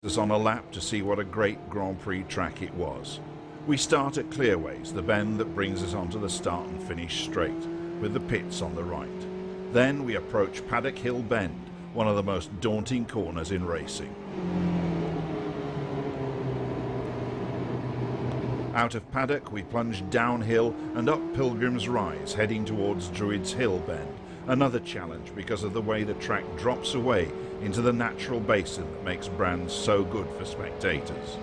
Us on a lap to see what a great Grand Prix track it was. We start at Clearways, the bend that brings us onto the start and finish straight, with the pits on the right. Then we approach Paddock Hill Bend, one of the most daunting corners in racing. Out of Paddock we plunge downhill and up Pilgrim's Rise, heading towards Druids Hill Bend, another challenge because of the way the track drops away into the natural basin that makes Brands so good for spectators.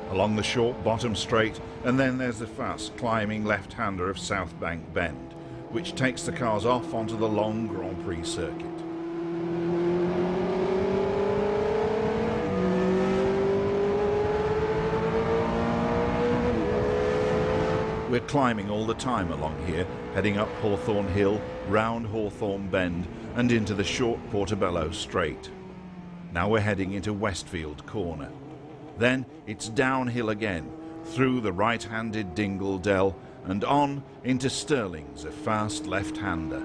Along the short bottom straight, and then there's the fast climbing left-hander of South Bank Bend, which takes the cars off onto the long Grand Prix circuit. We're climbing all the time along here, heading up Hawthorne Hill, round Hawthorne Bend, and into the short Portobello Straight. Now we're heading into Westfield Corner. Then it's downhill again, through the right-handed Dingle Dell, and on into Stirling's, a fast left-hander.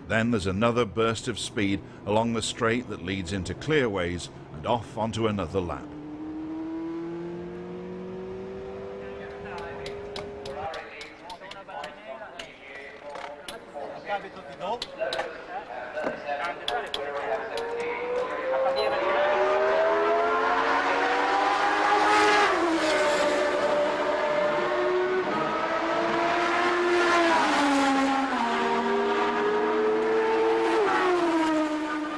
Then there's another burst of speed along the straight that leads into Clearways and off onto another lap.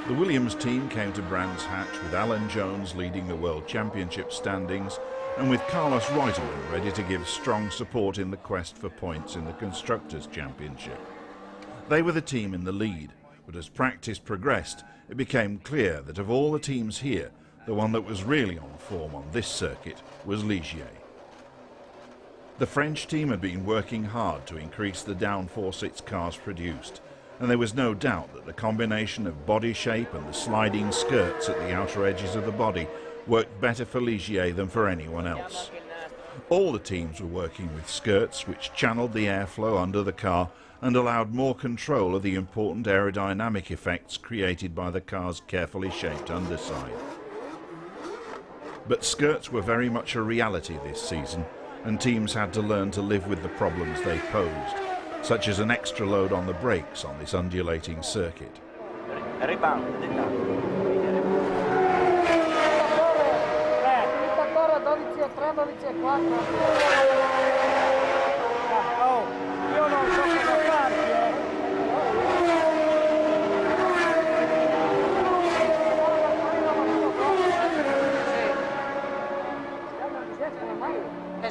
The Williams team came to Bрэnds-Hэтch with Alan Jones leading the World Championship standings and with Carlos Reutemann ready to give strong support in the quest for points in the Constructors' Championship. They were the team in the lead, but as practice progressed, it became clear that of all the teams here, the one that was really on form on this circuit was Ligier. The French team had been working hard to increase the downforce its cars produced, and there was no doubt that the combination of body shape and the sliding skirts at the outer edges of the body worked better for Ligier than for anyone else. All the teams were working with skirts which channeled the airflow under the car and allowed more control of the important aerodynamic effects created by the car's carefully shaped underside. But skirts were very much a reality this season, and teams had to learn to live with the problems they posed, such as an extra load on the brakes on this undulating circuit.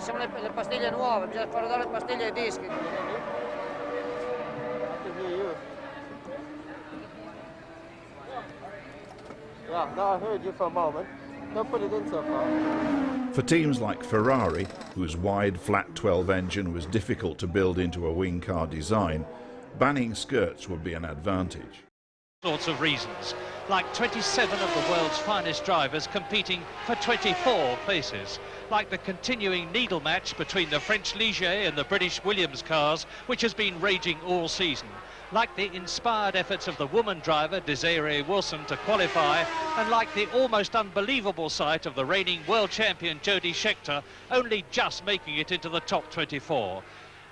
Sono le pastiglie nuove, bisogna fare dare le pastiglie ai dischi. Yeah, no, I heard you for a moment. Don't put it in so far. For teams like Ferrari, whose wide flat 12 engine was difficult to build into a wing car design, banning skirts would be an advantage. Sorts of reasons, like 27 of the world's finest drivers competing for 24 places, like the continuing needle match between the French Ligier and the British Williams cars, which has been raging all season, like the inspired efforts of the woman driver Desiree Wilson to qualify, and like the almost unbelievable sight of the reigning world champion Jody Scheckter only just making it into the top 24.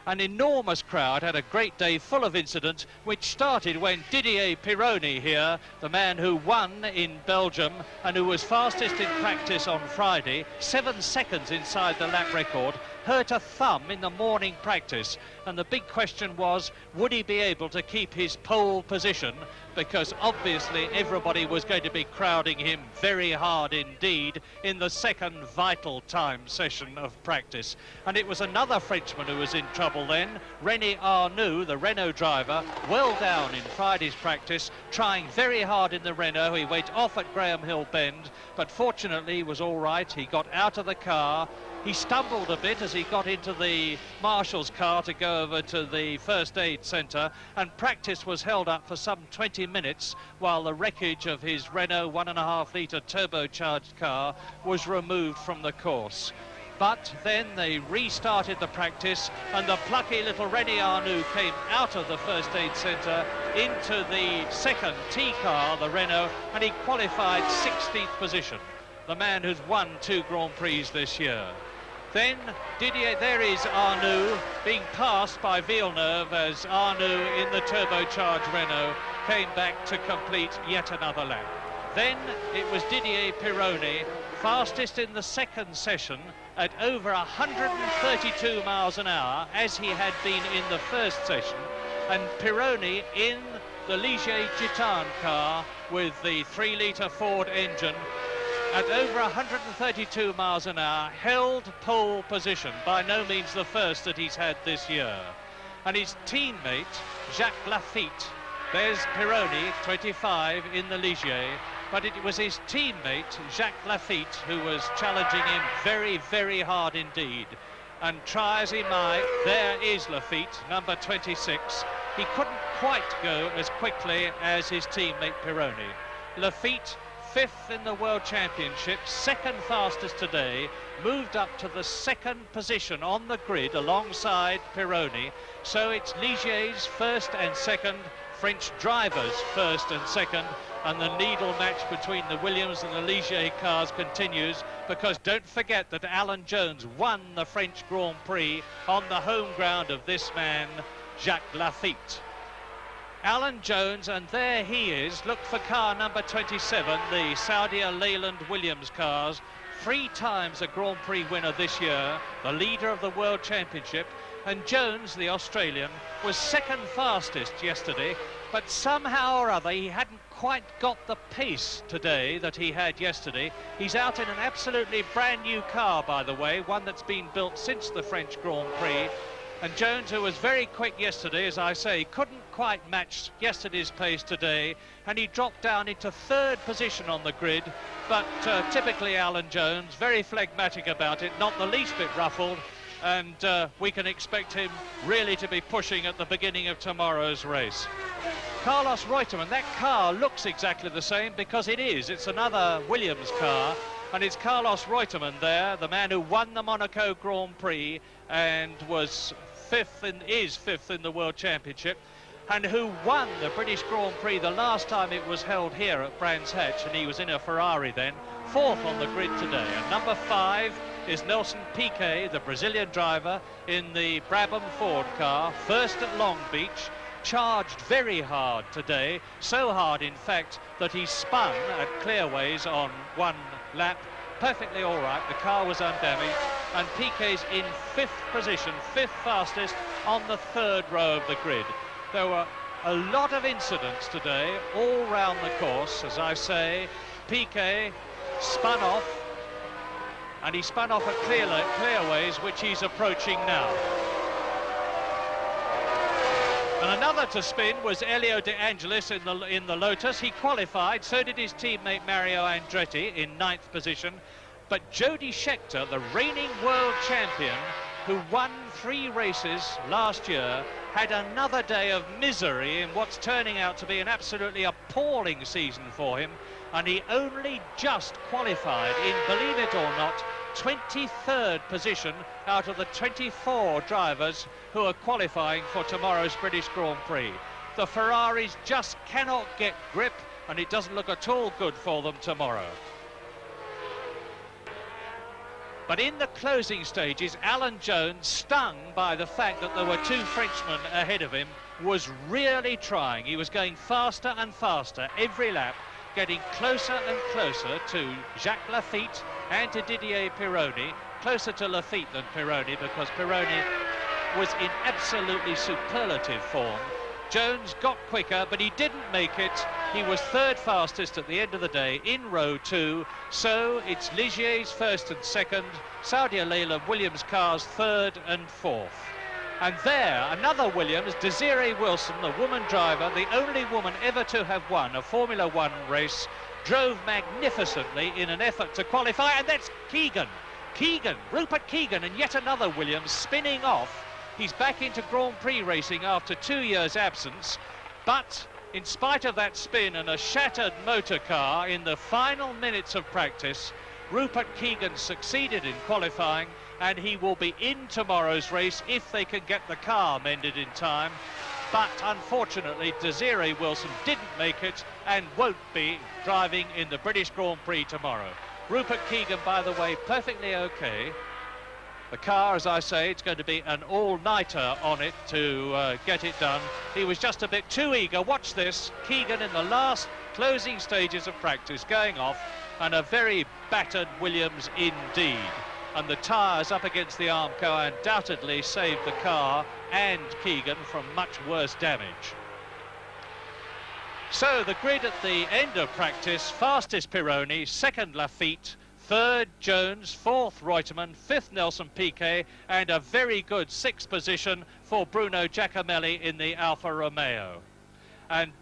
An enormous crowd had a great day full of incident, which started when Didier Pironi here, the man who won in Belgium and who was fastest in practice on Friday, 7 seconds inside the lap record, hurt a thumb in the morning practice, and the big question was, would he be able to keep his pole position, because obviously everybody was going to be crowding him very hard indeed in the second vital time session of practice. And it was another Frenchman who was in trouble then, René Arnoux, the Renault driver, well down in Friday's practice, trying very hard in the Renault. He went off at Graham Hill Bend, but fortunately he was all right. He got out of the car. He stumbled a bit as he got into the marshal's car to go over to the first aid centre, and practice was held up for some 20 minutes while the wreckage of his Renault 1.5 litre turbocharged car was removed from the course. But then they restarted the practice, and the plucky little René Arnoux came out of the first aid centre into the second T car, the Renault, and he qualified 16th position. The man who's won 2 Grand Prix this year. Then Didier, there is Arnoux being passed by Villeneuve as Arnoux in the turbocharged Renault came back to complete yet another lap. Then it was Didier Pironi, fastest in the second session at over 132 miles an hour, as he had been in the first session, and Pironi in the Ligier Gitane car with the 3-litre Ford engine at over 132 miles an hour, held pole position, by no means the first that he's had this year. And his teammate, Jacques Lafitte, there's Pironi, 25, in the Ligier, but it was his teammate, Jacques Lafitte, who was challenging him very, very hard indeed. And try as he might, there is Lafitte, number 26. He couldn't quite go as quickly as his teammate Pironi. Lafitte, 5th in the World Championship, 2nd fastest today, moved up to the 2nd position on the grid alongside Pironi. So it's Ligier's 1st and 2nd, French drivers 1st and 2nd, and the needle match between the Williams and the Ligier cars continues, because don't forget that Alan Jones won the French Grand Prix on the home ground of this man, Jacques Lafitte. Alan Jones, and there he is. Look for car number 27, the Saudia Leyland Williams cars. 3 times a Grand Prix winner this year, the leader of the World Championship. And Jones, the Australian, was 2nd fastest yesterday, but somehow or other he hadn't quite got the pace today that he had yesterday. He's out in an absolutely brand new car, by the way, one that's been built since the French Grand Prix. And Jones, who was very quick yesterday, as I say, couldn't quite match yesterday's pace today, and he dropped down into 3rd position on the grid. But typically Alan Jones, very phlegmatic about it, not the least bit ruffled, and we can expect him really to be pushing at the beginning of tomorrow's race. Carlos Reutemann, that car looks exactly the same, because it is. It's another Williams car, and it's Carlos Reutemann there, the man who won the Monaco Grand Prix and was 5th in the World Championship, and who won the British Grand Prix the last time it was held here at Bрэnds-Hэтch, and he was in a Ferrari then. 4th on the grid today. And number 5 is Nelson Piquet, the Brazilian driver, in the Brabham Ford car, 1st at Long Beach. Charged very hard today, so hard in fact that he spun at Clearways on 1 lap. Perfectly all right, the car was undamaged, and Piquet's in 5th position, 5th fastest on the 3rd row of the grid. There were a lot of incidents today all round the course. As I say, Piquet spun off, and he spun off at Clearways, which he's approaching now. And another to spin was Elio De Angelis in the Lotus. He qualified, so did his teammate Mario Andretti in 9th position. But Jody Scheckter, the reigning world champion, who won 3 races last year, had another day of misery in what's turning out to be an absolutely appalling season for him. And he only just qualified in, believe it or not, 23rd position out of the 24 drivers who are qualifying for tomorrow's British Grand Prix. The Ferraris just cannot get grip, and it doesn't look at all good for them tomorrow. But in the closing stages, Alan Jones, stung by the fact that there were 2 Frenchmen ahead of him, was really trying. He was going faster and faster every lap, getting closer and closer to Jacques Lafitte and to Didier Pironi, closer to Lafitte than Pironi, because Pironi was in absolutely superlative form. Jones got quicker, but he didn't make it. He was 3rd fastest at the end of the day in row 2. So it's Ligier's 1st and 2nd, Saudia Leyland Williams cars 3rd and 4th. And there, another Williams, Desiree Wilson, the woman driver, the only woman ever to have won a Formula One race, drove magnificently in an effort to qualify, and that's Rupert Keegan, and yet another Williams spinning off. He's back into Grand Prix racing after 2 years' absence, but in spite of that spin and a shattered motor car in the final minutes of practice, Rupert Keegan succeeded in qualifying, and he will be in tomorrow's race if they can get the car mended in time. But unfortunately, Desiree Wilson didn't make it and won't be driving in the British Grand Prix tomorrow. Rupert Keegan, by the way, perfectly okay. The car, as I say, it's going to be an all-nighter on it to get it done. He was just a bit too eager. Watch this. Keegan in the last closing stages of practice going off, and a very battered Williams indeed. And the tyres up against the Armco undoubtedly saved the car and Keegan from much worse damage. So the grid at the end of practice: fastest Pironi, second Lafitte, third Jones, fourth Reutemann, fifth Nelson Piquet, and a very good sixth position for Bruno Giacomelli in the Alfa Romeo. And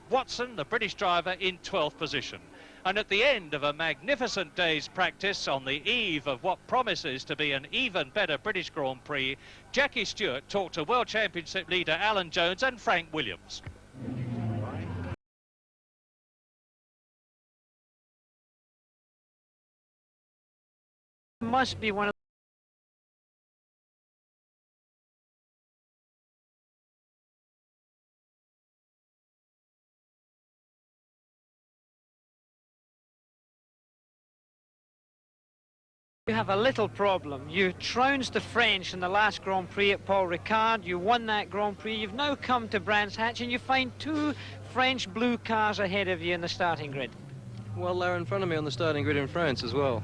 Watson, the British driver, in 12th position. And at the end of a magnificent day's practice, on the eve of what promises to be an even better British Grand Prix, Jackie Stewart talked to World Championship leader Alan Jones and Frank Williams. Must be one of You have a little problem. You trounced the French in the last Grand Prix at Paul Ricard. You won that Grand Prix. You've now come to Bрэnds-Hэтch and you find two French blue cars ahead of you in the starting grid. Well, they're in front of me on the starting grid in France as well.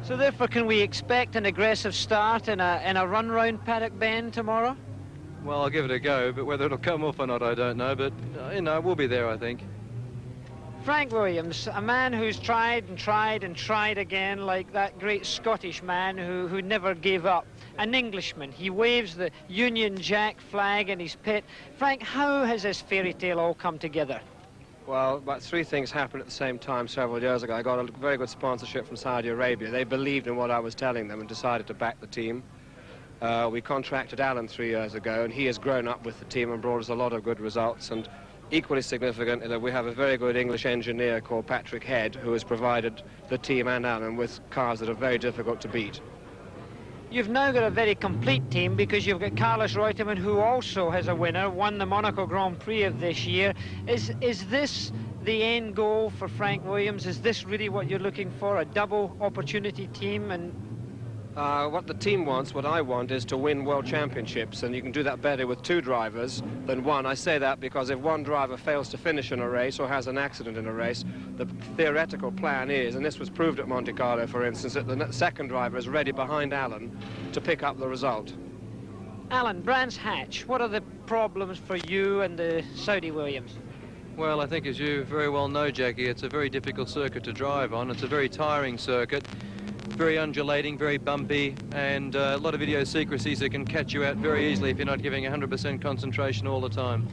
So therefore, can we expect an aggressive start in a run round Paddock Bend tomorrow? Well, I'll give it a go, but whether it'll come off or not, I don't know. But, you know, we'll be there, I think. Frank Williams, a man who's tried and tried and tried again, like that great Scottish man who never gave up. An Englishman. He waves the Union Jack flag in his pit. Frank, how has this fairy tale all come together? Well, about three things happened at the same time several years ago. I got a very good sponsorship from Saudi Arabia. They believed in what I was telling them and decided to back the team. We contracted Alan 3 years ago, and he has grown up with the team and brought us a lot of good results. And equally significant is that we have a very good English engineer called Patrick Head, who has provided the team and Alan with cars that are very difficult to beat. You've now got a very complete team because you've got Carlos Reutemann, who also has a winner, won the Monaco Grand Prix of this year. Is this the end goal for Frank Williams? Is this really what you're looking for, a double opportunity team? And what the team wants, what I want, is to win world championships, and you can do that better with two drivers than one. I say that because if one driver fails to finish in a race or has an accident in a race, the theoretical plan is, and this was proved at Monte Carlo, for instance, that the second driver is ready behind Alan to pick up the result. Alan, Bрэnds-Hэтch, what are the problems for you and the Saudi Williams? Well, I think, as you very well know, Jackie, it's a very difficult circuit to drive on. It's a very tiring circuit. Very undulating, very bumpy, and a lot of idiosyncrasies that can catch you out very easily if you're not giving 100% concentration all the time.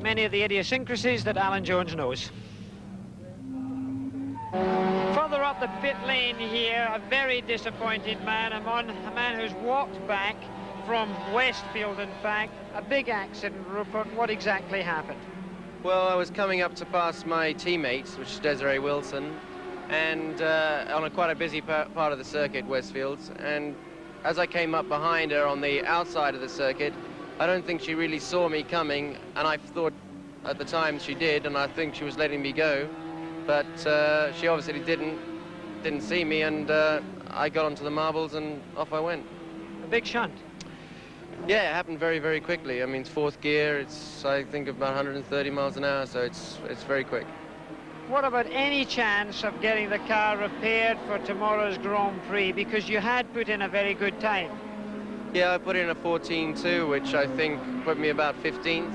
Many of the idiosyncrasies that Alan Jones knows. Further up the pit lane here, a very disappointed man, a man who's walked back from Westfield, in fact. A big accident, Rupert. What exactly happened? Well, I was coming up to pass my teammates, which is Desiree Wilson, and on quite a busy part of the circuit, Westfields, and as I came up behind her on the outside of the circuit, I don't think she really saw me coming, and I thought at the time she did, and I think she was letting me go, but she obviously didn't see me, and I got onto the marbles and off I went. A big shunt. Yeah, it happened very, very quickly. I mean, it's fourth gear, it's, I think, about 130 miles an hour, so it's very quick. What about any chance of getting the car repaired for tomorrow's Grand Prix? Because you had put in a very good time. Yeah, I put in a 14.2, which I think put me about 15th.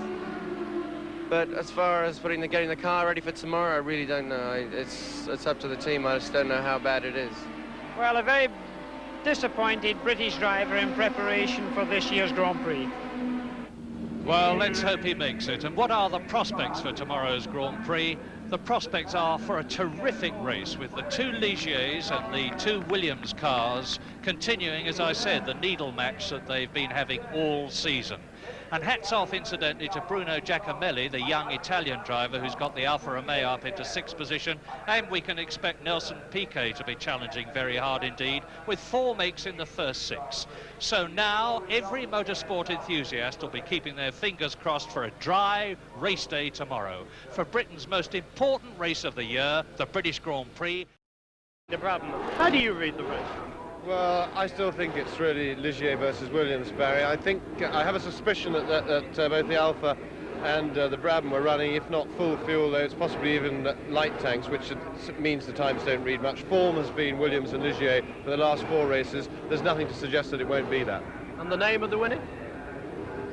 But as far as getting the car ready for tomorrow, I really don't know. It's up to the team. I just don't know how bad it is. Well, a very disappointed British driver in preparation for this year's Grand Prix. Well, let's hope he makes it. And what are the prospects for tomorrow's Grand Prix? The prospects are for a terrific race with the two Ligiers and the two Williams cars continuing, as I said, the needle match that they've been having all season. And hats off, incidentally, to Bruno Giacomelli, the young Italian driver who's got the Alfa Romeo up into 6th position. And we can expect Nelson Piquet to be challenging very hard indeed, with 4 makes in the first 6. So now every motorsport enthusiast will be keeping their fingers crossed for a dry race day tomorrow for Britain's most important race of the year, the British Grand Prix. How do you read the race? Well, I still think it's really Ligier versus Williams, Barry. I have a suspicion that both the Alfa and the Brabham were running, if not full fuel, though it's possibly even light tanks, which means the times don't read much. Form has been Williams and Ligier for the last 4 races. There's nothing to suggest that it won't be that. And the name of the winner?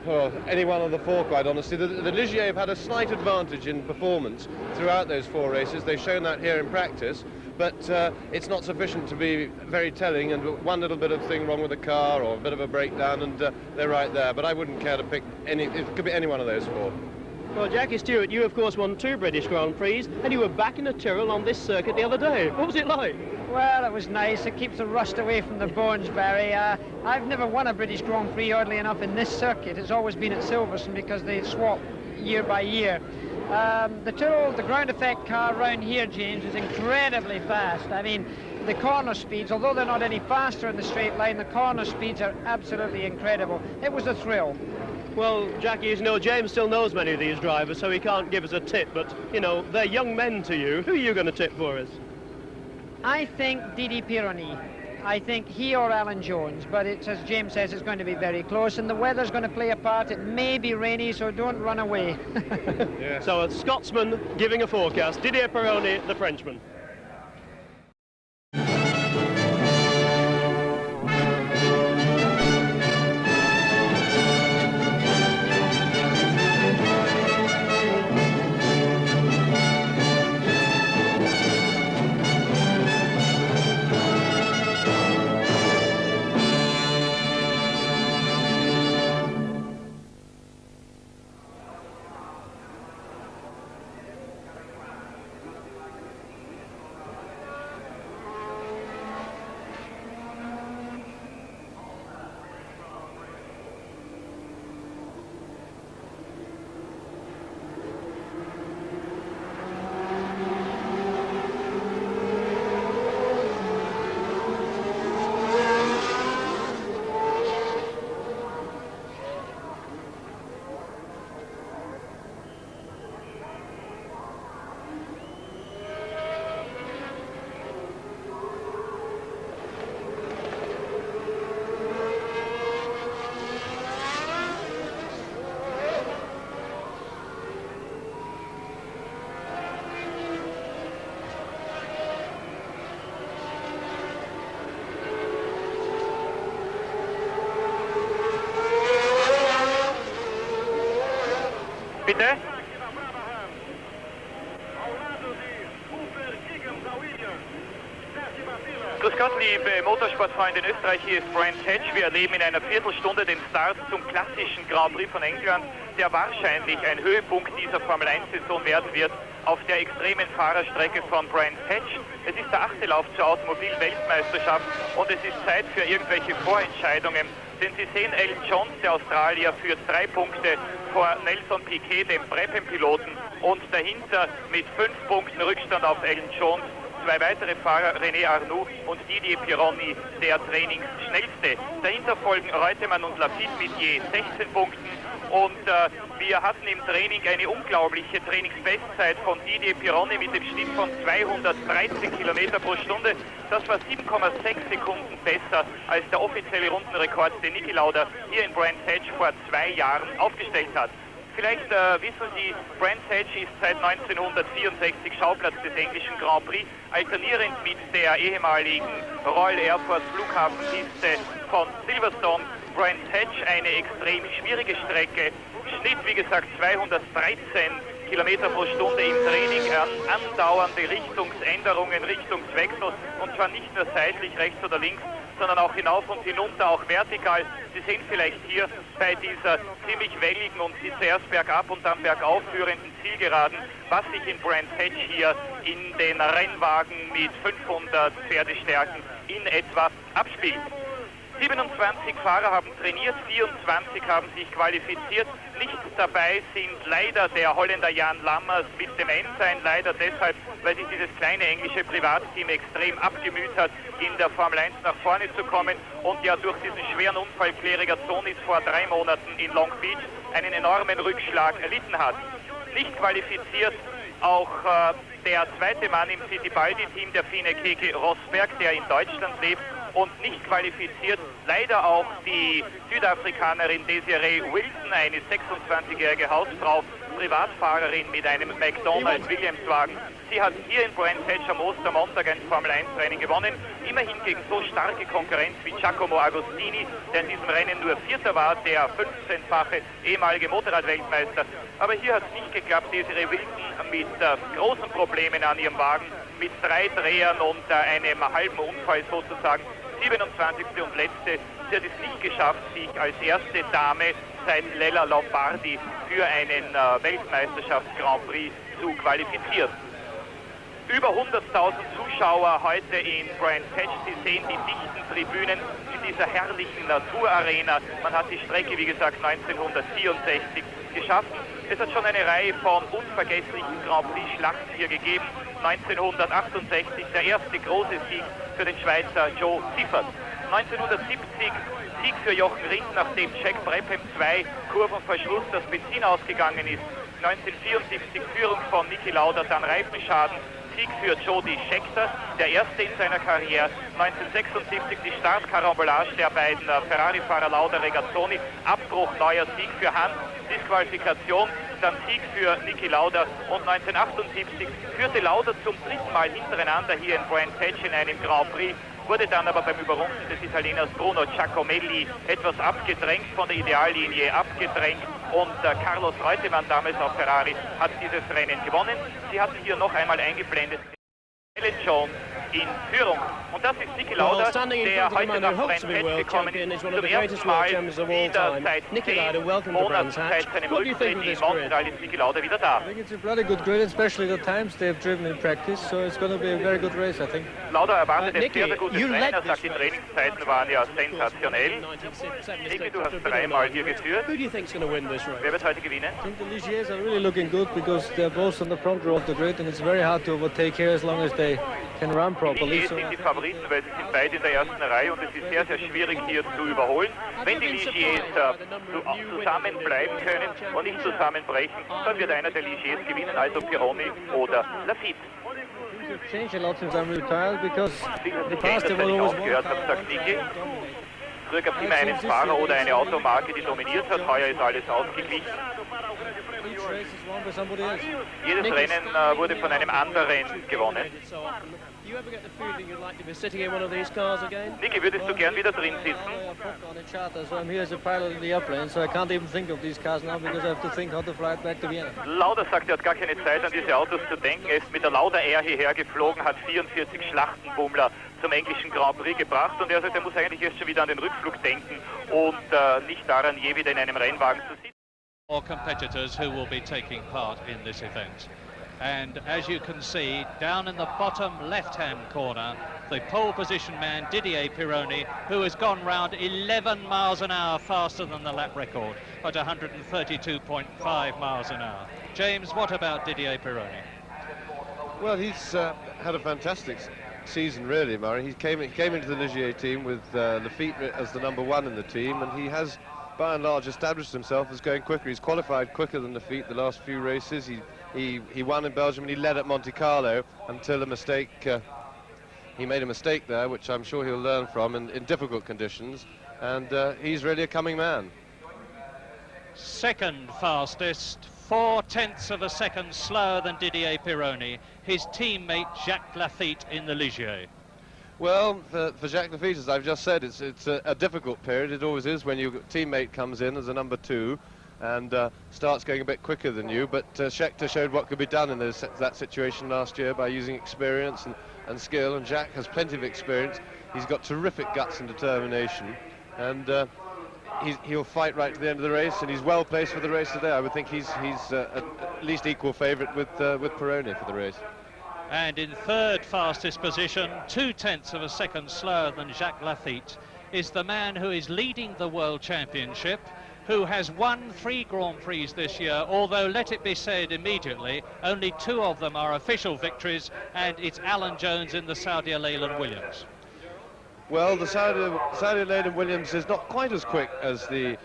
Oh, any one of the 4, quite honestly. The Ligier have had a slight advantage in performance throughout those 4 races. They've shown that here in practice. But it's not sufficient to be very telling, and one little bit of thing wrong with the car or a bit of a breakdown and they're right there. But I wouldn't care to pick any, it could be any one of those 4. Well, Jackie Stewart, you of course won 2 British Grand Prix and you were back in the Tyrrell on this circuit the other day. What was it like? Well, it was nice. It keeps the rust away from the bones, Barry. I've never won a British Grand Prix, oddly enough, in this circuit. It's always been at Silverstone because they swap year by year. The Tyrrell, the ground effect car around here, James, is incredibly fast. I mean, the corner speeds, although they're not any faster in the straight line, the corner speeds are absolutely incredible. It was a thrill. Well, Jackie, as you know, James still knows many of these drivers, so he can't give us a tip, but, you know, they're young men to you. Who are you going to tip for us? I think Didi Pironi. I think he or Alan Jones, but it's, as James says, it's going to be very close, and the weather's going to play a part. It may be rainy, so don't run away. Yeah. So a Scotsman giving a forecast, Didier Pironi, the Frenchman. Bitte? Grüß Gott, liebe Motorsportfreunde in Österreich, hier ist Bрэnds-Hэтch. Wir erleben in einer Viertelstunde den Start zum klassischen Grand Prix von England, der wahrscheinlich ein Höhepunkt dieser Formel-1-Saison werden wird auf der extremen Fahrerstrecke von Bрэnds-Hэтch. Es ist der 8. Lauf zur Automobil-Weltmeisterschaft und es ist Zeit für irgendwelche Vorentscheidungen. Denn Sie sehen, Alan Jones, der Australier, führt 3 Punkte vor Nelson Piquet, dem Brabham-Piloten, und dahinter mit 5 Punkten Rückstand auf Alan Jones 2 weitere Fahrer, René Arnoux und Didier Pironi, der Trainingsschnellste. Dahinter folgen Reutemann und Lafitte mit je 16 Punkten. Und wir hatten im Training eine unglaubliche Trainingsbestzeit von Didier Pironi mit dem Schnitt von 213 Kilometer pro Stunde. Das war 7,6 Sekunden besser als der offizielle Rundenrekord, den Niki Lauda hier in Bрэnds-Hэтch vor 2 Jahren aufgestellt hat. Vielleicht wissen Sie, Bрэnds-Hэтch ist seit 1964 Schauplatz des englischen Grand Prix, alternierend mit der ehemaligen Royal Air Force Flughafenpiste von Silverstone. Bрэnds-Hэтch eine extrem schwierige Strecke, Schnitt wie gesagt 213 Kilometer pro Stunde im Training, andauernde Richtungsänderungen, Richtungswechsel, und zwar nicht nur seitlich, rechts oder links, sondern auch hinauf und hinunter, auch vertikal. Sie sehen vielleicht hier bei dieser ziemlich welligen und zuerst bergab und dann bergauf führenden Zielgeraden, was sich in Bрэnds-Hэтch hier in den Rennwagen mit 500 Pferdestärken in etwa abspielt. 27 Fahrer haben trainiert, 24 haben sich qualifiziert. Nicht dabei sind leider der Holländer Jan Lammers mit dem Ensign, leider deshalb, weil sich dieses kleine englische Privatteam extrem abgemüht hat, in der Formel 1 nach vorne zu kommen und ja durch diesen schweren Unfall Kleriger Sonis vor 3 Monaten in Long Beach einen enormen Rückschlag erlitten hat. Nicht qualifiziert auch der zweite Mann im Fittipaldi-Team, der Finne Keke Rosberg, der in Deutschland lebt, und nicht qualifiziert leider auch die Südafrikanerin Desiree Wilson, eine 26-jährige Hausfrau, Privatfahrerin mit einem McDonnell Williams-Wagen. Sie hat hier in Bрэnds-Hэтch am Ostermontag ein Formel-1-Rennen gewonnen, immerhin gegen so starke Konkurrenz wie Giacomo Agostini, der in diesem Rennen nur Vierter war, der 15-fache ehemalige Motorradweltmeister. Aber hier hat es nicht geklappt. Desiree Wilson mit großen Problemen an ihrem Wagen, mit 3 Drehern und einem halben Unfall sozusagen, 27. und letzte. Sie hat es nicht geschafft, sich als erste Dame seit Lella Lombardi für einen Weltmeisterschafts-Grand Prix zu qualifizieren. Über 100.000 Zuschauer heute in Bрэnds-Hэтch. Sie sehen die dichten Tribünen in dieser herrlichen Naturarena. Man hat die Strecke, wie gesagt, 1964 geschaffen. Es hat schon eine Reihe von unvergesslichen Grand Prix-Schlachten hier gegeben. 1968 der erste große Sieg für den Schweizer Joe Siffert. 1970 Sieg für Jochen Rindt, nachdem Jack Brabham 2 Kurvenverschluss das Benzin ausgegangen ist. 1974 Führung von Niki Lauda, dann Reifenschaden. Sieg für Jody Scheckter, der erste in seiner Karriere. 1976 die Startkarambolage der beiden Ferrari-Fahrer Lauda Regazzoni. Abbruch, neuer Sieg für Hans. Disqualifikation, dann Sieg für Niki Lauda. Und 1978 führte Lauda zum 3. Mal hintereinander hier in Bрэnds-Hэтch in einem Grand Prix, wurde dann aber beim Überrunden des Italieners Bruno Giacomelli etwas abgedrängt, von der Ideallinie abgedrängt, und Carlos Reutemann, damals auf Ferrari, hat dieses Rennen gewonnen. Sie hatten hier noch einmal eingeblendet Alan Jones in Führung. Und das ist Niki Lauda, der heute nach Bränds-Hэтch gekommen ist, zum ersten Mal wieder seit 10 Monaten seit seinem Rücktritt in Montreal ist Niki Lauda wieder da. I think it's a bloody good grid, especially the times they've driven in practice, so it's going to be a very good race, I think. Lauda erwartet ein sehr, sehr gutes Rennen. Er sagt, die Trainingszeiten waren ja sensationell. Niki, du hast 3 Mal hier geführt. Wer wird heute gewinnen? I think the Ligiers are really looking good because they're both on the front row of the grid and it's very hard to overtake here as long as they can run properly. Die sind die Favoriten, weil sie sind beide in der ersten Reihe und es ist sehr, sehr schwierig hier zu überholen. Wenn die Ligiers zusammenbleiben können und nicht zusammenbrechen, dann wird einer der Ligiers gewinnen, also Pironi oder Lafitte. Changed a lot since I'm retired because the past Dass they ich were always aufgehört habe, sagt Niki. Früher gab es immer einen Fahrer oder eine Automarke, die dominiert hat. Heuer ist alles ausgeglichen. Jedes Rennen wurde von einem anderen gewonnen. Niki, würdest du gern wieder drin sitzen? Lauda sagt, er hat gar keine Zeit, an diese Autos zu denken. Er ist mit der Lauda Air hierher geflogen, hat 44 Schlachtenbummler zum englischen Grand Prix gebracht und er sagt, er muss eigentlich erst schon wieder an den Rückflug denken und nicht daran, je wieder in einem Rennwagen zu sitzen. More competitors who will be taking part in this event. And as you can see, down in the bottom left-hand corner, the pole position man, Didier Pironi, who has gone round 11 miles an hour faster than the lap record at 132.5 miles an hour. James, what about Didier Pironi? Well, he's had a fantastic season, really, Murray. He came into the Ligier team with Lafitte as the #1 in the team, and he has, by and large, established himself as going quicker. He's qualified quicker than Lafitte the last few races. He won in Belgium and he led at Monte Carlo until a mistake. He made a mistake there, which I'm sure he'll learn from in difficult conditions. And he's really a coming man. Second fastest, 0.4 of a second slower than Didier Pironi, his teammate Jacques Lafitte in the Ligier. Well, for Jacques Lafitte, as I've just said, it's a difficult period. It always is when your teammate comes in as a #2 and starts going a bit quicker than you. But Scheckter showed what could be done in that situation last year by using experience and skill. And Jacques has plenty of experience. He's got terrific guts and determination. And he'll fight right to the end of the race. And he's well placed for the race today. I would think he's at least equal favourite with Pironi for the race. And in third fastest position, 0.2 of a second slower than Jacques Lafitte, is the man who is leading the World Championship, who has won 3 Grand Prix this year, although, let it be said immediately, only 2 of them are official victories, and it's Alan Jones in the Saudi Leyland Williams. Well, the Saudi Leyland Williams is not quite as quick as the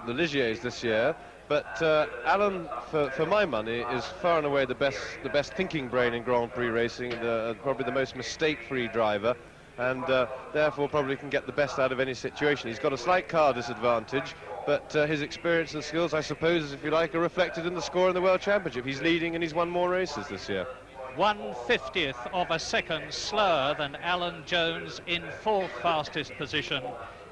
Ligiers this year, but Alan, for my money, is far and away the best thinking brain in Grand Prix racing, probably the most mistake-free driver, and therefore probably can get the best out of any situation. He's got a slight car disadvantage, but his experience and skills, I suppose, if you like, are reflected in the score in the World Championship. He's leading and he's won more races this year. 1/50th of a second slower than Alan Jones in 4th fastest position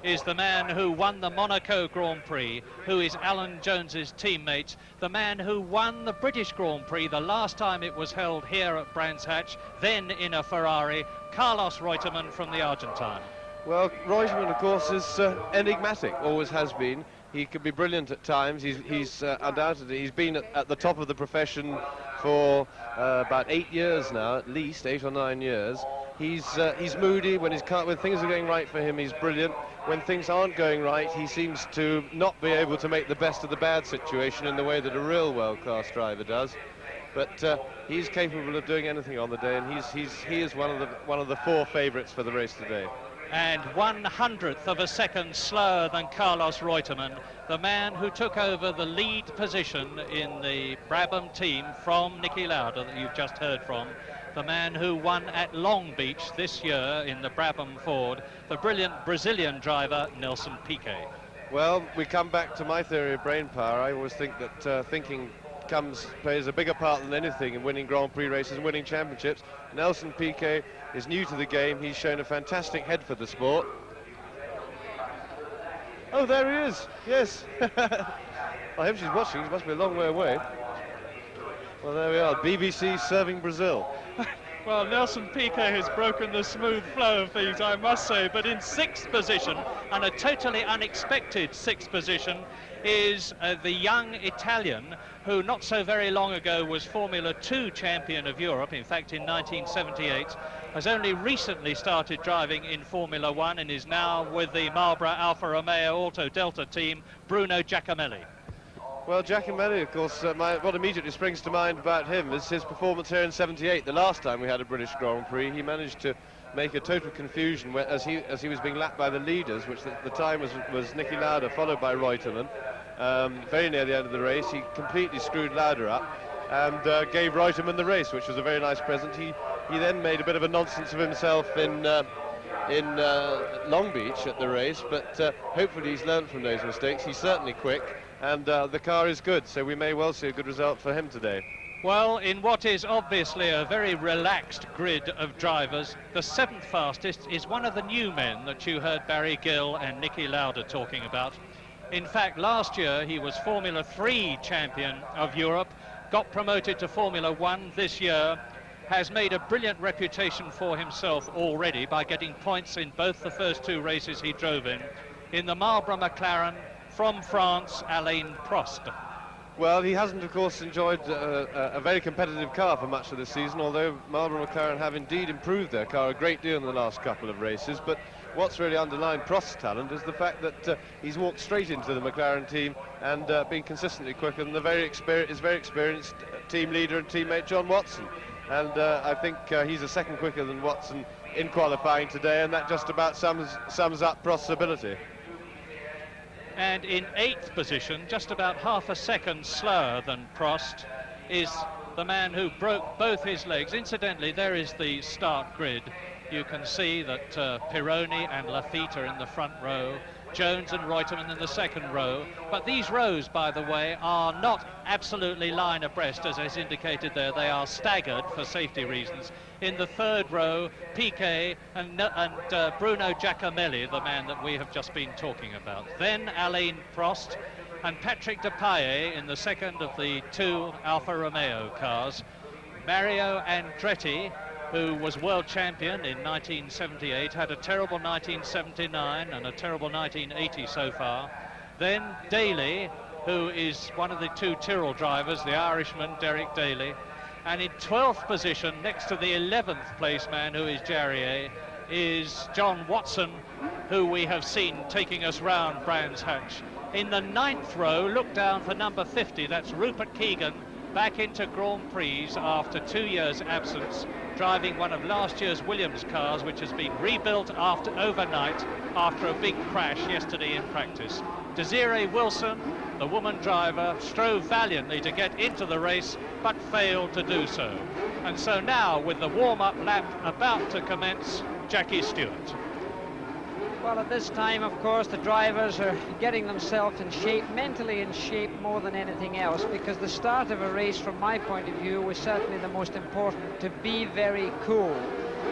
is the man who won the Monaco Grand Prix, who is Alan Jones's teammate, the man who won the British Grand Prix the last time it was held here at Bрэnds-Hэтch, then in a Ferrari, Carlos Reutemann from the Argentine. Well, Reutemann, of course, is enigmatic, always has been. He can be brilliant at times. He's undoubtedly, he's been at the top of the profession for about 8 years now, at least 8 or 9 years. He's moody when things are going right for him. He's brilliant. When things aren't going right, he seems to not be able to make the best of the bad situation in the way that a real world-class driver does. But he's capable of doing anything on the day, and he is one of the 4 favourites for the race today. And 1/100th of a second slower than Carlos Reutemann, the man who took over the lead position in the Brabham team from Niki Lauda that you've just heard from, the man who won at Long Beach this year in the Brabham Ford, the brilliant Brazilian driver Nelson Piquet. Well, we come back to my theory of brain power. I always think that thinking plays a bigger part than anything in winning Grand Prix races and winning championships. Nelson Piquet is new to the game. He's shown a fantastic head for the sport. Oh, there he is. Yes. I hope she's watching. She must be a long way away. Well, there we are. BBC serving Brazil. Well, Nelson Piquet has broken the smooth flow of things, I must say, but in 6th position, and a totally unexpected 6th position, is the young Italian who not so very long ago was Formula 2 champion of Europe, in fact in 1978, has only recently started driving in Formula 1 and is now with the Marlboro Alfa Romeo Auto Delta team, Bruno Giacomelli. Well, Giacomelli, of course, what immediately springs to mind about him is his performance here in '78. The last time we had a British Grand Prix, he managed to make a total confusion as he was being lapped by the leaders, which at the time was Niki Lauda, followed by Reutemann. Very near the end of the race, he completely screwed Lauda up and gave Reutemann the race, which was a very nice present. He then made a bit of a nonsense of himself in Long Beach at the race, but hopefully he's learned from those mistakes. He's certainly quick, and the car is good, so we may well see a good result for him today. Well, in what is obviously a very relaxed grid of drivers, the 7th fastest is one of the new men that you heard Barry Gill and Niki Lauda talking about. In fact, last year he was Formula 3 champion of Europe, got promoted to Formula 1 this year, has made a brilliant reputation for himself already by getting points in both the first 2 races he drove in the Marlboro McLaren from France, Alain Prost. Well, he hasn't, of course, enjoyed a very competitive car for much of the season, although Marlboro McLaren have indeed improved their car a great deal in the last couple of races. But what's really underlined Prost's talent is the fact that he's walked straight into the McLaren team and been consistently quicker than his very experienced team leader and teammate John Watson. And I think he's a second quicker than Watson in qualifying today, and that just about sums up Prost's ability. And in 8th position, just about half a second slower than Prost, is the man who broke both his legs. Incidentally, there is the start grid. You can see that Pironi and Lafitte are in the front row, Jones and Reutemann in the second row. But these rows, by the way, are not absolutely line abreast, as is indicated there. They are staggered for safety reasons. In the 3rd row, Piquet and Bruno Giacomelli, the man that we have just been talking about. Then Alain Prost and Patrick Depailler in the 2nd of the 2 Alfa Romeo cars. Mario Andretti, who was world champion in 1978, had a terrible 1979 and a terrible 1980 so far. Then Daly, who is one of the 2 Tyrrell drivers, the Irishman Derek Daly. And in 12th position, next to the 11th place man, who is Jarrier, is John Watson, who we have seen taking us round Bрэnds-Hэтch. In the 9th row, look down for number 50, that's Rupert Keegan, back into Grand-Prix after 2 years' absence, driving one of last year's Williams cars, which has been rebuilt overnight after a big crash yesterday in practice. Desiree Wilson, the woman driver, strove valiantly to get into the race, but failed to do so. And so now, with the warm-up lap about to commence, Jackie Stewart. Well, at this time, of course, the drivers are getting themselves in shape, mentally in shape more than anything else, because the start of a race, from my point of view, was certainly the most important, to be very cool.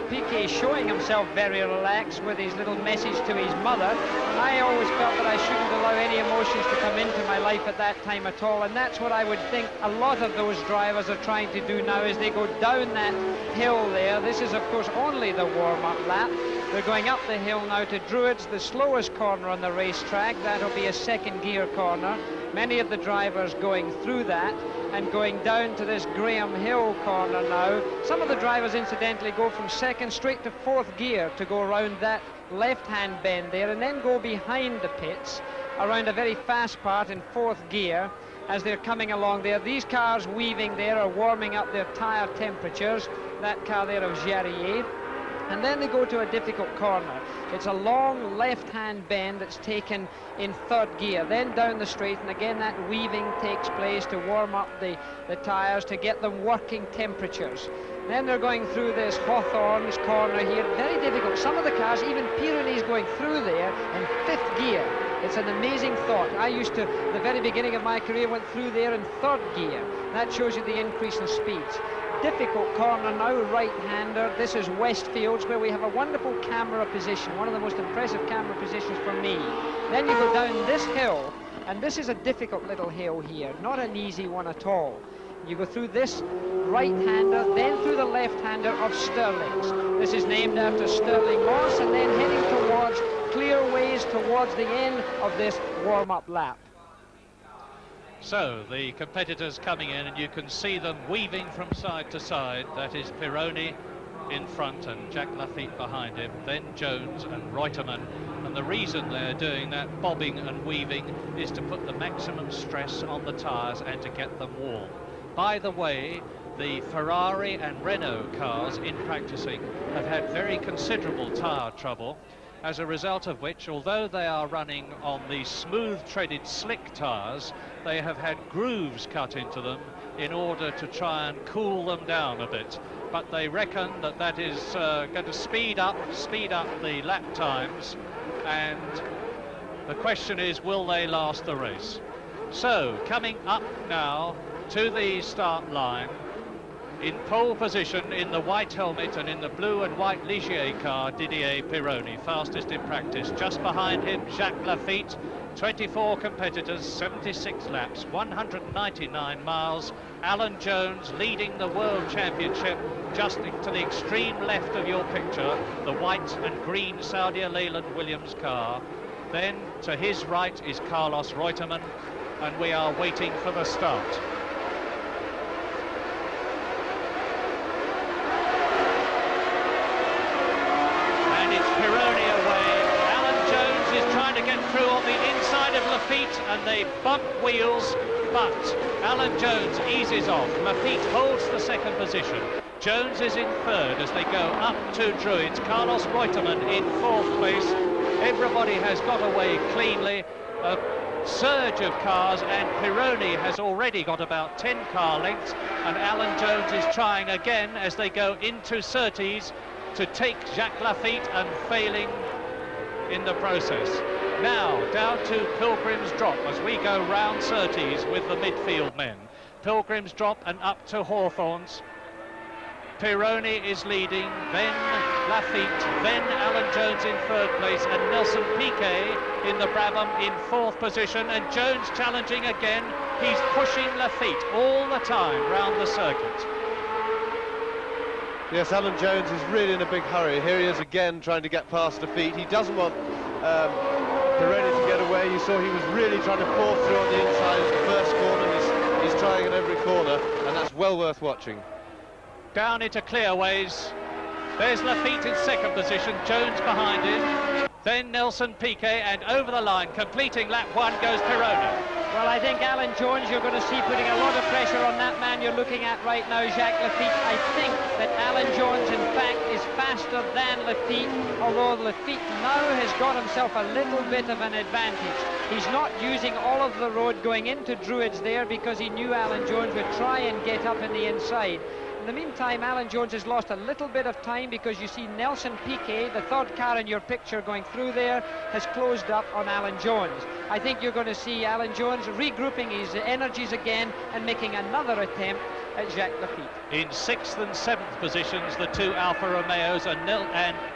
Piquet showing himself very relaxed with his little message to his mother. I always felt that I shouldn't allow any emotions to come into my life at that time at all, and that's what I would think a lot of those drivers are trying to do now as they go down that hill there. This is, of course, only the warm-up lap. They're going up the hill now to Druids, the slowest corner on the racetrack. That'll be a second gear corner. Many of the drivers going through that and going down to this Graham Hill corner now. Some of the drivers, incidentally, go from second straight to 4th gear to go around that left-hand bend there and then go behind the pits around a very fast part in 4th gear as they're coming along there. These cars weaving there are warming up their tyre temperatures. That car there of Jarrier. And then they go to a difficult corner. It's a long left-hand bend that's taken in 3rd gear, then down the straight, and again that weaving takes place to warm up the tyres, to get them working temperatures. Then they're going through this Hawthorns corner here, very difficult. Some of the cars, even Pyrenees going through there in 5th gear. It's an amazing thought. I used to, at the very beginning of my career, went through there in 3rd gear. That shows you the increase in speeds. Difficult corner now, right-hander. This is Westfields, where we have a wonderful camera position, one of the most impressive camera positions for me. Then you go down this hill, and this is a difficult little hill here, not an easy one at all. You go through this right-hander, then through the left-hander of Stirling's. This is named after Stirling Moss, and then heading towards clear ways towards the end of this warm-up lap. So the competitors coming in, and you can see them weaving from side to side. That is Pironi in front and Jacques Laffite behind him, then Jones and Reutemann. And the reason they're doing that bobbing and weaving is to put the maximum stress on the tyres and to get them warm. By the way, the Ferrari and Renault cars in practicing have had very considerable tyre trouble, as a result of which, although they are running on the smooth-treaded slick tyres, they have had grooves cut into them in order to try and cool them down a bit. But they reckon that that is going to speed up the lap times, and the question is, will they last the race? So, coming up now to the start line, in pole position in the white helmet and in the blue and white Ligier car, Didier Pironi, fastest in practice. Just behind him, Jacques Laffite, 24 competitors, 76 laps, 199 miles. Alan Jones leading the World Championship just to the extreme left of your picture, the white and green Saudia Leyland Williams car. Then to his right is Carlos Reutemann, and we are waiting for the start. Through on the inside of Laffite, and they bump wheels, but Alan Jones eases off. Laffite holds the second position. Jones is in 3rd as they go up to Druids. Carlos Reutemann in 4th place. Everybody has got away cleanly. A surge of cars, and Pironi has already got about 10 car lengths, and Alan Jones is trying again as they go into Surtees to take Jacques Laffite, and failing in the process. Now down to Pilgrim's Drop as we go round Surtees with the midfield men. Pilgrim's Drop and up to Hawthorns. Pironi is leading, then Laffite, then Alan Jones in 3rd place, and Nelson Piquet in the Brabham in 4th position, and Jones challenging again. He's pushing Laffite all the time round the circuit. Yes, Alan Jones is really in a big hurry. Here he is again trying to get past Laffite. He doesn't want Pironi to get away. You saw he was really trying to pour through on the inside of the first corner. He's trying at every corner, and that's well worth watching. Down into clearways. There's Lafitte in second position, Jones behind him. Then Nelson Piquet, and over the line, completing lap 1, goes Pironi. Well, I think Alan Jones, you're going to see putting a lot of pressure on that man you're looking at right now, Jacques Lafitte. I think that Alan Jones, in fact, is faster than Lafitte, although Lafitte now has got himself a little bit of an advantage. He's not using all of the road going into Druids there because he knew Alan Jones would try and get up in the inside. In the meantime, Alan Jones has lost a little bit of time because you see Nelson Piquet, the third car in your picture going through there, has closed up on Alan Jones. I think you're going to see Alan Jones regrouping his energies again and making another attempt at Jacques Lafitte. In 6th and 7th positions, the two Alfa Romeos and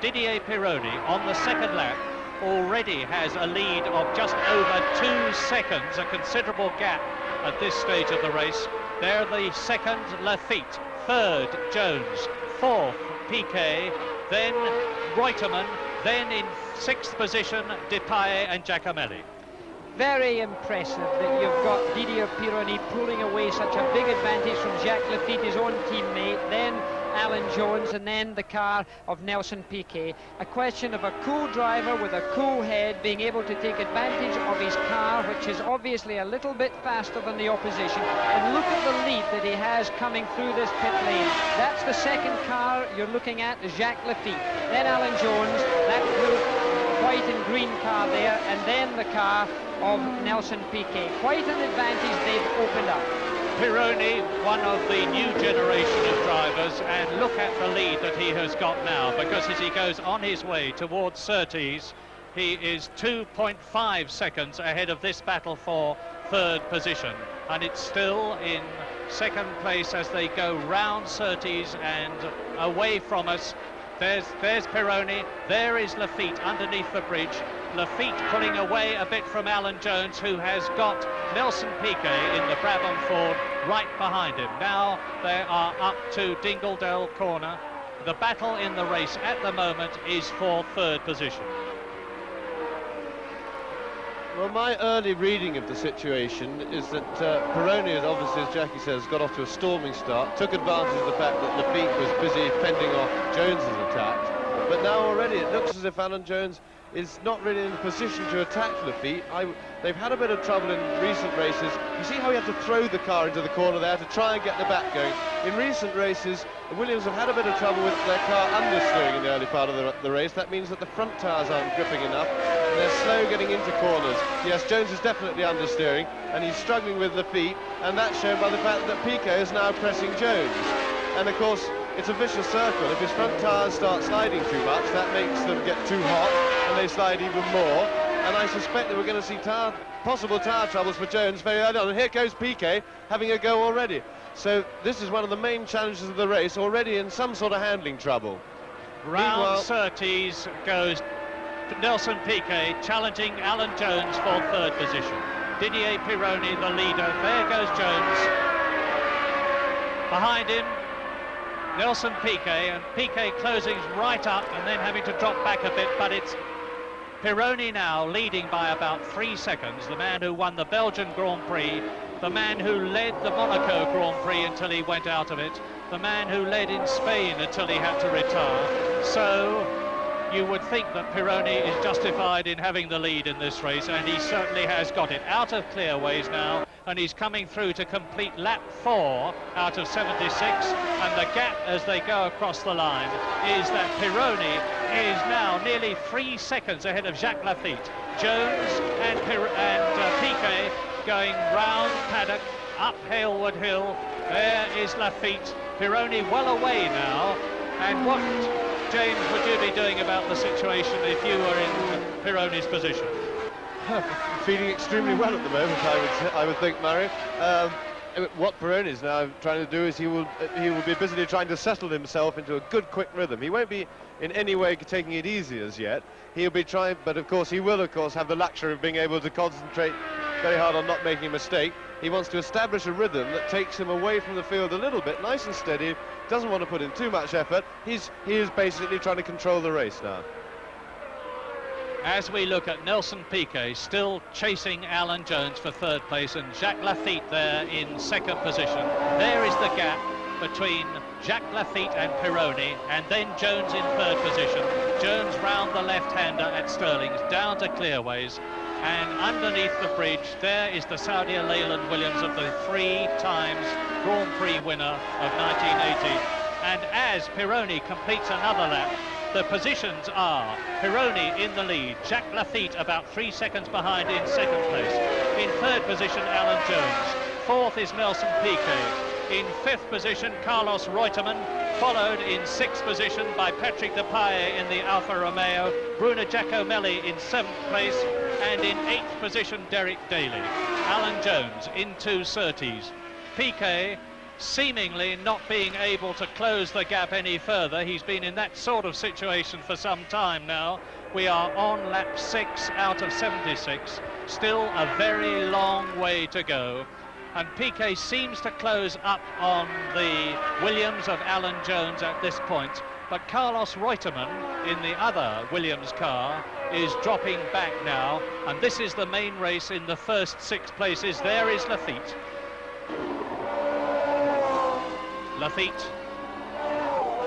Didier Pironi on the second lap already has a lead of just over 2 seconds, a considerable gap at this stage of the race. They're the second, Lafitte. Third, Jones. Fourth, Piquet. Then Reutemann. Then in 6th position, Depailler and Giacomelli. Very impressive that you've got Didier Pironi pulling away such a big advantage from Jacques Lafitte, his own teammate, then Alan Jones, and then the car of Nelson Piquet. A question of a cool driver with a cool head being able to take advantage of his car, which is obviously a little bit faster than the opposition. And look at the lead that he has coming through this pit lane. That's the second car you're looking at, Jacques Lafitte. Then Alan Jones, that blue, white and green car there, and then the car of Nelson Piquet. Quite an advantage they've opened up. Pironi, one of the new generation of drivers, and look at the lead that he has got now, because as he goes on his way towards Surtees, he is 2.5 seconds ahead of this battle for third position, and it's still in second place as they go round Surtees and away from us. There's Pironi, there is Lafitte underneath the bridge. Lafitte pulling away a bit from Alan Jones, who has got Nelson Piquet in the Brabham Ford right behind him. Now they are up to Dingledale corner. The battle in the race at the moment is for third position. Well, my early reading of the situation is that Pironi, obviously, as Jackie says, got off to a storming start, took advantage of the fact that Lafitte was busy fending off Jones's attack. But now already it looks as if Alan Jones is not really in a position to attack Lafitte. They've had a bit of trouble in recent races. You see how he had to throw the car into the corner there to try and get the back going. In recent races, the Williams have had a bit of trouble with their car understeering in the early part of the race. That means that the front tyres aren't gripping enough, and they're slow getting into corners. Yes, Jones is definitely understeering, and he's struggling with Lafitte, and that's shown by the fact that Piquet is now pressing Jones. And of course, it's a vicious circle. If his front tyres start sliding too much, that makes them get too hot, and they slide even more. And I suspect that we're going to see possible tyre troubles for Jones very early on. And here goes Piquet having a go already. So this is one of the main challenges of the race, already in some sort of handling trouble. Round Surtees goes Nelson Piquet challenging Alan Jones for third position. Didier Pironi, the leader. There goes Jones. Behind him, Nelson Piquet, and Piquet closing right up and then having to drop back a bit, but it's Pironi now leading by about 3 seconds, the man who won the Belgian Grand Prix, the man who led the Monaco Grand Prix until he went out of it, the man who led in Spain until he had to retire. So you would think that Pironi is justified in having the lead in this race, and he certainly has got it. Out of clearways now, and he's coming through to complete lap 4 out of 76, and the gap as they go across the line is that Pironi is now nearly 3 seconds ahead of Jacques Lafitte. Jones and Piquet going round paddock, up Hailwood Hill. There is Lafitte. Pironi well away now, and what, James, would you be doing about the situation if you were in Pironi's position? Feeling extremely well at the moment, I would think, Murray. What Pironi is now trying to do is he will be busily trying to settle himself into a good, quick rhythm. He won't be in any way taking it easy as yet. He'll be trying, but of course he will, have the luxury of being able to concentrate very hard on not making a mistake. He wants to establish a rhythm that takes him away from the field a little bit, nice and steady, doesn't want to put in too much effort. He is basically trying to control the race now. As we look at Nelson Piquet still chasing Alan Jones for third place, and Jacques Lafitte there in second position. There is the gap between Jacques Lafitte and Pironi, and then Jones in third position. Jones round the left-hander at Stirling's, down to Clearways, and underneath the bridge, there is the Saudia Leyland Williams of the 3 times Grand Prix winner of 1980. And as Pironi completes another lap, the positions are Pironi in the lead, Jacques Lafitte about 3 seconds behind in second place. In third position, Alan Jones. Fourth is Nelson Piquet. In fifth position, Carlos Reutemann, followed in sixth position by Patrick Depailler in the Alfa Romeo, Bruno Giacomelli in seventh place, and in eighth position, Derek Daly. Alan Jones in 2 Surtees. Piquet seemingly not being able to close the gap any further. He's been in that sort of situation for some time now. We are on lap 6 out of 76. Still a very long way to go. And Piquet seems to close up on the Williams of Alan Jones at this point. But Carlos Reutemann in the other Williams car is dropping back now. And this is the main race in the first 6 places. There is Lafitte. Lafitte,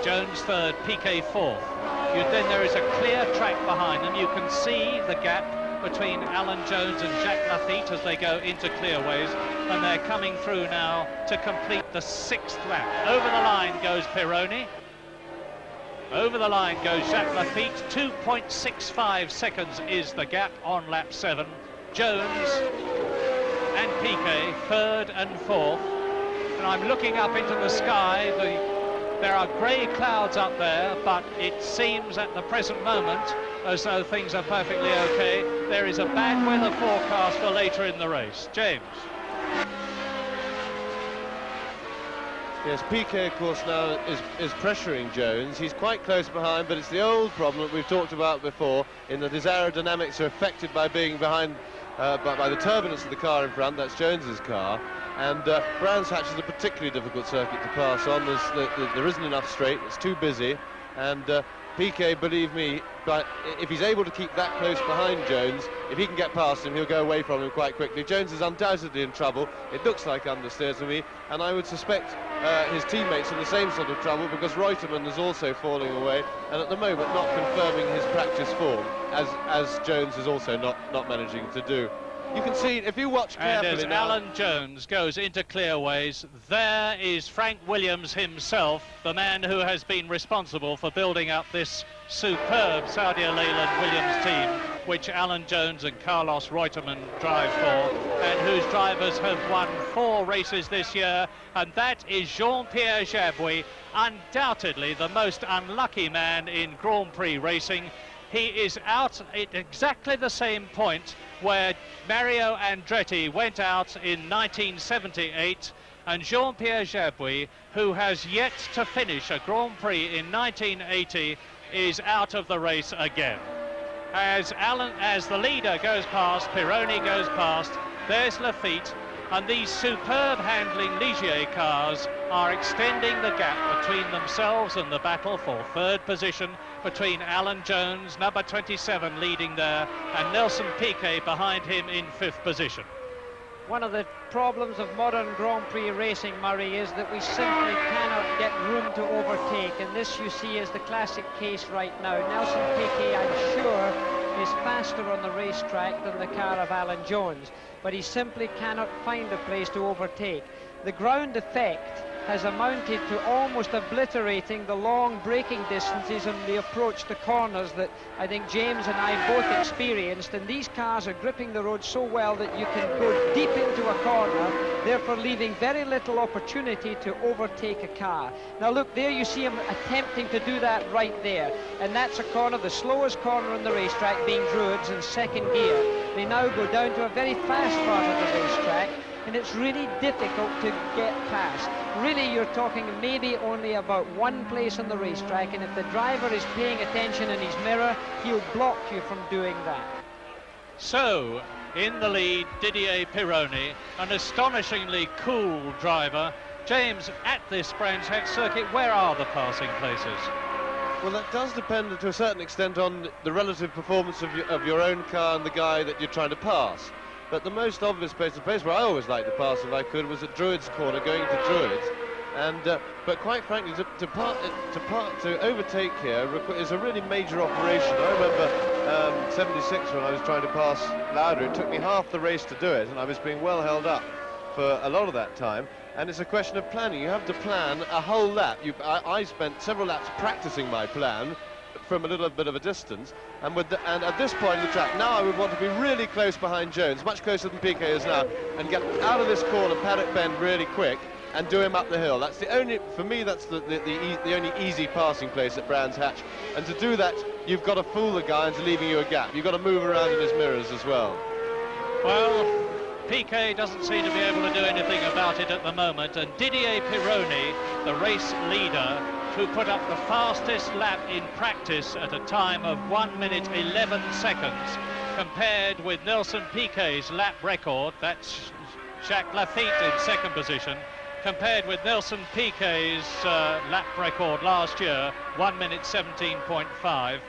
Jones third, Piquet fourth. Then there is a clear track behind them. You can see the gap between Alan Jones and Jacques Lafitte as they go into Clearways, and they're coming through now to complete the 6th lap. Over the line goes Pironi. Over the line goes Jacques Lafitte. 2.65 seconds is the gap on lap 7. Jones and Piquet third and fourth. And I'm looking up into the sky. There are grey clouds up there, but it seems at the present moment as though things are perfectly okay. There is a bad weather forecast for later in the race. James. Yes, Piquet, of course, now is pressuring Jones. He's quite close behind, but it's the old problem that we've talked about before, in that his aerodynamics are affected by being behind, by the turbulence of the car in front. That's Jones's car. And Bрэnds-Hэтch is a particularly difficult circuit to pass on. There isn't enough straight, it's too busy. And Piquet, believe me, but if he's able to keep that close behind Jones, if he can get past him, he'll go away from him quite quickly. Jones is undoubtedly in trouble. It looks like understeer to me, and I would suspect his teammates in the same sort of trouble, because Reutemann is also falling away, and at the moment not confirming his practice form, as Jones is also not managing to do. You can see, if you watch carefully and as now, Alan Jones goes into Clearways, there is Frank Williams himself, the man who has been responsible for building up this superb Saudia Leyland Williams team, which Alan Jones and Carlos Reutemann drive for, and whose drivers have won 4 races this year, and that is Jean-Pierre Jabouille, undoubtedly the most unlucky man in Grand Prix racing. He is out at exactly the same point where Mario Andretti went out in 1978, and Jean-Pierre Jabouille, who has yet to finish a Grand Prix in 1980, is out of the race again. As the leader goes past, Pironi goes past, there's Lafitte, and these superb handling Ligier cars are extending the gap between themselves and the battle for third position between Alan Jones, number 27, leading there, and Nelson Piquet behind him in 5th position. One of the problems of modern Grand Prix racing, Murray, is that we simply cannot get room to overtake, and this, you see, is the classic case right now. Nelson Piquet, I'm sure, is faster on the racetrack than the car of Alan Jones, but he simply cannot find a place to overtake. The ground effect has amounted to almost obliterating the long braking distances and the approach to corners that I think James and I both experienced, and these cars are gripping the road so well that you can go deep into a corner, therefore leaving very little opportunity to overtake a car. Now look, there you see him attempting to do that right there, and that's a corner, the slowest corner on the racetrack, being Druids in 2nd gear. They now go down to a very fast part of the racetrack, and it's really difficult to get past. Really, you're talking maybe only about one place on the racetrack, and if the driver is paying attention in his mirror, he'll block you from doing that. So, in the lead, Didier Pironi, an astonishingly cool driver. James, at this Bрэnds-Hэтch circuit, where are the passing places? well, that does depend to a certain extent on the relative performance of your own car and the guy that you're trying to pass. But the most obvious place, the place where I always liked to pass if I could, was at Druids Corner, going to Druids. And but quite frankly, to overtake here is a really major operation. I remember 76 when I was trying to pass Lauder. It took me half the race to do it, and I was being well held up for a lot of that time. And it's a question of planning. You have to plan a whole lap. I spent several laps practicing my plan from a little bit of a distance, and at this point in the track, now I would want to be really close behind Jones, much closer than Piquet is now, and get out of this corner, paddock bend really quick, and do him up the hill. That's the only, for me, that's the only easy passing place at Brands-Hatch. And to do that, you've got to fool the guy into leaving you a gap. You've got to move around in his mirrors as well. Well, Piquet doesn't seem to be able to do anything about it at the moment, and Didier Pironi, the race leader, who put up the fastest lap in practice at a time of 1 minute 11 seconds, compared with Nelson Piquet's lap record, that's Jacques Lafitte in second position, compared with Nelson Piquet's lap record last year, 1 minute 17.5.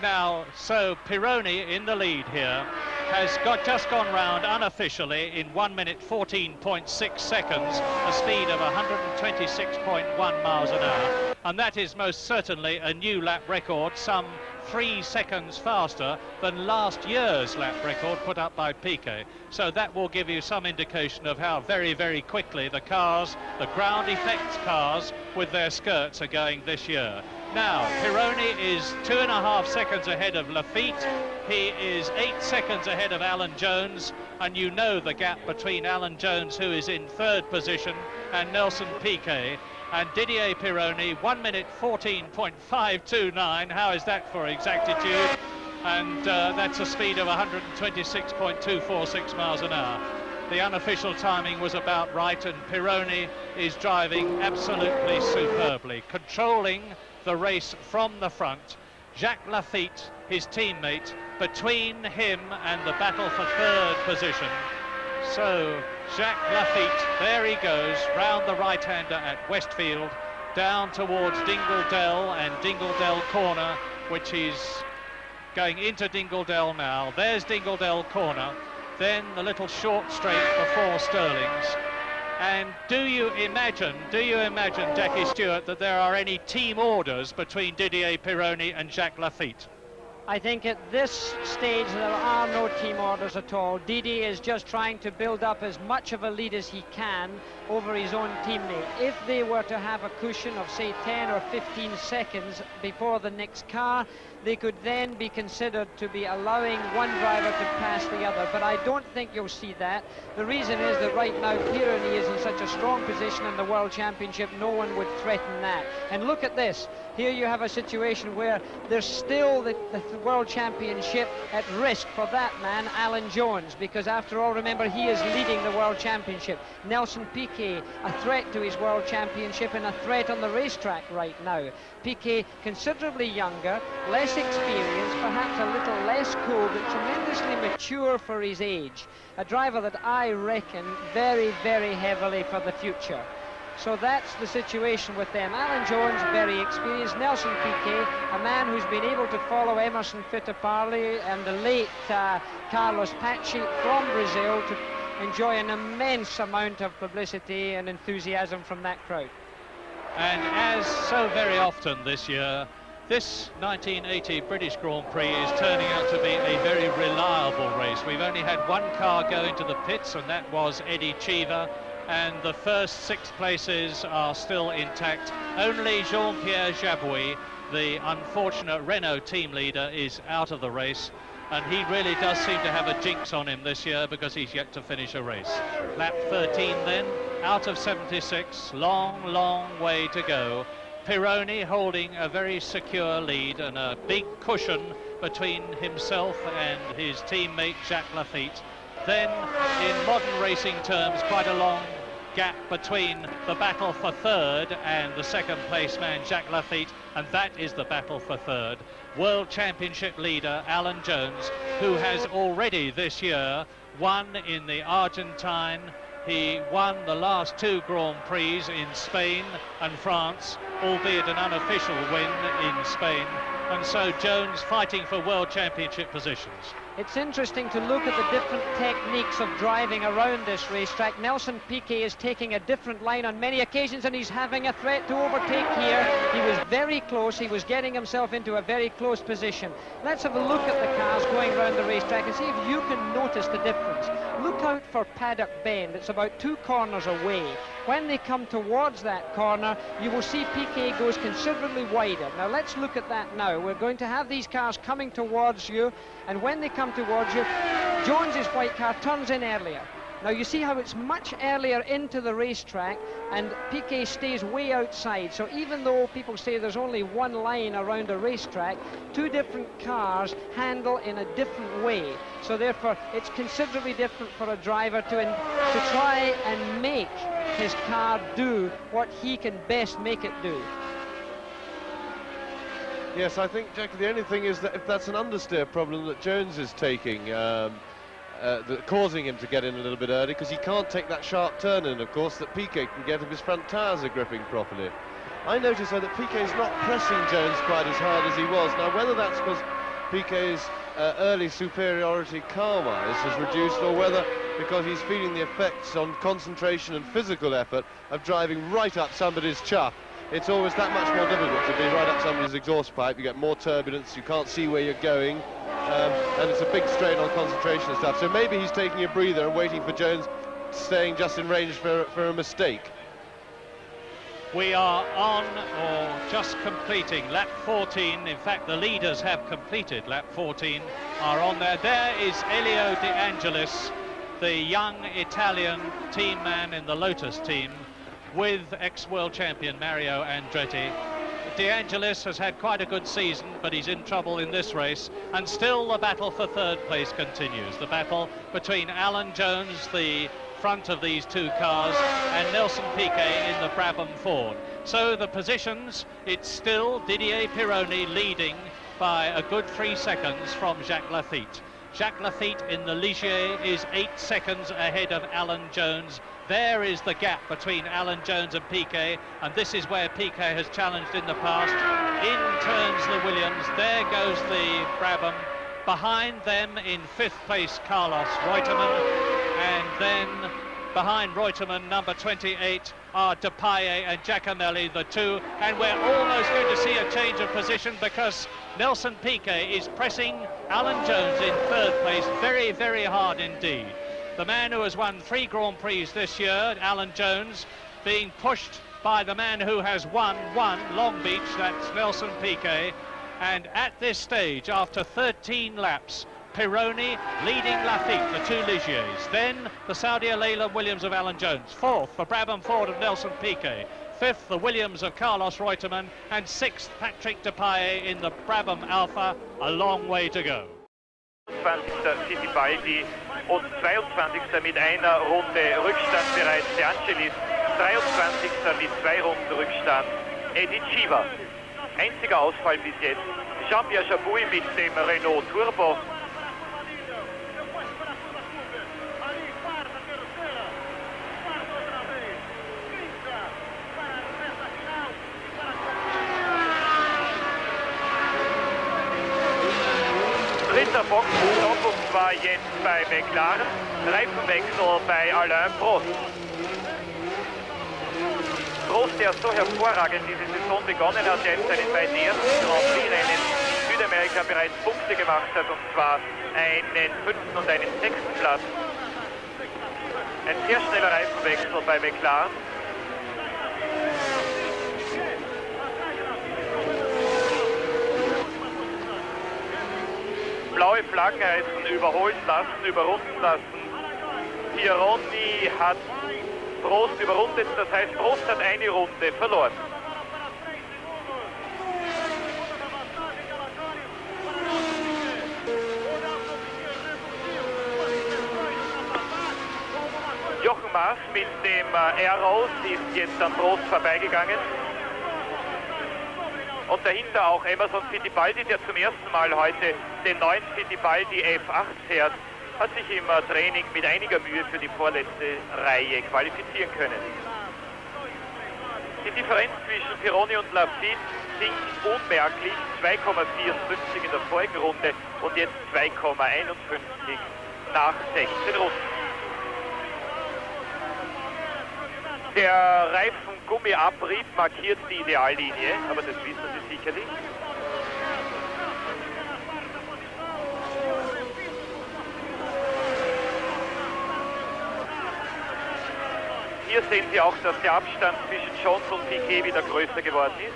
Now, so Pironi in the lead here has just gone round unofficially in 1 minute 14.6 seconds, a speed of 126.1 miles an hour, and that is most certainly a new lap record, some 3 seconds faster than last year's lap record put up by Piquet. So that will give you some indication of how very, very quickly the cars, the ground effects cars with their skirts, are going this year. Now, Pironi is 2.5 seconds ahead of Lafitte. He is 8 seconds ahead of Alan Jones, and you know the gap between Alan Jones, who is in third position, and Nelson Piquet. And Didier Pironi, 1 minute 14.529. How is that for exactitude? And that's a speed of 126.246 miles an hour. The unofficial timing was about right, and Pironi is driving absolutely superbly, controlling the race from the front. Jacques Lafitte, his teammate, between him and the battle for third position. So Jacques Lafitte, there he goes, round the right-hander at Westfield, down towards Dingledell and Dingledell Corner, which is going into Dingledell now. There's Dingledell Corner, then the little short straight before Stirling's. And do you imagine, Jackie Stewart, that there are any team orders between Didier Pironi and Jacques Lafitte? I think at this stage there are no team orders at all. Didier is just trying to build up as much of a lead as he can over his own teammate. If they were to have a cushion of, say, 10 or 15 seconds before the next car, they could then be considered to be allowing one driver to pass the other. But I don't think you'll see that. The reason is that right now Pironi is in such a strong position in the World Championship, no one would threaten that. And look at this. Here you have a situation where there's still the World Championship at risk for that man, Alan Jones, because after all, remember, he is leading the World Championship. Nelson Piquet, a threat to his World Championship and a threat on the racetrack right now. Piquet, considerably younger, less experienced, perhaps a little less cool, but tremendously mature for his age. A driver that I reckon very, very heavily for the future. So that's the situation with them. Alan Jones, very experienced. Nelson Piquet, a man who's been able to follow Emerson Fittipaldi and the late Carlos Paci from Brazil to enjoy an immense amount of publicity and enthusiasm from that crowd. And as so very often this year, this 1980 British Grand Prix is turning out to be a very reliable race. We've only had one car go into the pits, and that was Eddie Cheever. And the first 6 places are still intact. Only Jean-Pierre Jabouille, the unfortunate Renault team leader, is out of the race, and he really does seem to have a jinx on him this year because he's yet to finish a race. Lap 13 then, out of 76, long, long way to go. Pironi holding a very secure lead and a big cushion between himself and his teammate Jacques Lafitte. Then, in modern racing terms, quite a long gap between the battle for third and the second place man, Jacques Lafitte, and that is the battle for third. World Championship leader Alan Jones, who has already this year won in the Argentine. He won the last 2 Grand Prix in Spain and France, albeit an unofficial win in Spain. And so Jones fighting for World Championship positions. It's interesting to look at the different techniques of driving around this racetrack. Nelson Piquet is taking a different line on many occasions, and he's having a threat to overtake here. He was very close. He was getting himself into a very close position. Let's have a look at the cars going around the racetrack and see if you can notice the difference. Look out for Paddock Bend. It's about 2 corners away. When they come towards that corner, you will see Piquet goes considerably wider. Now let's look at that now. We're going to have these cars coming towards you, and when they come towards you, Jones's white car turns in earlier. Now you see how it's much earlier into the racetrack, and Piquet stays way outside. So even though people say there's only one line around a racetrack, 2 different cars handle in a different way. So therefore it's considerably different for a driver to try and make his car do what he can best make it do. Yes, I think, Jackie, the only thing is that if that's an understeer problem that Jones is taking, causing him to get in a little bit early, because he can't take that sharp turn in, of course, that Piquet can get if his front tyres are gripping properly. I notice, though, that Piquet's not pressing Jones quite as hard as he was. Now, whether that's because Piquet's early superiority car-wise has reduced, or whether because he's feeling the effects on concentration and physical effort of driving right up somebody's chuff. It's always that much more difficult to be right up somebody's exhaust pipe. You get more turbulence, you can't see where you're going, and it's a big strain on concentration and stuff. So maybe he's taking a breather and waiting for Jones staying just in range for a mistake. We are on, or just completing, lap 14. In fact, the leaders have completed lap 14, are on there. There is Elio De Angelis, the young Italian team man in the Lotus team, with ex-world champion Mario Andretti. De Angelis has had quite a good season, but he's in trouble in this race, and still the battle for 3rd place continues. The battle between Alan Jones, the front of these 2 cars, and Nelson Piquet in the Brabham Ford. So the positions, it's still Didier Pironi leading by a good 3 seconds from Jacques Lafitte. Jacques Lafitte in the Ligier is 8 seconds ahead of Alan Jones. There is the gap between Alan Jones and Piquet, and this is where Piquet has challenged in the past. In turns the Williams, there goes the Brabham. Behind them in 5th place Carlos Reutemann, and then behind Reutemann, number 28, are Depailler and Giacomelli, the 2, and we're almost going to see a change of position because Nelson Piquet is pressing Alan Jones in 3rd place very, very hard indeed. The man who has won 3 Grand Prix this year, Alan Jones, being pushed by the man who has won 1 Long Beach, that's Nelson Piquet. And at this stage, after 13 laps, Pironi leading Lafitte, the 2 Ligiers. Then the Saudi Al-Alam Williams of Alan Jones. 4th, the Brabham Ford of Nelson Piquet. 5th, the Williams of Carlos Reutemann. And 6th, Patrick Depailler in the Brabham Alpha. A long way to go. 20. Fittipaldi und 22. mit einer Runde Rückstand bereits De Angelis, 23. mit 2 Runden Rückstand Eddie Cheever. Einziger Ausfall bis jetzt Jean-Pierre Jabouille mit dem Renault Turbo. Dritter Boxenstopp, und zwar jetzt bei McLaren. Reifenwechsel bei Alain Prost. Prost, der so hervorragend diese Saison begonnen hat, der in seinen beiden ersten Grand Prix-Rennen in Südamerika bereits Punkte gemacht hat, und zwar einen 5. und einen 6. Platz. Ein sehr schneller Reifenwechsel bei McLaren. Blaue Flaggen heißen überholen lassen, überrunden lassen. Pironi hat Prost überrundet, das heißt, Prost hat eine Runde verloren. Jochen Maas mit dem Aeros ist jetzt an Prost vorbeigegangen. Und dahinter auch Emerson Fittipaldi, der zum ersten Mal heute den neuen Fittipaldi F8 fährt, hat sich im Training mit einiger Mühe für die vorletzte Reihe qualifizieren können. Die Differenz zwischen Pironi und Lafitte sinkt unmerklich, 2,54 in der vorigen Runde und jetzt 2,51 nach 16 Runden. Der Reifengummiabrieb markiert die Ideallinie, aber das wissen Sie sicherlich. Hier sehen Sie auch, dass der Abstand zwischen Jones und Piquet wieder größer geworden ist.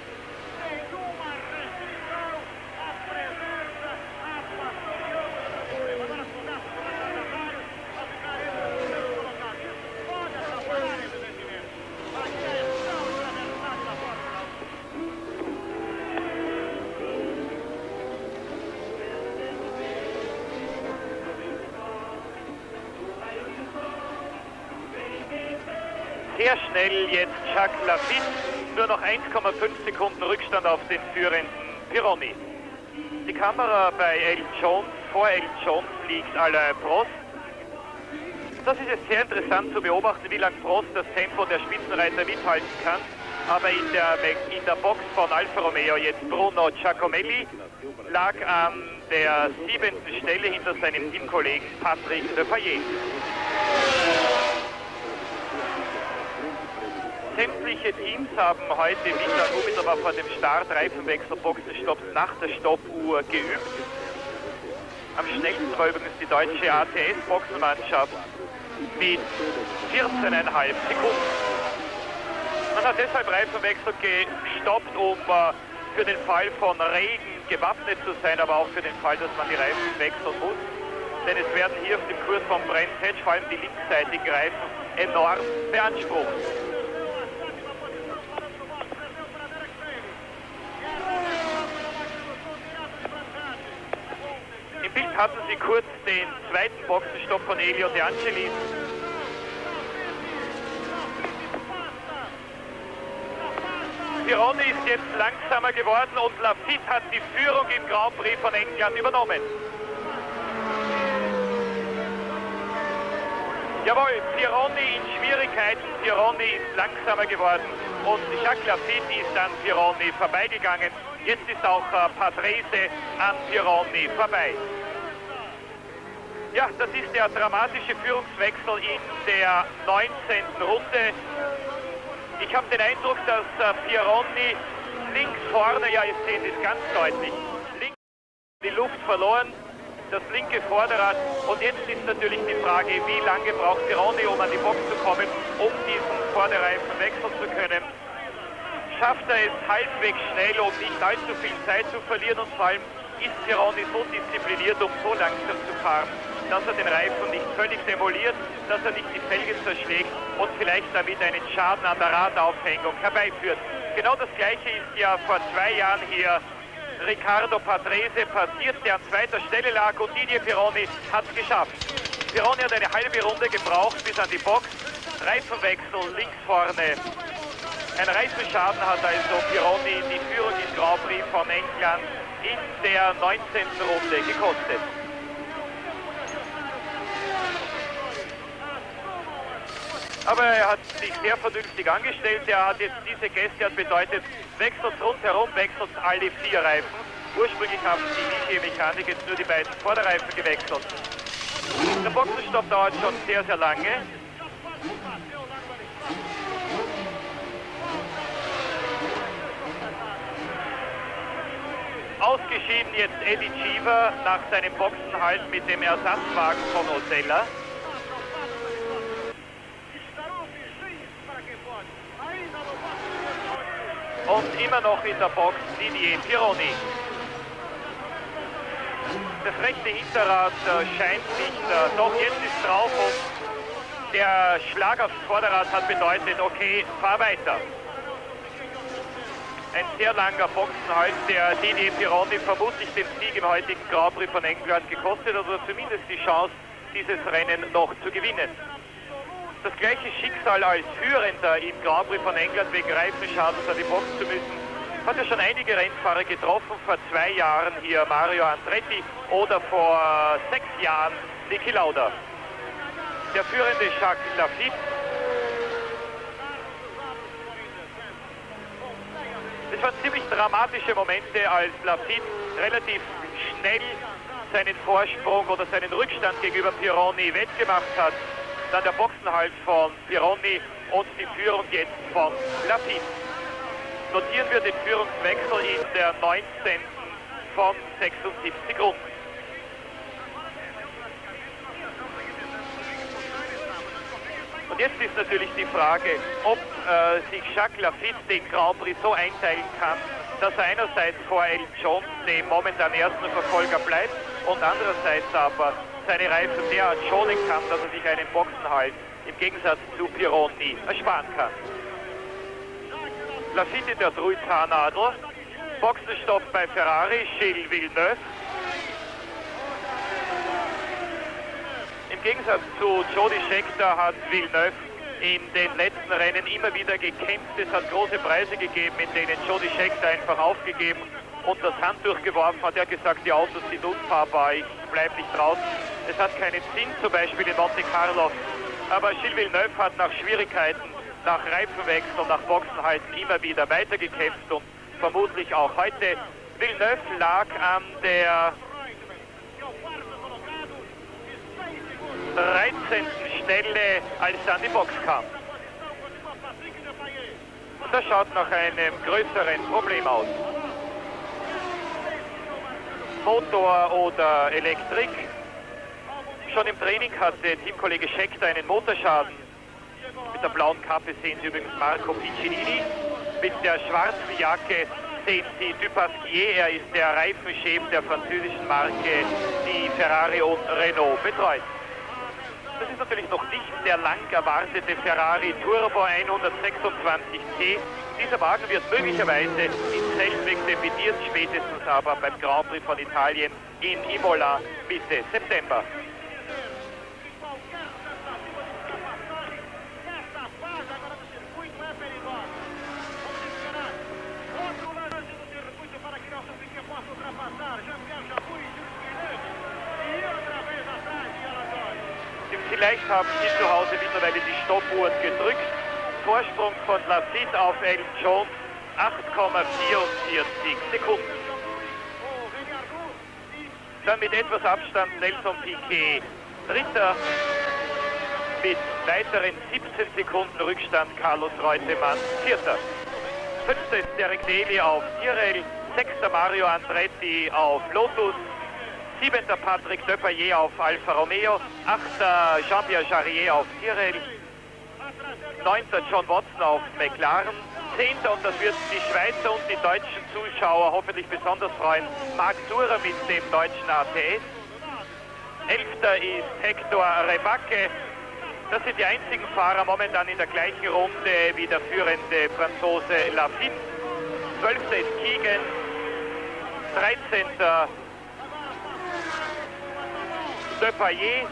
Sehr schnell jetzt Jacques Lafitte, nur noch 1,5 Sekunden Rückstand auf den führenden Pironi. Die Kamera bei Elton Jones, vor Elton Jones liegt Alain Prost. Das ist jetzt sehr interessant zu beobachten, wie lange Prost das Tempo der Spitzenreiter mithalten kann. Aber in der Box von Alfa Romeo jetzt Bruno Giacomelli lag an der 7. Stelle hinter seinem Teamkollegen Patrick Lefayet. Sämtliche Teams haben heute Mittag unmittelbar vor dem Start Reifenwechsel, Boxenstopps nach der Stoppuhr geübt. Am schnellsten war übrigens die deutsche ATS-Boxenmannschaft mit 14,5 Sekunden. Man hat deshalb Reifenwechsel gestoppt, um für den Fall von Regen gewappnet zu sein, aber auch für den Fall, dass man die Reifen wechseln muss. Denn es werden hier auf dem Kurs von Bрэnds-Hэтч vor allem die linksseitigen Reifen enorm beansprucht. Im Bild hatten Sie kurz den zweiten Boxenstopp von Elio De Angelis. Pironi ist jetzt langsamer geworden und Lafitte hat die Führung im Grand-Prix von England übernommen. Jawohl, Pironi in Schwierigkeiten, Pironi ist langsamer geworden und Jacques Lafitte ist an Pironi vorbeigegangen. Jetzt ist auch Patrese an Pironi vorbei. Ja, das ist der dramatische Führungswechsel in der 19. Runde. Ich habe den Eindruck, dass Pironi links vorne, ja, jetzt sehen Sie es ganz deutlich, links die Luft verloren, das linke Vorderrad. Und jetzt ist natürlich die Frage, wie lange braucht Pironi, um an die Box zu kommen, um diesen Vorderreifen wechseln zu können. Schafft er es halbwegs schnell, um nicht allzu viel Zeit zu verlieren, und vor allem ist Pironi so diszipliniert, um so langsam zu fahren, dass er den Reifen nicht völlig demoliert, dass er nicht die Felge zerschlägt und vielleicht damit einen Schaden an der Radaufhängung herbeiführt. Genau das Gleiche ist ja vor 2 Jahren hier Riccardo Patrese passiert, der an 2. Stelle lag, und Didier Pironi hat es geschafft. Pironi hat eine halbe Runde gebraucht bis an die Box. Reifenwechsel links vorne. Ein Reifenschaden hat also Pironi die Führung im Grand-Prix von England in der 19. Runde gekostet. Aber er hat sich sehr vernünftig angestellt. Er hat jetzt diese Geste, hat bedeutet, wechselt rundherum, wechselt alle 4 Reifen. Ursprünglich haben die Ligier-Mechanik jetzt nur die beiden Vorderreifen gewechselt. Der Boxenstopp dauert schon sehr, sehr lange. Ausgeschieden jetzt Eddie Cheever nach seinem Boxenhalt mit dem Ersatzwagen von Osella. Und immer noch in der Box Didier Pironi. Das rechte Hinterrad scheint nicht, doch jetzt ist drauf, und der Schlag aufs Vorderrad hat bedeutet, okay, fahr weiter. Ein sehr langer Boxenhalt, der Didier Pironi vermutlich den Sieg im heutigen Grand Prix von England gekostet hat, oder zumindest die Chance, dieses Rennen noch zu gewinnen. Das gleiche Schicksal als Führender im Grand Prix von England wegen Reifenschadens an die Box zu müssen, hat ja schon einige Rennfahrer getroffen. Vor 2 Jahren hier Mario Andretti oder vor 6 Jahren Niki Lauda. Der führende Jacques Lafitte Das waren ziemlich dramatische Momente, als Lafitte relativ schnell seinen Vorsprung oder seinen Rückstand gegenüber Pironi wettgemacht hat. Dann der Boxenhals von Pironi und die Führung jetzt von Lafitte. Notieren wir den Führungswechsel in der 19. von 76 Runden. Und jetzt ist natürlich die Frage, ob sich Jacques Lafitte den Grand-Prix so einteilen kann, dass er einerseits vor Elton Jones, dem momentan ersten Verfolger, bleibt und andererseits aber seine Reifen derart schonen kann, dass er sich einen Boxenhalt im Gegensatz zu Pironi ersparen kann. Lafitte in der Truithaarnadel, Boxenstopp bei Ferrari, Gilles Villeneuve. Im Gegensatz zu Jody Scheckter hat Villeneuve in den letzten Rennen immer wieder gekämpft. Es hat große Preise gegeben, in denen Jody Scheckter einfach aufgegeben und das Handtuch geworfen hat. Er hat gesagt, die Autos sind unfahrbar, ich bleibe nicht draußen. Es hat keinen Sinn, zum Beispiel in Monte Carlo. Aber Gilles Villeneuve hat nach Schwierigkeiten, nach Reifenwechsel, nach Boxenhalten immer wieder weitergekämpft und vermutlich auch heute. Villeneuve lag an der 13. Stelle, als er an die Box kam. Und das schaut nach einem größeren Problem aus. Motor oder Elektrik. Schon im Training hatte Teamkollege Scheckter einen Motorschaden. Mit der blauen Kappe sehen Sie übrigens Marco Piccinini. Mit der schwarzen Jacke sehen Sie Dupasquier. Er ist der Reifenchef der französischen Marke, die Ferrari und Renault betreut. Das ist natürlich noch nicht der lang erwartete Ferrari Turbo 126T. Dieser Wagen wird möglicherweise in Seltenweg debütiert, spätestens aber beim Grand Prix von Italien in Imola Mitte September. Vielleicht haben Sie zu Hause mittlerweile die Stoppuhren gedrückt. Vorsprung von Lafitte auf Elton Jones, 8,44 Sekunden. Dann mit etwas Abstand Nelson Piquet Dritter, mit weiteren 17 Sekunden Rückstand Carlos Reutemann Vierter. Fünfter ist Derek Daly auf Tyrrell, sechster Mario Andretti auf Lotus, siebenter Patrick Depailler auf Alfa Romeo, achter Jean-Pierre Jarier auf Tyrrell, neunter John Watson auf McLaren, zehnter, und das wird die Schweizer und die deutschen Zuschauer hoffentlich besonders freuen, Marc Surer mit dem deutschen ATS, elfter ist Hector Rebacke. Das sind die einzigen Fahrer momentan in der gleichen Runde wie der führende Franzose Lafitte. 12. ist Keegan, 13. Depailler,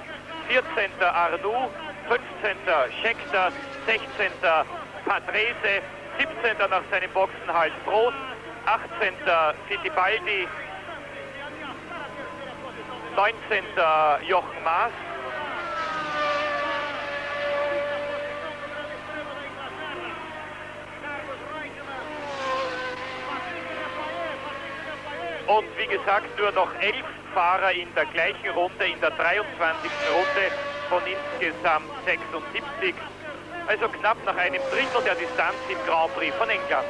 14. Arnoux, 15. Scheckter, 16. Patrese, 17. nach seinem Boxenhalt Prost, 18. Fittipaldi, 19. Jochen Maas, und wie gesagt nur noch 11 Fahrer in der gleichen Runde, in der 23. Runde von insgesamt 76, also knapp nach einem Drittel der Distanz im Grand Prix von England.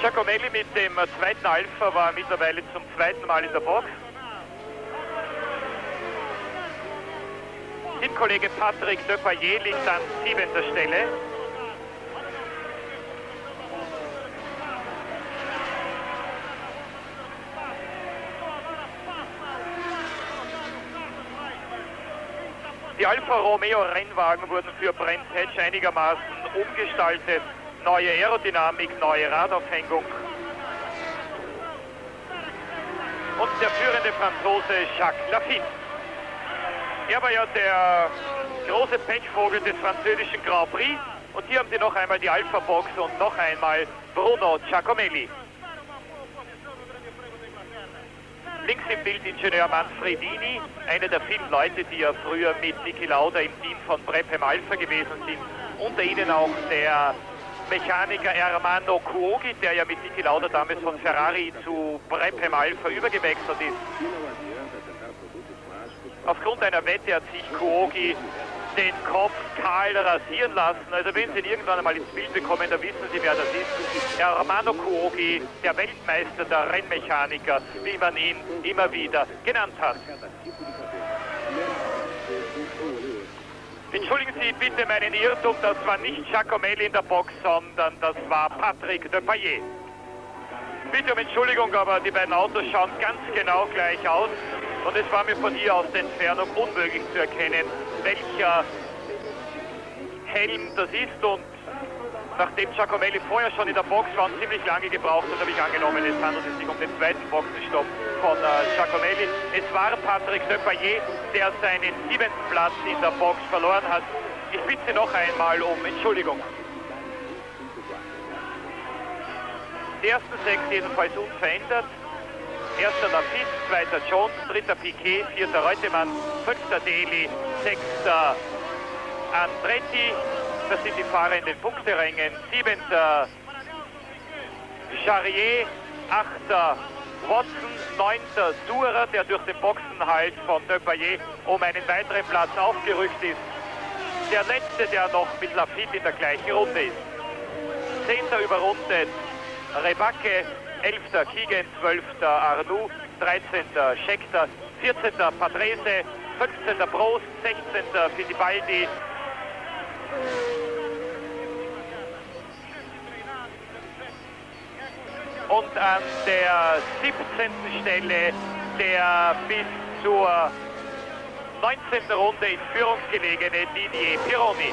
Giacomelli mit dem zweiten Alpha war mittlerweile zum zweiten Mal in der Box. Teamkollege Patrick Depailler liegt an 7. Stelle. Die Alfa Romeo Rennwagen wurden für Bрэnds-Hэтч einigermaßen umgestaltet. Neue Aerodynamik, neue Radaufhängung. Und der führende Franzose Jacques Lafitte. Er war ja der große Pechvogel des französischen Grand Prix. Und hier haben Sie noch einmal die Alpha-Box und noch einmal Bruno Giacomelli. Links im Bild Ingenieur Manfredini, einer der vielen Leute, die ja früher mit Niki Lauda im Team von Brabham Alpha gewesen sind. Unter ihnen auch der Mechaniker Ermanno Cuoghi, der ja mit Niki Lauda damals von Ferrari zu Brabham Alpha übergewechselt ist. Aufgrund einer Wette hat sich Cuoghi den Kopf kahl rasieren lassen. Also wenn Sie ihn irgendwann einmal ins Bild bekommen, dann wissen Sie, wer das ist. Ermanno Cuoghi, der Weltmeister der Rennmechaniker, wie man ihn immer wieder genannt hat. Entschuldigen Sie bitte meinen Irrtum, das war nicht Giacomelli in der Box, sondern das war Patrick Depailler. Bitte um Entschuldigung, aber die beiden Autos schauen ganz genau gleich aus. Und es war mir von hier aus der Entfernung unmöglich zu erkennen, welcher Helm das ist. Und nachdem Giacomelli vorher schon in der Box war und ziemlich lange gebraucht hat, habe ich angenommen, es handelt sich um den zweiten Boxenstopp von Giacomelli. Es war Patrick Depailler, der seinen 7. Platz in der Box verloren hat. Ich bitte Sie noch einmal um Entschuldigung. Die ersten 6 jedenfalls unverändert. Erster Lafitte, zweiter Jones, dritter Piquet, vierter Reutemann, fünfter Daly, sechster Andretti. Das sind die Fahrer in den Punkterängen. Siebenter Charrier, achter Watson, neunter Surer, der durch den Boxenhalt von Depailler um einen weiteren Platz aufgerückt ist. Der letzte, der noch mit Lafitte in der gleichen Runde ist. Zehnter überrundet Rebacke, 11. Keegan, 12. Arnoux, 13. Scheckter, 14. Patrese, 15. Prost, 16. Fittipaldi. Und an der 17. Stelle der bis zur 19. Runde in Führung gelegene Didier Pironi.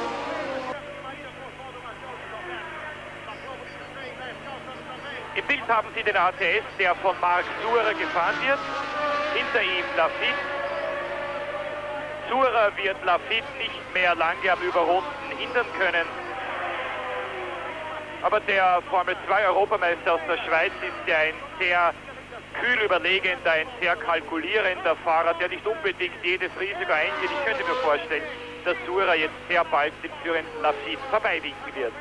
Im Bild haben Sie den ATS, der von Marc Surer gefahren wird. Hinter ihm Lafitte. Surer wird Lafitte nicht mehr lange am Überrunden hindern können. Aber der Formel-2-Europameister aus der Schweiz ist ja ein sehr kühl überlegender, ein sehr kalkulierender Fahrer, der nicht unbedingt jedes Risiko eingeht. Ich könnte mir vorstellen, dass Surer jetzt sehr bald den führenden Lafitte vorbeiwinken wird.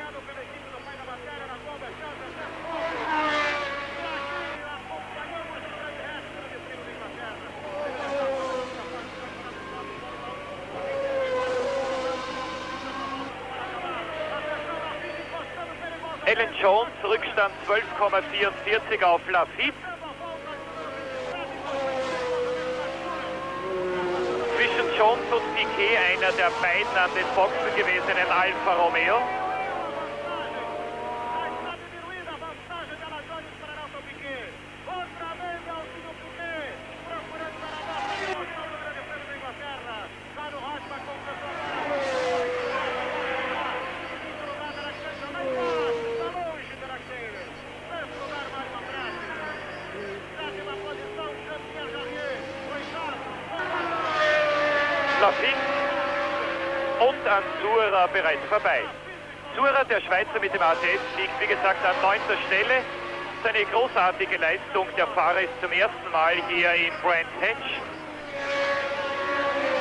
Alan Jones, Rückstand 12,44 auf Lafitte. Zwischen Jones und Piquet einer der beiden an den Boxen gewesenen Alfa Romeo. Und an Surer bereits vorbei. Surer, der Schweizer mit dem ATS, liegt wie gesagt an 9. Stelle. Seine großartige Leistung. Der Fahrer ist zum ersten Mal hier in Bрэnds-Hэтch.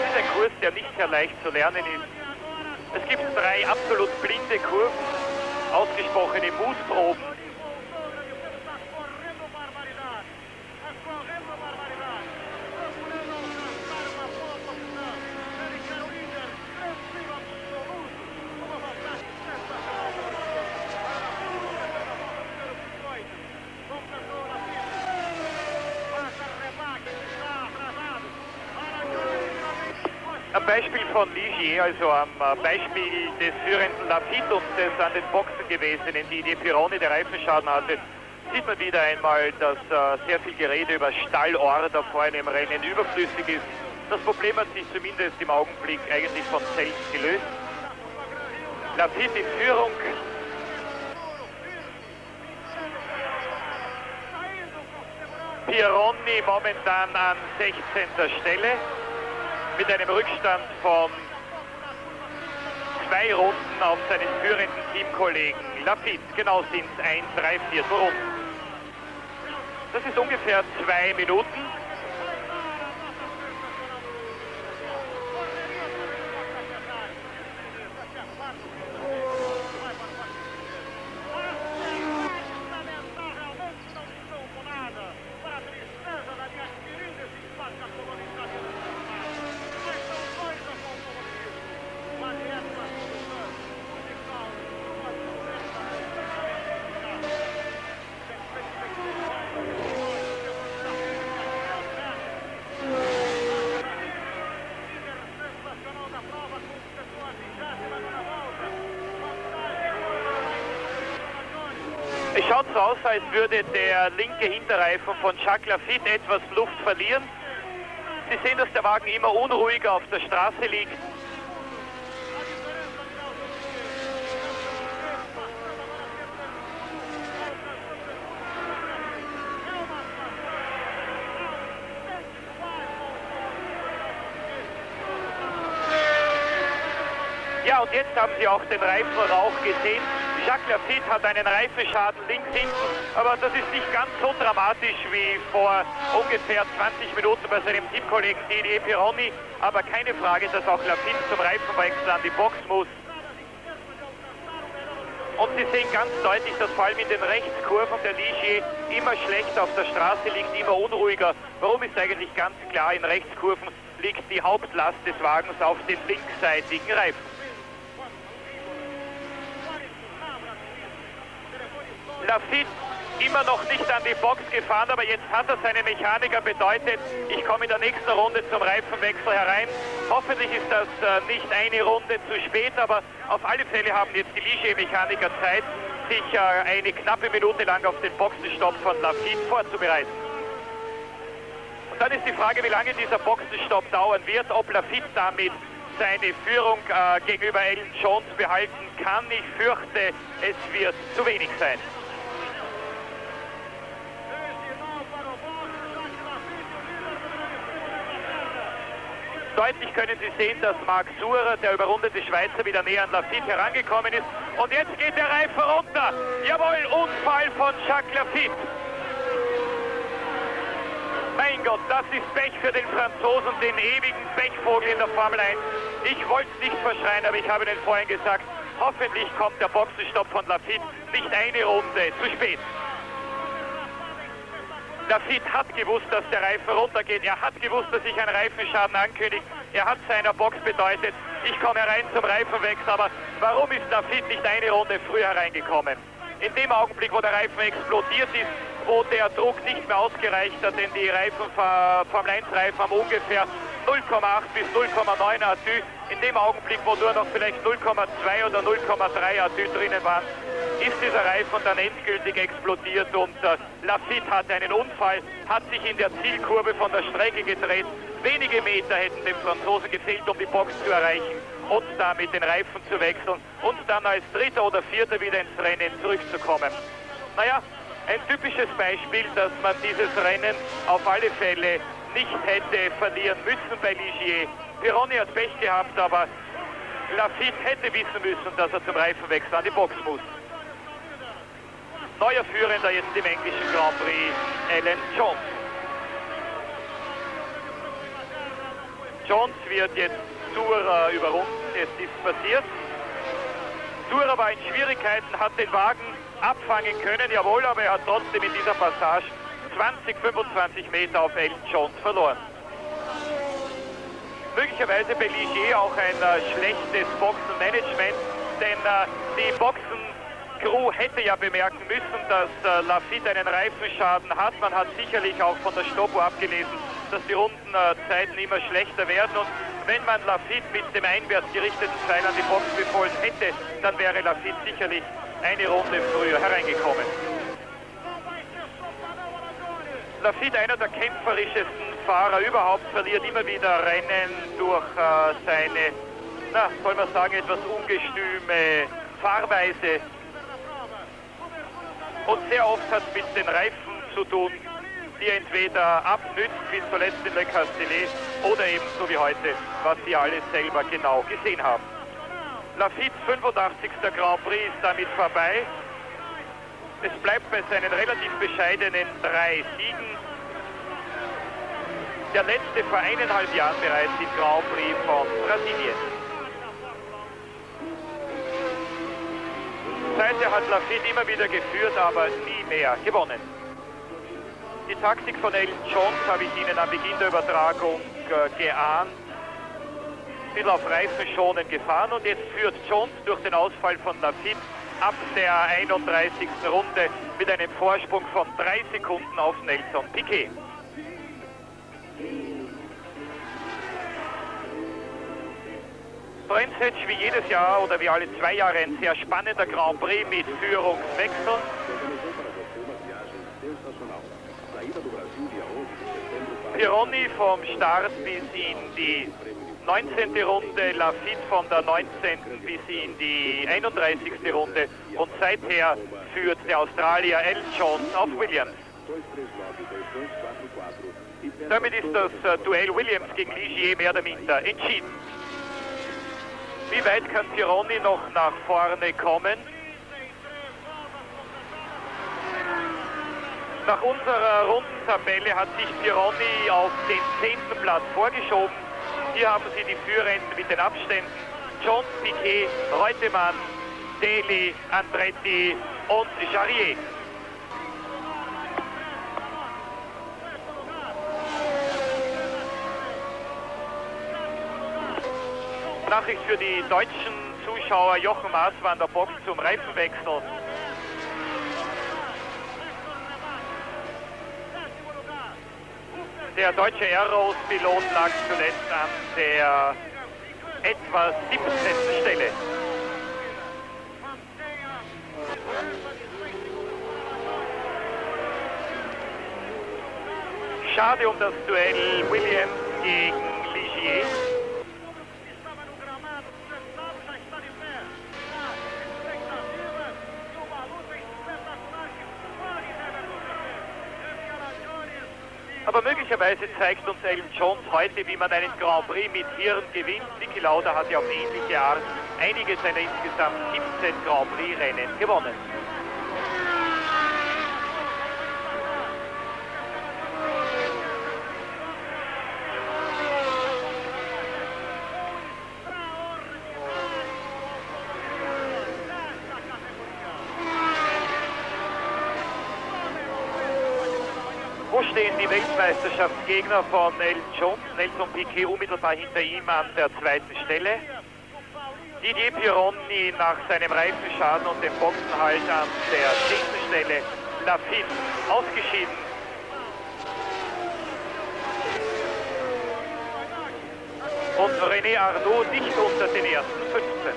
Das ist ein Kurs, der nicht sehr leicht zu lernen ist. Es gibt 3 absolut blinde Kurven, ausgesprochene Mutproben. Am Beispiel von Ligier, also am Beispiel des führenden Lafitte und des an den Boxen gewesenen Didier Pironi, der Reifenschaden hatte, sieht man wieder einmal, dass sehr viel Gerede über Stallorder vor einem Rennen überflüssig ist. Das Problem hat sich zumindest im Augenblick eigentlich von selbst gelöst. Lafitte in Führung. Pironi momentan an 16. Stelle. Mit einem Rückstand von 2 Runden auf seinen führenden Teamkollegen Laffite. Genau sind es 1 3/4 Runden. Das ist ungefähr 2 Minuten. Es schaut so aus, als würde der linke Hinterreifen von Jacques Laffite etwas Luft verlieren. Sie sehen, dass der Wagen immer unruhiger auf der Straße liegt. Ja, und jetzt haben Sie auch den Reifenrauch gesehen. Jacques Laffite hat einen Reifenschaden links hinten, aber das ist nicht ganz so dramatisch wie vor ungefähr 20 Minuten bei seinem Teamkollegen Didier Pironi. Aber keine Frage, dass auch Laffite zum Reifenwechsel an die Box muss. Und Sie sehen ganz deutlich, dass vor allem in den Rechtskurven der Ligier immer schlechter auf der Straße liegt, immer unruhiger. Warum ist eigentlich ganz klar, in Rechtskurven liegt die Hauptlast des Wagens auf den linksseitigen Reifen. Laffite immer noch nicht an die Box gefahren, aber jetzt hat er seinen Mechaniker bedeutet, ich komme in der nächsten Runde zum Reifenwechsel herein. Hoffentlich ist das nicht eine Runde zu spät, aber auf alle Fälle haben jetzt die Ligier-Mechaniker Zeit, sich eine knappe Minute lang auf den Boxenstopp von Laffite vorzubereiten. Und dann ist die Frage, wie lange dieser Boxenstopp dauern wird, ob Laffite damit seine Führung gegenüber Alan Jones behalten kann. Ich fürchte, es wird zu wenig sein. Deutlich können Sie sehen, dass Marc Surer, der überrundete Schweizer, wieder näher an Laffite herangekommen ist. Und jetzt geht der Reifen runter. Jawohl, Unfall von Jacques Laffite. Mein Gott, das ist Pech für den Franzosen, den ewigen Pechvogel in der Formel 1. Ich wollte es nicht verschreien, aber ich habe Ihnen vorhin gesagt, hoffentlich kommt der Boxenstopp von Laffite nicht eine Runde zu spät. Laffite hat gewusst, dass der Reifen runtergeht. Er hat gewusst, dass sich ein Reifenschaden ankündigt. Er hat seiner Box bedeutet, ich komme herein zum Reifenwechsel. Aber warum ist Laffite nicht eine Runde früher hereingekommen? In dem Augenblick, wo der Reifen explodiert ist, wo der Druck nicht mehr ausgereicht hat, denn die Formel 1 Reifen haben ungefähr 0,8 bis 0,9 ATÜ. In dem Augenblick, wo nur noch vielleicht 0,2 oder 0,3 ATÜ drinnen waren, ist dieser Reifen dann endgültig explodiert und Laffite hatte einen Unfall, hat sich in der Zielkurve von der Strecke gedreht. Wenige Meter hätten dem Franzosen gefehlt, um die Box zu erreichen und damit den Reifen zu wechseln und dann als Dritter oder Vierter wieder ins Rennen zurückzukommen. Naja, ein typisches Beispiel, dass man dieses Rennen auf alle Fälle nicht hätte verlieren müssen bei Ligier. Pironi hat Pech gehabt, aber Laffite hätte wissen müssen, dass er zum Reifenwechsel an die Box muss. Neuer Führender jetzt im englischen Grand-Prix, Alan Jones. Jones wird jetzt Surer überrunden, es ist passiert. Surer war in Schwierigkeiten, hat den Wagen abfangen können, jawohl, aber er hat trotzdem in dieser Passage 20, 25 Meter auf Alan Jones verloren. Möglicherweise bei Ligier auch ein schlechtes Boxenmanagement, denn die Boxencrew hätte ja bemerken müssen, dass Laffite einen Reifenschaden hat. Man hat sicherlich auch von der Stoppuhr abgelesen, dass die Rundenzeiten immer schlechter werden. Und wenn man Laffite mit dem einwärts gerichteten Pfeil an die Box befohlen hätte, dann wäre Laffite sicherlich eine Runde früher hereingekommen. Laffite, einer der kämpferischesten Fahrer überhaupt, verliert immer wieder Rennen durch seine, soll man sagen, etwas ungestüme Fahrweise. Und sehr oft hat es mit den Reifen zu tun, die er entweder abnützt, wie zuletzt in Le Castellet, oder eben so wie heute, was Sie alles selber genau gesehen haben. Lafitte 85. Grand Prix ist damit vorbei. Es bleibt bei seinen relativ bescheidenen 3 Siegen. Der letzte vor 1,5 Jahren bereits im Grand Prix von Brasilien. Seither hat Lafitte immer wieder geführt, aber nie mehr gewonnen. Die Taktik von Elton Jones habe ich Ihnen am Beginn der Übertragung geahnt. Ein bisschen auf Reifen schonend gefahren und jetzt führt Jones durch den Ausfall von Lafitte ab der 31. Runde mit einem Vorsprung von 3 Sekunden auf Nelson Piquet. Bрэnds-Hэтch wie jedes Jahr oder wie alle 2 Jahre ein sehr spannender Grand Prix mit Führungswechseln. Pironi vom Start bis in die 19. Runde, Lafitte von der 19. bis in die 31. Runde und seither führt der Australier Elton Jones auf Williams. Damit ist das Duell Williams gegen Ligier mehr oder minder entschieden. Wie weit kann Pironi noch nach vorne kommen? Nach unserer Rundentabelle hat sich Pironi auf den 10. Platz vorgeschoben. Hier haben Sie die Führenden mit den Abständen. Jones, Piquet, Reutemann, Daly, Andretti und Jarier. Nachricht für die deutschen Zuschauer: Jochen Maas war an der Box zum Reifenwechsel. Der deutsche Aeros-Pilot lag zuletzt an der etwa 17. Stelle. Schade um das Duell Williams gegen Ligier. Aber möglicherweise zeigt uns Elton Jones heute, wie man einen Grand Prix mit Hirn gewinnt. Niki Lauda hat ja auf ähnliche Art einige seiner insgesamt 17 Grand Prix-Rennen gewonnen. Wo stehen die Weltmeisterschaftsgegner von Elton Jones? Nelson Piquet unmittelbar hinter ihm an der 2. Stelle. Didier Pironi nach seinem Reifenschaden und dem Boxenhalt an der 10. Stelle. Lafitte ausgeschieden. Und René Arnoux nicht unter den ersten 15.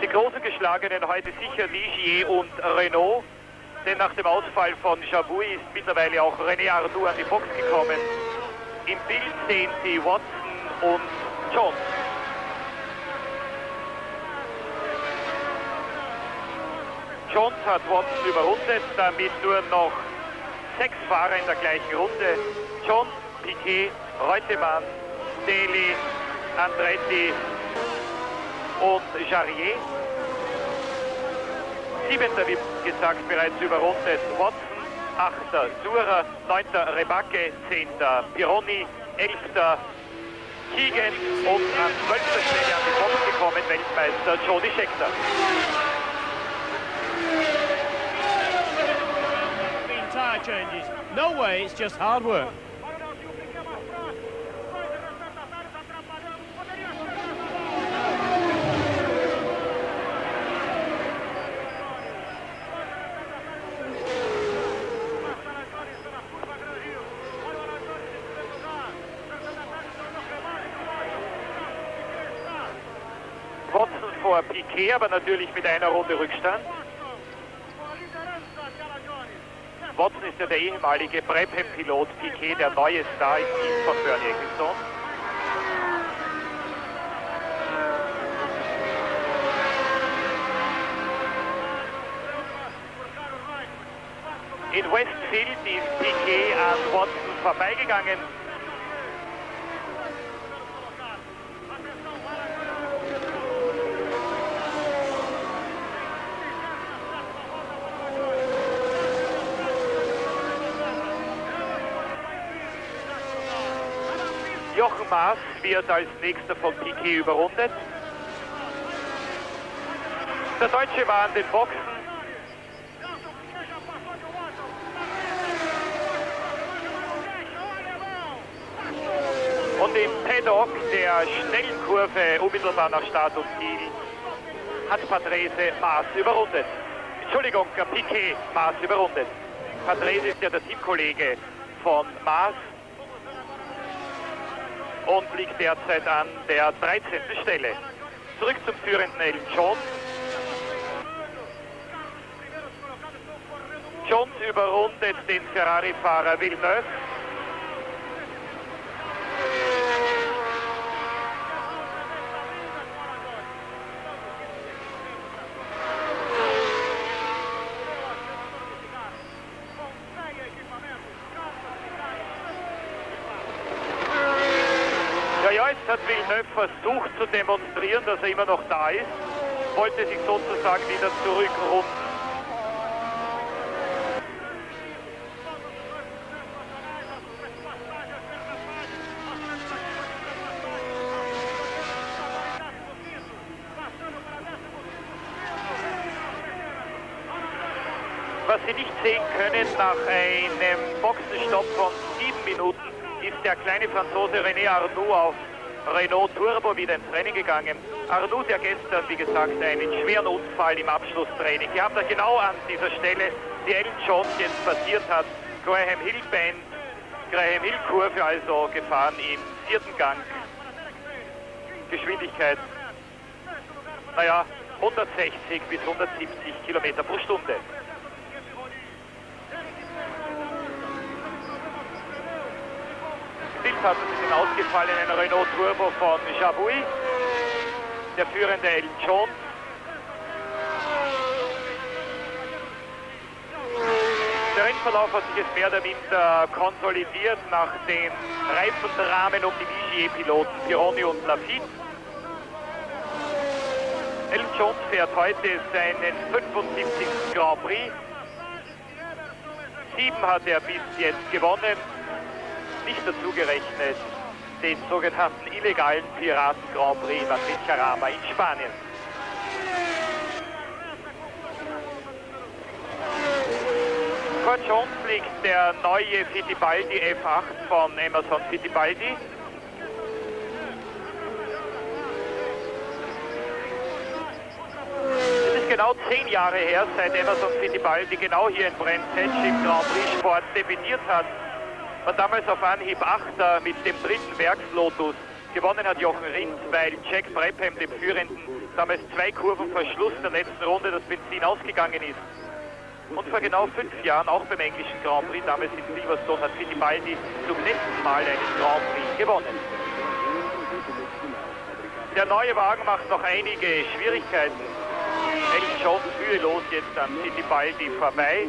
Die großen Geschlagenen heute sicher Ligier und Renault, denn nach dem Ausfall von Jabouille ist mittlerweile auch René Arnoux an die Box gekommen. Im Bild sehen Sie Watson und Jones. Jones hat Watson überrundet, damit nur noch 6 Fahrer in der gleichen Runde. Jones, Piquet, Reutemann, Daly, Andretti und Jarier. 7. wie gesagt bereits überrundet Watson, 8. Surer, 9. Rebacke, 10. Pironi, 11. Keegan und an 12. Stelle an die Box gekommen Weltmeister Jody Scheckter. Tire changes. No way, it's just hard work. Watson vor Piquet, aber natürlich mit einer Runde Rückstand. Watson ist ja der ehemalige Brabham-Pilot, Piquet, der neue Star im Team von Bernie Ecclestone. In Westfield ist Piquet an Watson vorbeigegangen. Jochen Maas wird als nächster von Piquet überrundet. Der Deutsche war an den Boxen. Und im Paddock der schnellen Kurve unmittelbar nach Start und Ziel hat Patrese Maas überrundet. Entschuldigung, Piquet Maas überrundet. Patrese ist ja der Teamkollege von Maas und liegt derzeit an der 13. Stelle. Zurück zum führenden Elton Jones. Jones überrundet den Ferrari-Fahrer Villeneuve. Ja, jetzt hat Villeneuve versucht zu demonstrieren, dass er immer noch da ist, wollte sich sozusagen wieder zurückrunden. Was Sie nicht sehen können nach einem Boxenstopp von 7 Minuten, ist der kleine Franzose René Arnoux auf Renault Turbo wieder ins Training gegangen. Arnoux, der gestern, wie gesagt, einen schweren Unfall im Abschlusstraining gehabt hat, genau an dieser Stelle, die Elton Jones jetzt passiert hat. Graham Hill Band, Graham Hill Kurve, also gefahren im 4. Gang. Geschwindigkeit, naja, 160 bis 170 Kilometer pro Stunde. Hat es den ausgefallenen Renault Turbo von Jabouille, der führende Elton Jones. Der Rennverlauf hat sich jetzt mehr oder minder konsolidiert nach den Reifendramen um die Ligier-Piloten Pironi und Lafitte. Elton Jones fährt heute seinen 75. Grand Prix. 7 hat er bis jetzt gewonnen. Nicht dazu gerechnet den sogenannten illegalen Piraten Grand Prix in Jarama in Spanien. Vor Jones liegt der neue Fittipaldi F8 von Emerson Fittipaldi. Es ist genau 10 Jahre her, seit Emerson Fittipaldi genau hier in Bрэnds-Hэтch im Grand Prix Sport debütiert hat. War damals auf Anhieb 8. mit dem 3. Werkslotus. Gewonnen hat Jochen Rindt, weil Jack Brabham, dem Führenden, damals 2 Kurven vor Schluss der letzten Runde das Benzin ausgegangen ist. Und vor genau 5 Jahren, auch beim englischen Grand Prix, damals in Silverstone, hat Fittipaldi zum letzten Mal einen Grand Prix gewonnen. Der neue Wagen macht noch einige Schwierigkeiten. Elton Jones mühelos jetzt an Fittipaldi vorbei.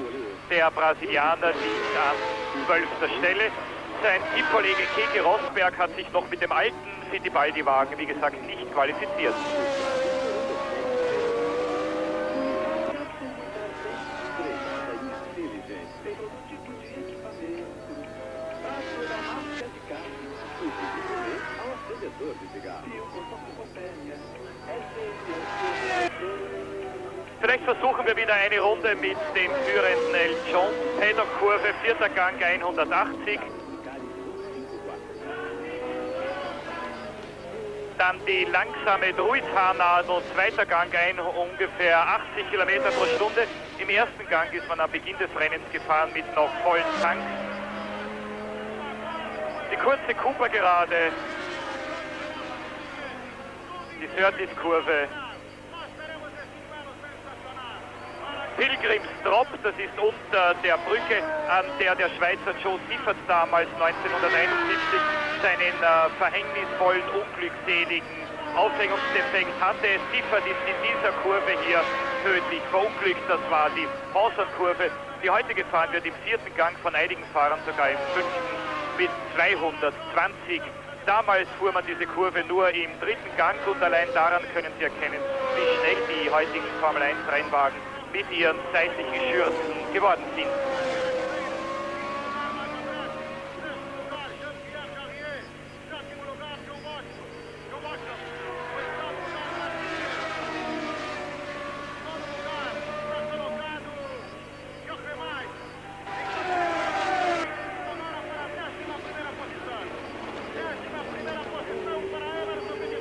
Der Brasilianer liegt an 12. Stelle. Sein Teamkollege Keke Rosberg hat sich noch mit dem alten Fittipaldi-Wagen, wie gesagt, nicht qualifiziert. Vielleicht versuchen wir wieder eine Runde mit dem führenden Elton Jones. Paddock-Kurve, 4. Gang 180. Dann die langsame Druidhaarnadel, 2. Gang ungefähr 80 Kilometer pro Stunde. Im 1. Gang ist man am Beginn des Rennens gefahren mit noch vollen Tanks. Die kurze Cooper-Gerade, die Surtees-Kurve. Pilgrimstrop, das ist unter der Brücke, an der der Schweizer Joe Siffert damals 1971 seinen verhängnisvollen, unglückseligen Aufhängungsdefekt hatte. Siffert ist in dieser Kurve hier tödlich verunglückt, das war die Mauson-Kurve, die heute gefahren wird im 4. Gang, von einigen Fahrern sogar im 5. mit 220. Damals fuhr man diese Kurve nur im 3. Gang und allein daran können Sie erkennen, wie schnell die heutigen Formel-1-Rennwagen mit ihren seitlichen Schürzen geworden sind.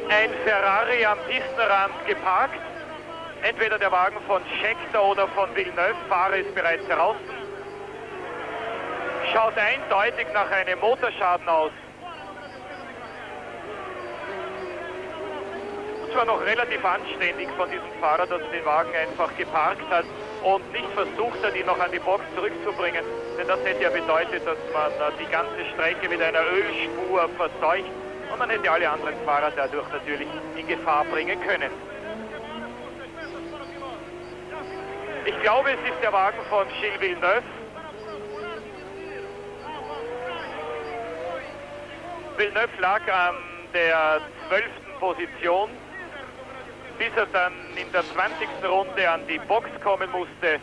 Ein Ferrari am Pistenrand geparkt. Entweder der Wagen von Scheckter oder von Villeneuve, Fahrer ist bereits draußen. Schaut eindeutig nach einem Motorschaden aus. Und zwar noch relativ anständig von diesem Fahrer, dass er den Wagen einfach geparkt hat und nicht versucht hat, ihn noch an die Box zurückzubringen. Denn das hätte ja bedeutet, dass man die ganze Strecke mit einer Ölspur verseucht und man hätte alle anderen Fahrer dadurch natürlich in Gefahr bringen können. Ich glaube, es ist der Wagen von Gilles Villeneuve. Villeneuve lag an der 12. Position, bis er dann in der 20. Runde an die Box kommen musste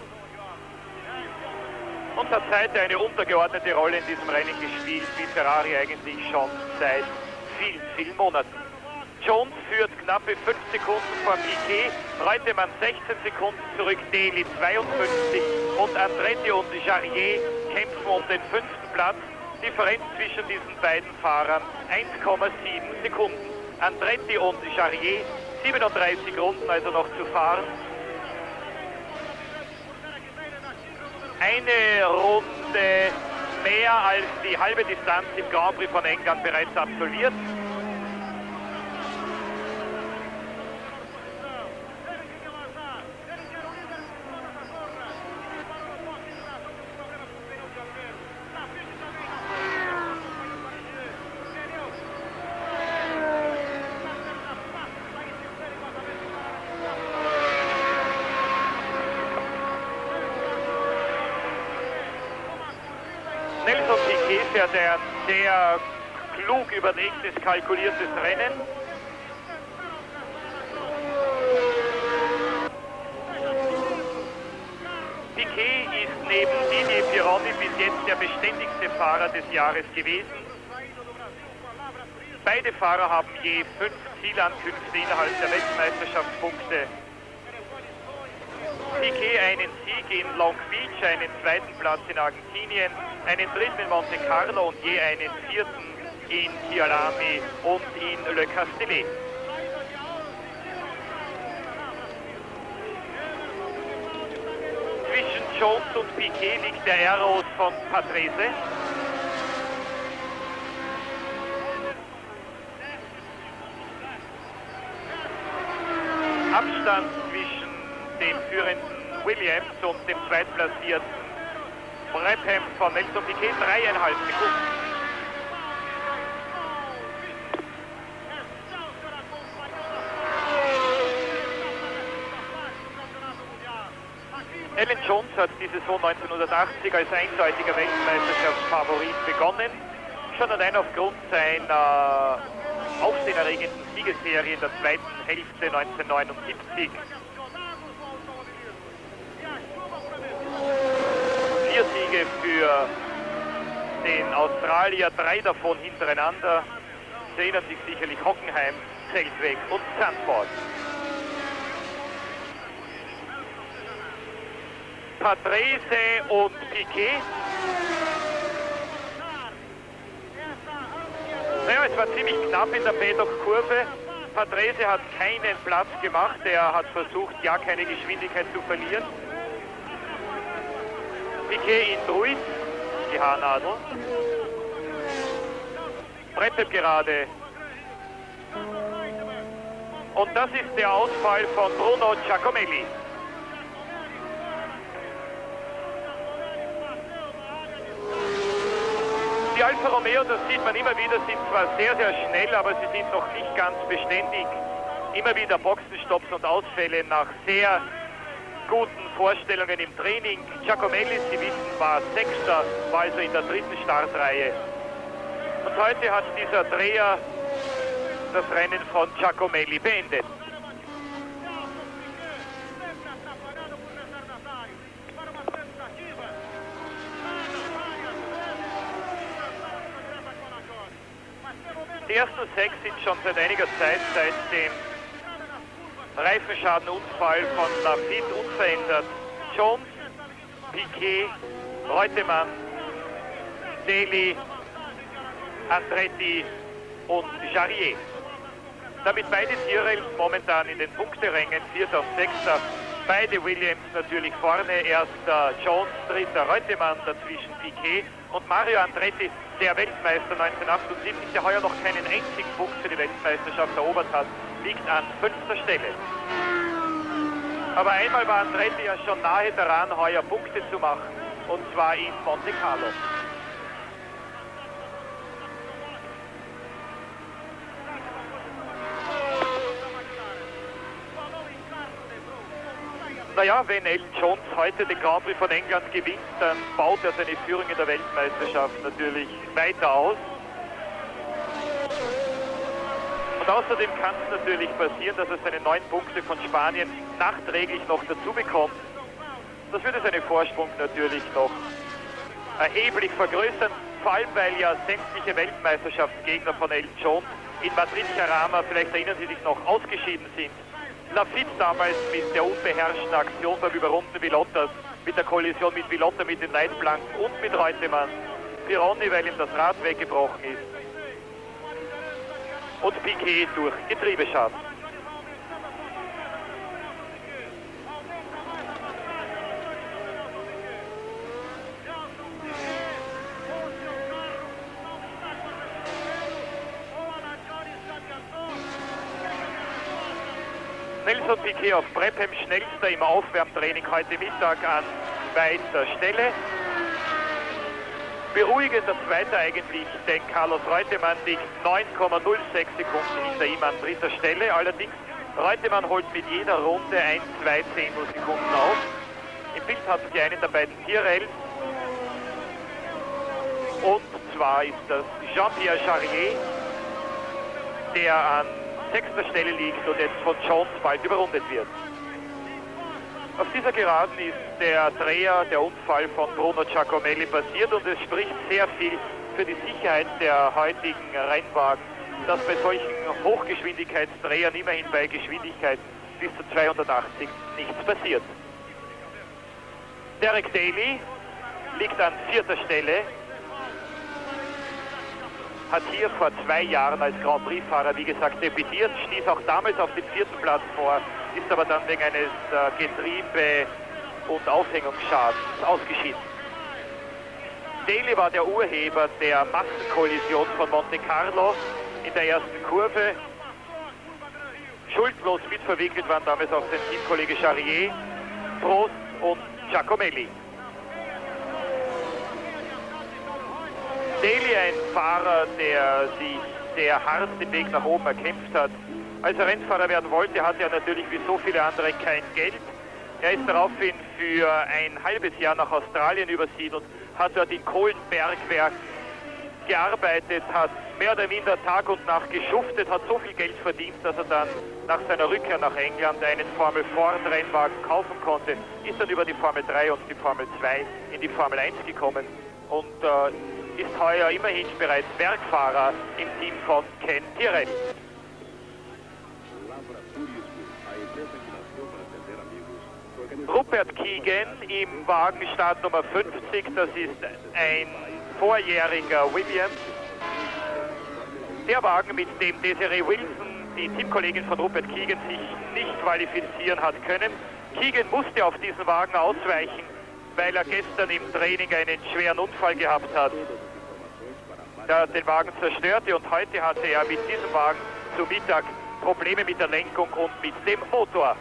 und hat seitdem eine untergeordnete Rolle in diesem Rennen gespielt, wie Ferrari eigentlich schon seit vielen, vielen Monaten. Jones führt knappe 5 Sekunden vor Piquet, Reutemann 16 Sekunden zurück, Daly 52 und Andretti und Jarier kämpfen um den 5. Platz. Differenz zwischen diesen beiden Fahrern 1,7 Sekunden. Andretti und Jarier 37 Runden also noch zu fahren. Eine Runde mehr als die halbe Distanz im Grand-Prix von England bereits absolviert. Fährt ein sehr klug überlegtes, kalkuliertes Rennen. Piquet ist neben Didier Pironi bis jetzt der beständigste Fahrer des Jahres gewesen. Beide Fahrer haben je 5 Zielankünfte innerhalb der Weltmeisterschaftspunkte. Piquet einen Sieg in Long Beach, einen 2. Platz in Argentinien, einen 3. in Monte Carlo und je einen 4. in Kyalami und in Le Castellet. Zwischen Jones und Piquet liegt der Aeros von Patrese. Abstand zwischen dem führenden Williams und dem zweitplatzierten Brabham von Nelson Piquet 3,5 Sekunden. Alan Jones hat die Saison 1980 als eindeutiger Weltmeisterschaftsfavorit begonnen. Schon allein aufgrund seiner aufsehenerregenden Siegesserie in der zweiten Hälfte 1979. 4 Siege für den Australier, 3 davon hintereinander. Sie erinnern sich sicherlich Hockenheim, Zeltweg und Zandvoort. Patrese und Piquet. Naja, es war ziemlich knapp in der Paddock-Kurve. Patrese hat keinen Platz gemacht. Er hat versucht, ja keine Geschwindigkeit zu verlieren. Piquet in Druid, die Haarnadel. Brabham gerade. Und das ist der Ausfall von Bruno Giacomelli. Die Alfa Romeo, das sieht man immer wieder, sind zwar sehr, sehr schnell, aber sie sind noch nicht ganz beständig. Immer wieder Boxenstopps und Ausfälle nach sehr guten Vorstellungen im Training. Giacomelli, Sie wissen, war Sechster, war also in der dritten Startreihe. Und heute hat dieser Dreher das Rennen von Giacomelli beendet. Die ersten 6 sind schon seit einiger Zeit, seit dem Reifenschadenunfall von Lafitte unverändert. Jones, Piquet, Reutemann, Daly, Andretti und Jarier. Damit beide Tyrrells momentan in den Punkterängen, 4. und 6. Beide Williams natürlich vorne, erster Jones, dritter Reutemann, dazwischen Piquet und Mario Andretti, der Weltmeister 1978, der heuer noch keinen einzigen Punkt für die Weltmeisterschaft erobert hat, liegt an 5. Stelle. Aber einmal war Andretti ja schon nahe daran, heuer Punkte zu machen, und zwar in Monte Carlo. Naja, wenn Elton Jones heute den Grand-Prix von England gewinnt, dann baut er seine Führung in der Weltmeisterschaft natürlich weiter aus. Und außerdem kann es natürlich passieren, dass er seine 9 Punkte von Spanien nachträglich noch dazu bekommt. Das würde seinen Vorsprung natürlich noch erheblich vergrößern, vor allem weil ja sämtliche Weltmeisterschaftsgegner von Elton Jones in Madrid-Carama, vielleicht erinnern Sie sich noch, ausgeschieden sind. Lafitte damals mit der unbeherrschten Aktion beim Überrunden Villottas, mit der Kollision mit Villotta mit den Leitplanken und mit Reutemann. Pironi, weil ihm das Rad weggebrochen ist. Und Piquet durch Getriebeschaden. Nelson Piquet auf Brabham, schnellster im Aufwärmtraining heute Mittag an weiter Stelle. Beruhigender Zweiter eigentlich, denn Carlos Reutemann liegt 9,06 Sekunden hinter ihm an 3. Stelle. Allerdings, Reutemann holt mit jeder Runde 1, 2 Zehntelsekunden auf. Im Bild hat es einen der beiden Tyrrells. Und zwar ist das Jean-Pierre Jarier, der an 6. Stelle liegt und jetzt von Jones bald überrundet wird. Auf dieser Geraden ist der Dreher, der Unfall von Bruno Giacomelli passiert, und es spricht sehr viel für die Sicherheit der heutigen Rennwagen, dass bei solchen Hochgeschwindigkeitsdrehern immerhin bei Geschwindigkeiten bis zu 280 nichts passiert. Derek Daly liegt an 4. Stelle, hat hier vor 2 Jahren als Grand-Prix-Fahrer, wie gesagt, debütiert, stieß auch damals auf den 4. Platz vor, ist aber dann wegen eines Getriebe- und Aufhängungsschadens ausgeschieden. Daly war der Urheber der Massenkollision von Monte Carlo in der ersten Kurve. Schuldlos mitverwickelt waren damals auch sein Teamkollege Jarier, Prost und Giacomelli. Daly, ein Fahrer, der sich sehr hart den Weg nach oben erkämpft hat. Als er Rennfahrer werden wollte, hatte er natürlich wie so viele andere kein Geld. Er ist daraufhin für ein halbes Jahr nach Australien übersiedelt, hat dort in Kohlenbergwerken gearbeitet, hat mehr oder minder Tag und Nacht geschuftet, hat so viel Geld verdient, dass er dann nach seiner Rückkehr nach England einen Formel Ford Rennwagen kaufen konnte, ist dann über die Formel 3 und die Formel 2 in die Formel 1 gekommen und ist heuer immerhin bereits Werkfahrer im Team von Ken Tyrrell. Rupert Keegan im Wagen Startnummer 50, das ist ein vorjähriger Williams. Der Wagen, mit dem Desiree Wilson, die Teamkollegin von Rupert Keegan, sich nicht qualifizieren hat können. Keegan musste auf diesen Wagen ausweichen, weil er gestern im Training einen schweren Unfall gehabt hat, der den Wagen zerstörte, und heute hatte er mit diesem Wagen zu Mittag Probleme mit der Lenkung und mit dem Motor.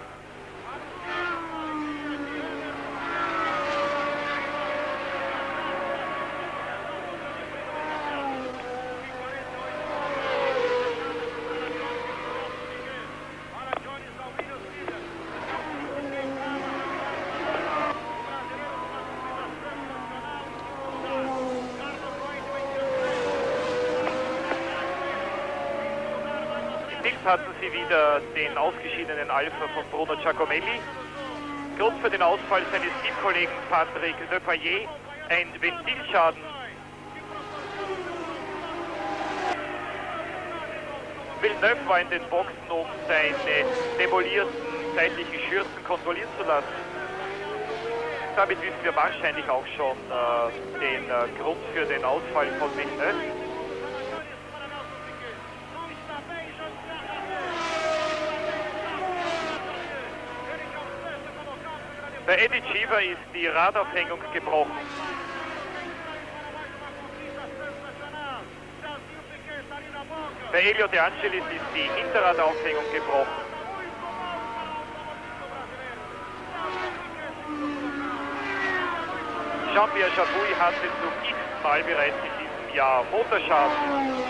Jetzt hatten sie wieder den ausgeschiedenen Alpha von Bruno Giacomelli. Grund für den Ausfall seines Teamkollegen Patrick Lepayet, ein Ventilschaden. Villeneuve war in den Boxen, um seine demolierten seitlichen Schürzen kontrollieren zu lassen. Damit wissen wir wahrscheinlich auch schon den Grund für den Ausfall von Villeneuve. Bei Eddie Cheever ist die Radaufhängung gebrochen. Bei Elio De Angelis ist die Hinterradaufhängung gebrochen. Jean-Pierre Jabouille hatte zum x-ten Mal bereits in diesem Jahr Motorschaden.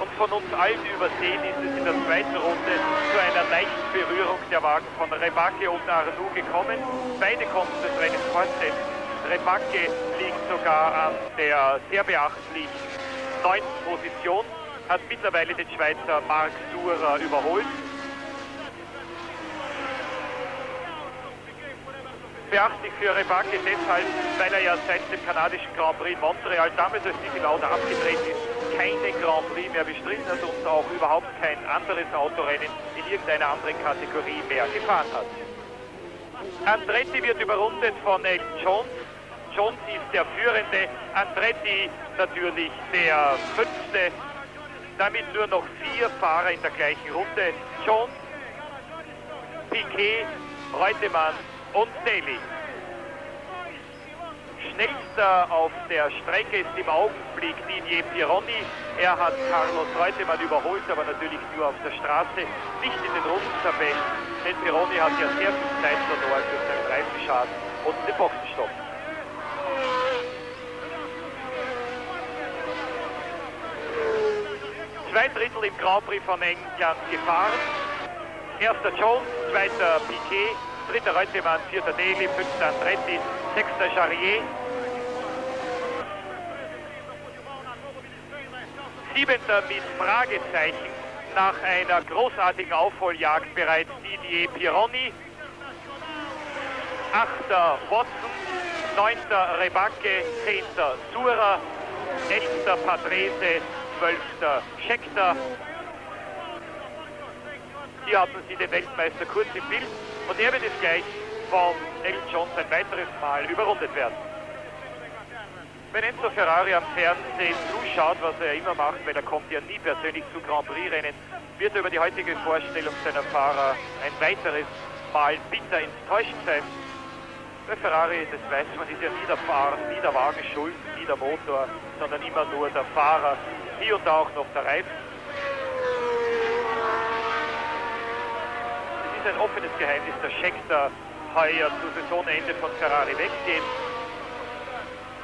Und von uns allen übersehen ist es in der zweiten Runde zu einer leichten Berührung der Wagen von Rebacke und Arnoux gekommen. Beide konnten das Rennen fortsetzen. Rebacke liegt sogar an der sehr beachtlichen 9. Position, hat mittlerweile den Schweizer Marc Surer überholt. Beachtlich für Rebacke deshalb, weil er ja seit dem kanadischen Grand Prix in Montreal, damals als Niki Lauda abgedreht ist, keine Grand Prix mehr bestritten hat und auch überhaupt kein anderes Autorennen in irgendeiner anderen Kategorie mehr gefahren hat. Andretti wird überrundet von Elton Jones. Jones ist der Führende, Andretti natürlich der 5. Damit nur noch 4 Fahrer in der gleichen Runde. Jones, Piquet, Reutemann und Daly. Schnellster auf der Strecke ist im Augenblick Didier Pironi. Er hat Carlos Reutemann überholt, aber natürlich nur auf der Straße, nicht in den Rundentabellen, denn Pironi hat ja sehr viel Zeit verloren durch seinen Reifenschaden und den Boxenstopp. Zwei Drittel im Grand Prix von England gefahren. Erster Jones, zweiter Piquet, dritter Reutemann, vierter Daly, fünfter Andretti, sechster Charrier. Siebenter mit Fragezeichen nach einer großartigen Aufholjagd bereits Didier Pironi. Achter Watson, neunter Rebacke, zehnter Surer, elfter Patrese, 12. Scheckter. Hier hatten sie den Weltmeister kurz im Bild und er wird jetzt gleich von Elton Jones ein weiteres Mal überrundet werden. Wenn Enzo Ferrari am Fernsehen zuschaut, was er immer macht, weil er kommt ja nie persönlich zu Grand Prix-Rennen, wird er über die heutige Vorstellung seiner Fahrer ein weiteres Mal bitter enttäuscht sein. Bei Ferrari, das weiß man, ist ja nie der Fahrer, nie der Wagen schuld, nie der Motor, sondern immer nur der Fahrer, hier und da auch noch der Reifen. Es ist ein offenes Geheimnis, der Scheckter heuer zu Saisonende von Ferrari weggeht.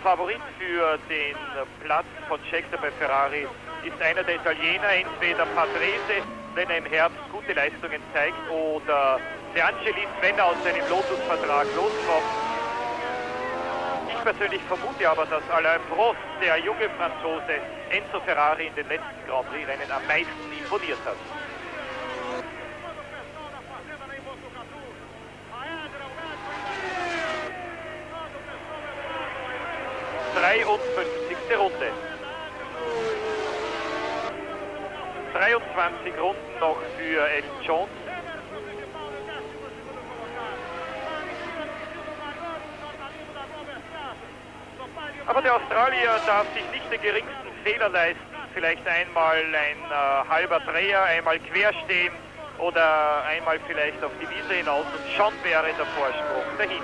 Favorit für den Platz von Scheckter bei Ferrari ist einer der Italiener, entweder Patrese, wenn er im Herbst gute Leistungen zeigt, oder De Angelis, wenn er aus seinem Lotus-Vertrag loskommt. Ich persönlich vermute aber, dass Alain Prost, der junge Franzose, Enzo Ferrari in den letzten Grand Prix-Rennen am meisten imponiert hat. Die 53. Runde. 23 Runden noch für Elton Jones. Aber der Australier darf sich nicht den geringsten Fehler leisten. Vielleicht einmal ein halber Dreher, einmal querstehen oder einmal vielleicht auf die Wiese hinaus und schon wäre der Vorsprung dahin.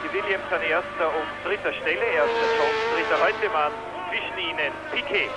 Die Williams an erster und dritter Stelle, erster Jones, dritter Reutemann, zwischen ihnen Piquet.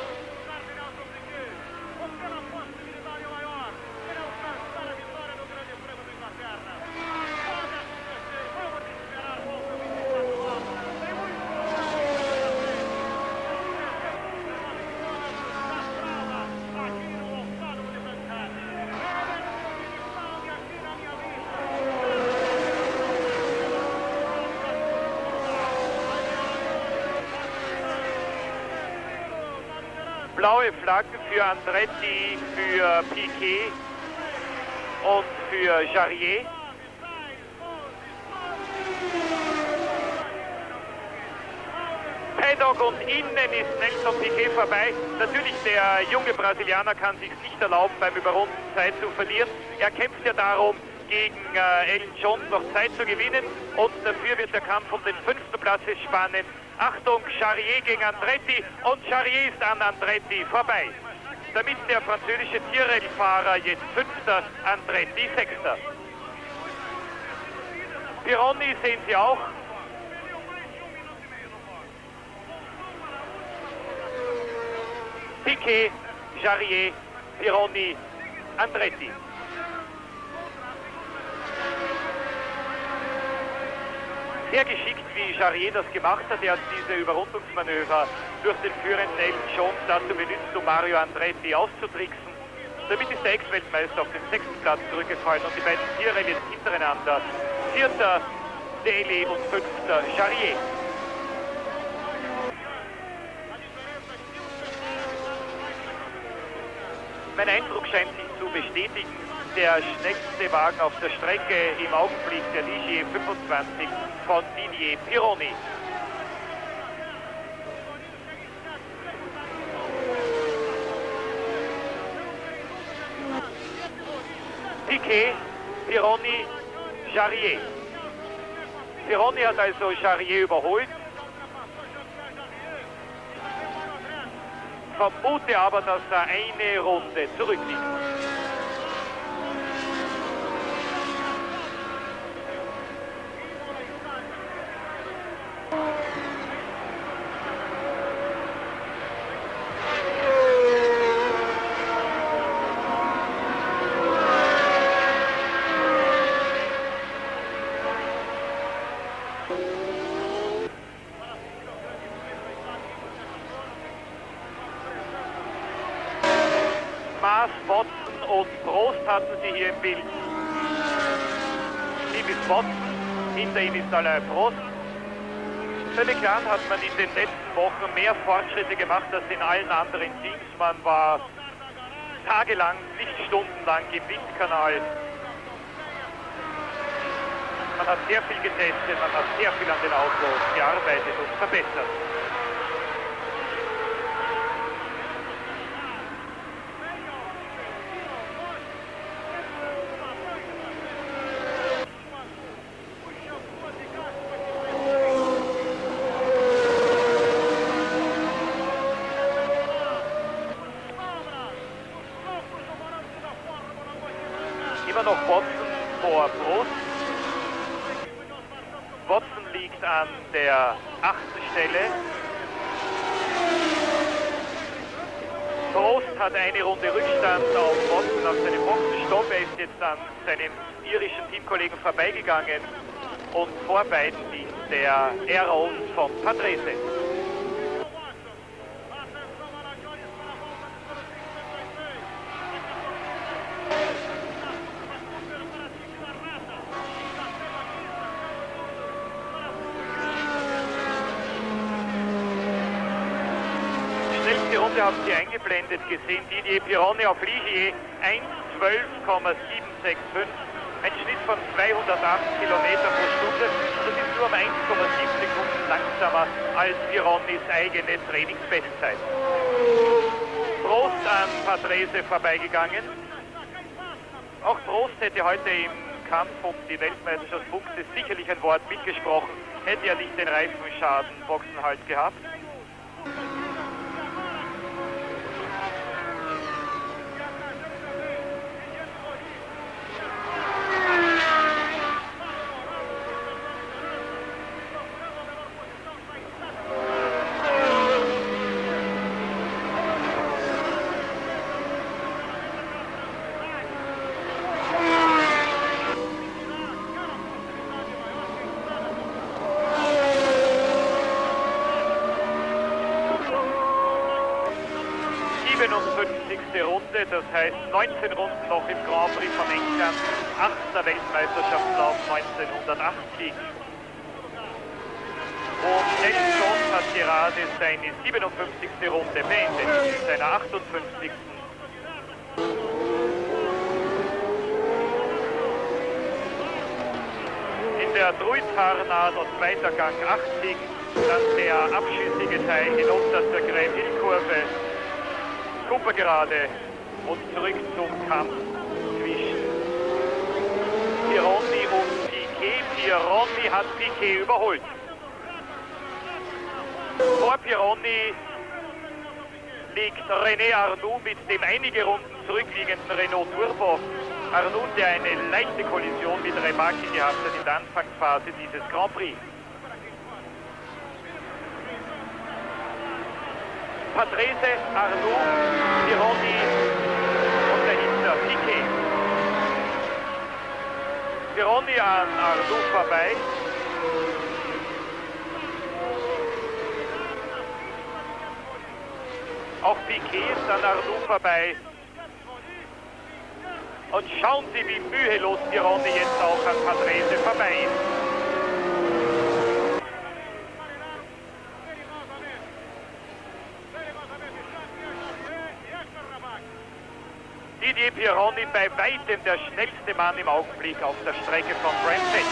Blaue Flaggen für Andretti, für Piquet und für Jarier. Paddock und innen ist Nelson Piquet vorbei. Natürlich, der junge Brasilianer kann sich nicht erlauben, beim Überrunden Zeit zu verlieren. Er kämpft ja darum, gegen Elton John noch Zeit zu gewinnen. Und dafür wird der Kampf um den 5. Platz spannend. Achtung, Jarier gegen Andretti. Und Jarier ist an Andretti vorbei. Damit der französische Tyrrell-Fahrer jetzt 5., Andretti 6. Pironi sehen Sie auch. Piquet, Jarier, Pironi, Andretti. Sehr geschickt, wie Jarier das gemacht hat. Er hat diese Überrundungsmanöver durch den führenden Elton John dazu benutzt, um Mario Andretti auszutricksen. Damit ist der Ex-Weltmeister auf den 6. Platz zurückgefallen und die beiden Tyrrell jetzt hintereinander. 4. Daly und 5. Jarier. Mein Eindruck scheint sich zu bestätigen. Der schnellste Wagen auf der Strecke im Augenblick, der Ligier 25 von Didier Pironi. Piquet, Pironi, Jarier. Pironi hat also Jarier überholt. Vermute aber, dass er eine Runde zurückliegt. Watson und Prost hatten Sie hier im Bild. Ihm ist Watson, hinter ihm ist Alain Prost. Völlig klar hat man in den letzten Wochen mehr Fortschritte gemacht als in allen anderen Teams. Man war tagelang, nicht stundenlang im Windkanal. Man hat sehr viel getestet, man hat sehr viel an den Autos gearbeitet und verbessert. Immer noch Watson vor Prost. Watson liegt an der 8. Stelle. Prost hat eine Runde Rückstand auf Watson auf seinem Boxenstopp. Er ist jetzt an seinem irischen Teamkollegen vorbeigegangen und vor beiden liegt der Aeron von Patrese. Die Runde haben Sie eingeblendet gesehen. Didier Pironi auf Ligier 1:12,765. Ein Schnitt von 208 Kilometer pro Stunde. Das ist nur um 1,7 Sekunden langsamer als Pironis eigene Trainingsbestzeit. Prost an Patrese vorbeigegangen. Auch Prost hätte heute im Kampf um die Weltmeisterschaftspunkte sicherlich ein Wort mitgesprochen, hätte er nicht den Reifenschaden Boxenhals gehabt. Runde, das heißt 19 Runden noch im Grand-Pri von England, 8. Weltmeisterschaftslauf 1980. Und Dennis Jones hat gerade seine 57. Runde beendet, in seiner 58. In der Druidhaarnadel, zweiter Gang 80, dann der abschüssige Teil hinunter zur Graham-Hill-Kurve, Kupfergerade und zurück zum Kampf zwischen Pironi und Piquet. Pironi hat Piquet überholt. Vor Pironi liegt René Arnoux mit dem einige Runden zurückliegenden Renault Turbo. Arnoux, der eine leichte Kollision mit Remaki gehabt hat in der Anfangsphase dieses Grand Prix. Patrese, Arnoux, Pironi und dahinter Piquet. Pironi an Arnoux vorbei. Auch Piquet ist an Arnoux vorbei. Und schauen Sie, wie mühelos Pironi jetzt auch an Patrese vorbei ist. Didier Pironi bei weitem der schnellste Mann im Augenblick auf der Strecke von Bрэnds-Hэтch.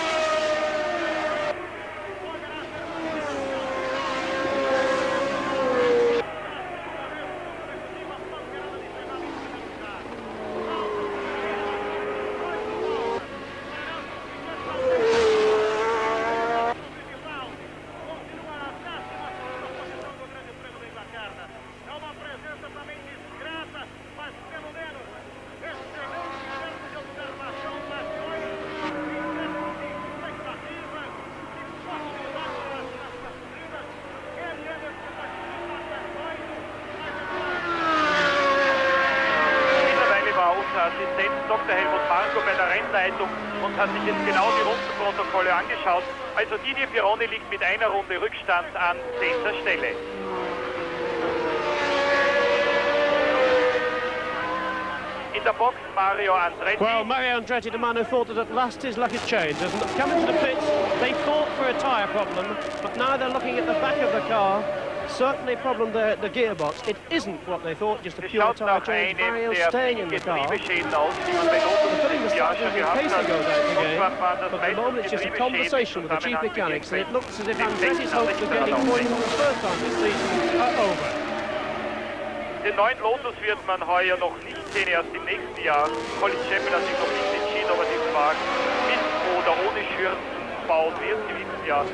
Assistent Dr. Helmut Marko bei der Rennleitung und hat sich jetzt genau die Rundenprotokolle angeschaut. Also Didier Pironi liegt mit einer Runde Rückstand an 10. Stelle. In der Box Mario Andretti. Well, Mario Andretti, the man who thought that at last his luck had changed. Coming to the pits, they thought for a tyre problem, but now they're looking at the back of the car. Certainly a problem there at the gearbox. It isn't what they thought, just a pure tyre change. Mario staying in the car. They're putting the start in case he goes out again. But at the moment it's just a conversation with the chief mechanics, and it looks as if Andretti's hopes of getting points for the first time this season are over. Den neuen Lotus wird man heuer noch nicht sehen, erst im nächsten Jahr. Colin Chapman hat sich noch nicht entschieden, ob er diesen Wagen mit oder ohne Schürzen bauen wird. Sie wissen ja,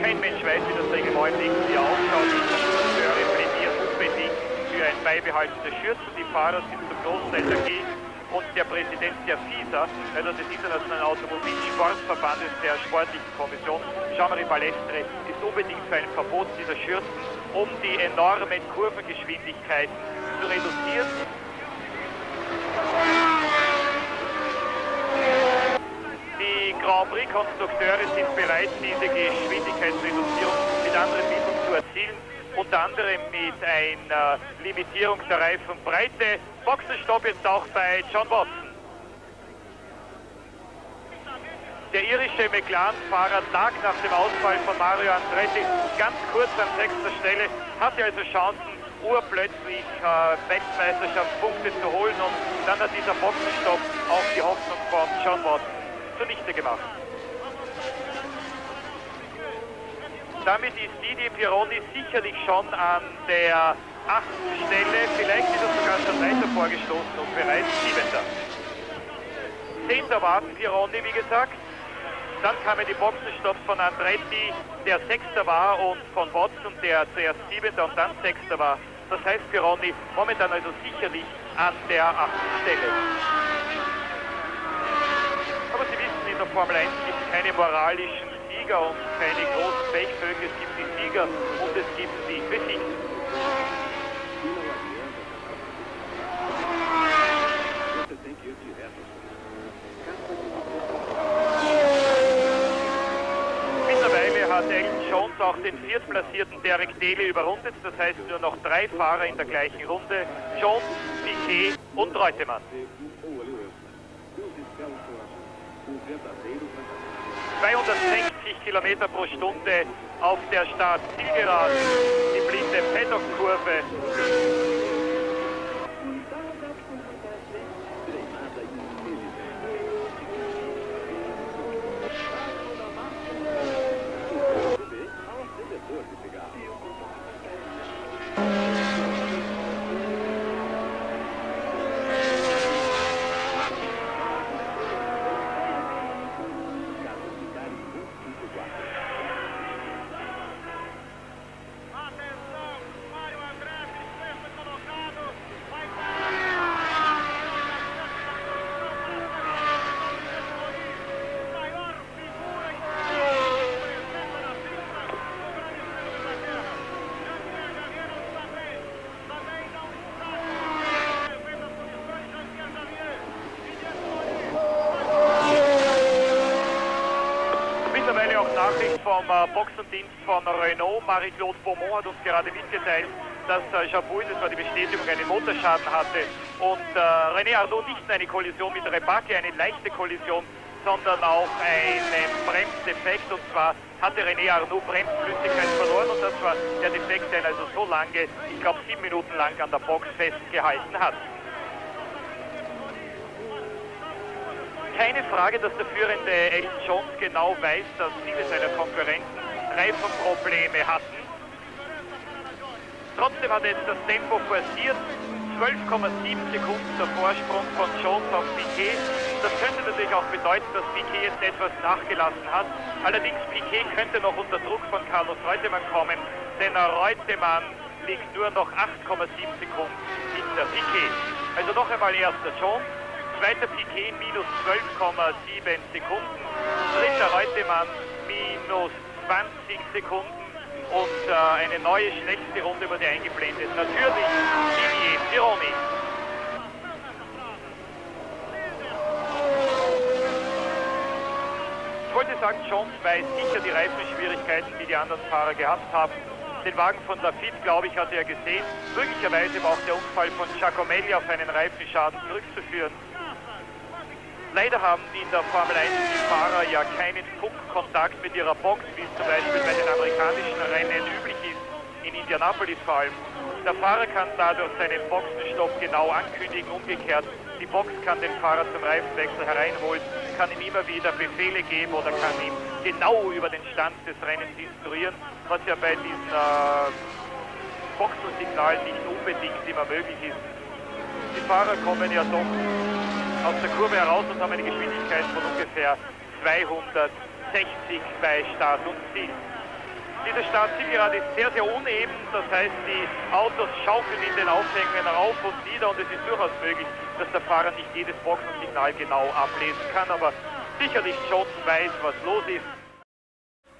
kein Mensch weiß, wie das Reglement im nächsten Jahr ausschaut. Die Konstrukteure plädieren unbedingt für ein Beibehalten der Schürzen. Die Fahrer sind zum großen Teil dagegen. Und der Präsident der FISA, also des Internationalen Automobilsportverbandes der Sportlichen Kommission, Jean-Marie Balestre, ist unbedingt für ein Verbot dieser Schürzen, um die enormen Kurvengeschwindigkeiten zu reduzieren. Die Grand Prix-Konstrukteure sind bereit, diese Geschwindigkeitsreduzierung mit anderen Mitteln zu erzielen, unter anderem mit einer Limitierung der Reifenbreite. Boxenstopp jetzt auch bei John Watson. Der irische McLaren-Fahrer lag nach dem Ausfall von Mario Andretti ganz kurz an 6. Stelle, hatte also Chancen, urplötzlich Weltmeisterschaftspunkte zu holen, und dann hat dieser Boxenstopp auch die Hoffnung von John Watson zunichte gemacht. Damit ist Didier Pironi sicherlich schon an der 8. Stelle, vielleicht ist er sogar schon weiter vorgestoßen und bereits 7. 10. war Pironi, wie gesagt. Dann kamen die Boxenstopps von Andretti, der 6. war, und von Watson, der zuerst 7. und dann 6. war. Das heißt, Pironi momentan also sicherlich an der 8. Stelle. Aber Sie wissen, in der Formel 1 gibt es keine moralischen Sieger und keine großen Pechvögel. Es gibt die Sieger und es gibt die Besiegten. Mittlerweile hat Elton Jones auch den viertplatzierten Derek Daly überrundet. Das heißt, nur noch 3 Fahrer in der gleichen Runde. Jones, Piquet und Reutemann. 260 Kilometer pro Stunde auf der Start-Zielgeraden. Die blinde Paddock-Kurve. Vom Boxendienst von Renault. Marie-Claude Beaumont hat uns gerade mitgeteilt, dass Jabouille, das war die Bestätigung, einen Motorschaden hatte und René Arnoux nicht nur eine Kollision mit Rebacke, eine leichte Kollision, sondern auch einen Bremsdefekt, und zwar hatte René Arnoux Bremsflüssigkeit verloren und das war der Defekt, der ihn also so lange, ich glaube 7 Minuten lang an der Box festgehalten hat. Keine Frage, dass der führende Elton Jones genau weiß, dass viele seiner Konkurrenten Reifenprobleme hatten. Trotzdem hat er jetzt das Tempo forciert. 12,7 Sekunden der Vorsprung von Jones auf Piquet. Das könnte natürlich auch bedeuten, dass Piquet jetzt etwas nachgelassen hat. Allerdings Piquet könnte noch unter Druck von Carlos Reutemann kommen, denn Reutemann liegt nur noch 8,7 Sekunden hinter Piquet. Also noch einmal erster Jones. Zweiter Piquet minus 12,7 Sekunden, dritter Reutemann minus 20 Sekunden und eine neue schnellste Runde wurde eingeblendet. Natürlich Didier Pironi. Ich wollte sagen, Jones weiß sicher die Reifenschwierigkeiten, die die anderen Fahrer gehabt haben. Den Wagen von Lafitte, glaube ich, hat er gesehen. Möglicherweise war auch der Unfall von Giacomelli auf einen Reifenschaden zurückzuführen. Leider haben in der Formel 1 die Fahrer ja keinen Funkkontakt mit ihrer Box, wie es zum Beispiel bei den amerikanischen Rennen üblich ist, in Indianapolis vor allem. Der Fahrer kann dadurch seinen Boxenstopp genau ankündigen, umgekehrt. Die Box kann den Fahrer zum Reifenwechsel hereinholen, kann ihm immer wieder Befehle geben oder kann ihm genau über den Stand des Rennens instruieren, was ja bei diesen Boxensignalen nicht unbedingt immer möglich ist. Die Fahrer kommen ja doch aus der Kurve heraus und haben eine Geschwindigkeit von ungefähr 260 bei Start und Ziel. Dieser Start-Zielgerade ist sehr, sehr uneben, das heißt, die Autos schaukeln in den Aufhängungen rauf und nieder und es ist durchaus möglich, dass der Fahrer nicht jedes Boxensignal genau ablesen kann, aber sicherlich Jones weiß, was los ist.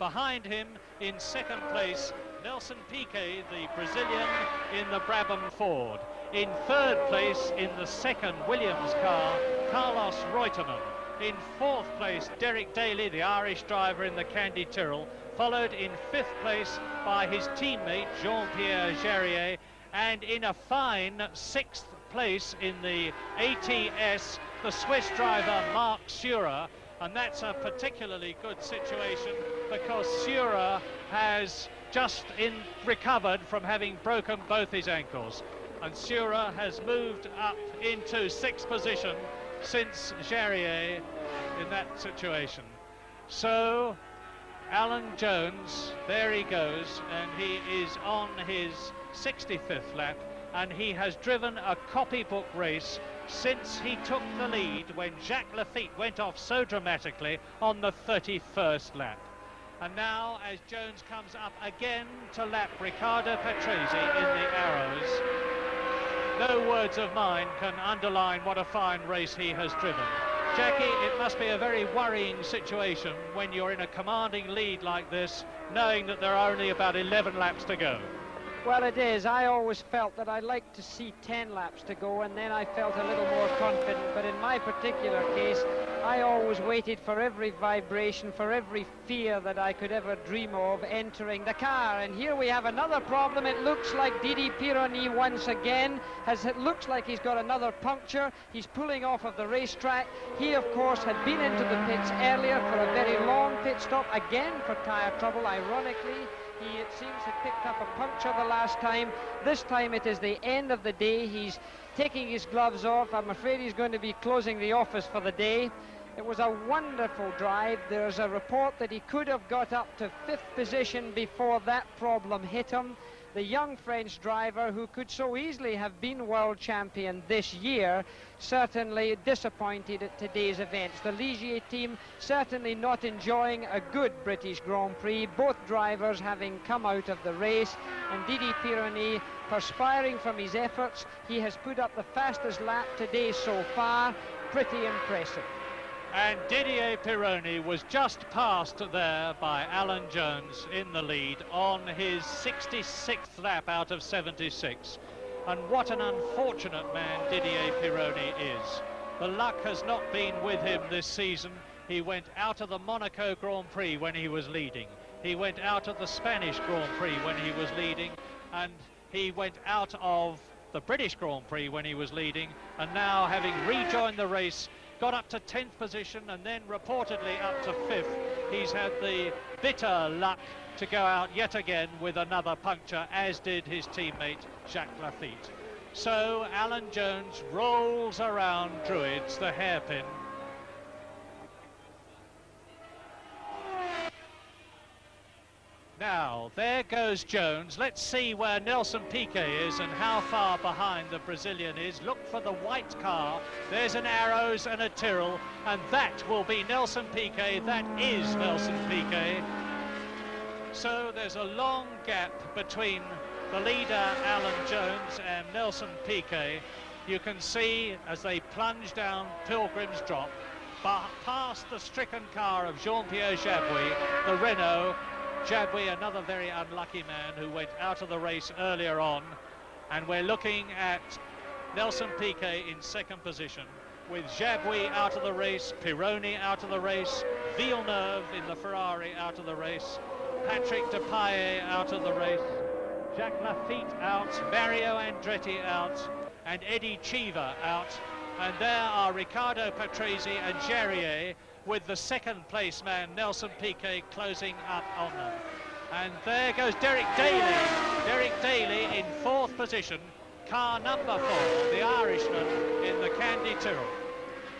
Behind him in second place, Nelson Piquet, the Brazilian, in the Brabham Ford. In third place, in the second Williams car, Carlos Reutemann. In fourth place, Derek Daly, the Irish driver in the Candy Tyrrell, followed in fifth place by his teammate Jean-Pierre Jarier, and in a fine sixth place in the ATS, the Swiss driver Marc Surer. And that's a particularly good situation because Surer has just recovered from having broken both his ankles. And Surer has moved up into sixth position since Jarier in that situation. So Alan Jones, there he goes, and he is on his 65th lap, and he has driven a copybook race since he took the lead when Jacques Lafitte went off so dramatically on the 31st lap. And now, as Jones comes up again to lap Riccardo Patrese in the Arrows, no words of mine can underline what a fine race he has driven. Jackie, it must be a very worrying situation when you're in a commanding lead like this, knowing that there are only about 11 laps to go. Well, it is. I always felt that I'd like to see 10 laps to go, and then I felt a little more confident. But in my particular case, I always waited for every vibration, for every fear that I could ever dream of entering the car. And here we have another problem. It looks like Didi Pironi once again it looks like he's got another puncture. He's pulling off of the racetrack. He, of course, had been into the pits earlier for a very long pit stop, again for tyre trouble, ironically. He, it seems, had picked up a puncture the last time. This time it is the end of the day. He's taking his gloves off. I'm afraid he's going to be closing the office for the day. It was a wonderful drive. There's a report that he could have got up to 5th position before that problem hit him. The young French driver, who could so easily have been world champion this year, certainly disappointed at today's events. The Ligier team certainly not enjoying a good British Grand Prix, both drivers having come out of the race, and Didi Pironi perspiring from his efforts. He has put up the fastest lap today so far. Pretty impressive. And Didier Pironi was just passed there by Alan Jones in the lead on his 66th lap out of 76. And what an unfortunate man Didier Pironi is. The luck has not been with him this season. He went out of the Monaco Grand Prix when he was leading. He went out of the Spanish Grand Prix when he was leading. And he went out of the British Grand Prix when he was leading. And now, having rejoined the race, got up to 10th position and then reportedly up to 5th. He's had the bitter luck to go out yet again with another puncture, as did his teammate Jacques Lafitte. So Alan Jones rolls around Druids, the hairpin. Now, there goes Jones. Let's see where Nelson Piquet is and how far behind the Brazilian is. Look for the white car. There's an Arrows and a Tyrrell, and that will be Nelson Piquet. That is Nelson Piquet. So there's a long gap between the leader, Alan Jones, and Nelson Piquet. You can see as they plunge down Pilgrim's Drop, past the stricken car of Jean-Pierre Jabouille, the Renault. Jabouille, another very unlucky man who went out of the race earlier on. And we're looking at Nelson Piquet in 2nd position, with Jabouille out of the race, Pironi out of the race, Villeneuve in the Ferrari out of the race, Patrick Depailler out of the race, Jacques Lafitte out, Mario Andretti out, and Eddie Cheever out. And there are Riccardo Patrese and Jarier, with the 2nd place man Nelson Piquet closing up on them. And there goes Derek Daly. Derek Daly in 4th position, car number 4, the Irishman in the Candy Tyrrell.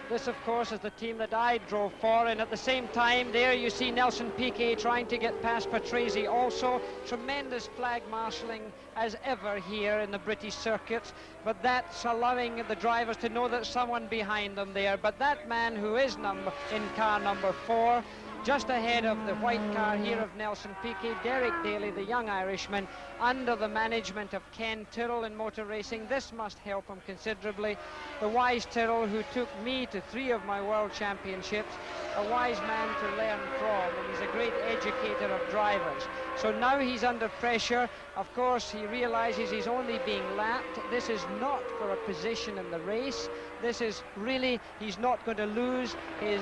This, of course, is the team that I drove for, and at the same time there you see Nelson Piquet trying to get past Patrese also. Tremendous flag marshalling as ever here in the British circuits, but that's allowing the drivers to know that someone behind them there. But that man who is in car number 4, just ahead of the white car here of Nelson Piquet, Derek Daly, the young Irishman, under the management of Ken Tyrrell in motor racing. This must help him considerably. The wise Tyrrell, who took me to 3 of my world championships, a wise man to learn from, and he's a great educator of drivers. So now he's under pressure. Of course, he realizes he's only being lapped. This is not for a position in the race. This is really, he's not going to lose his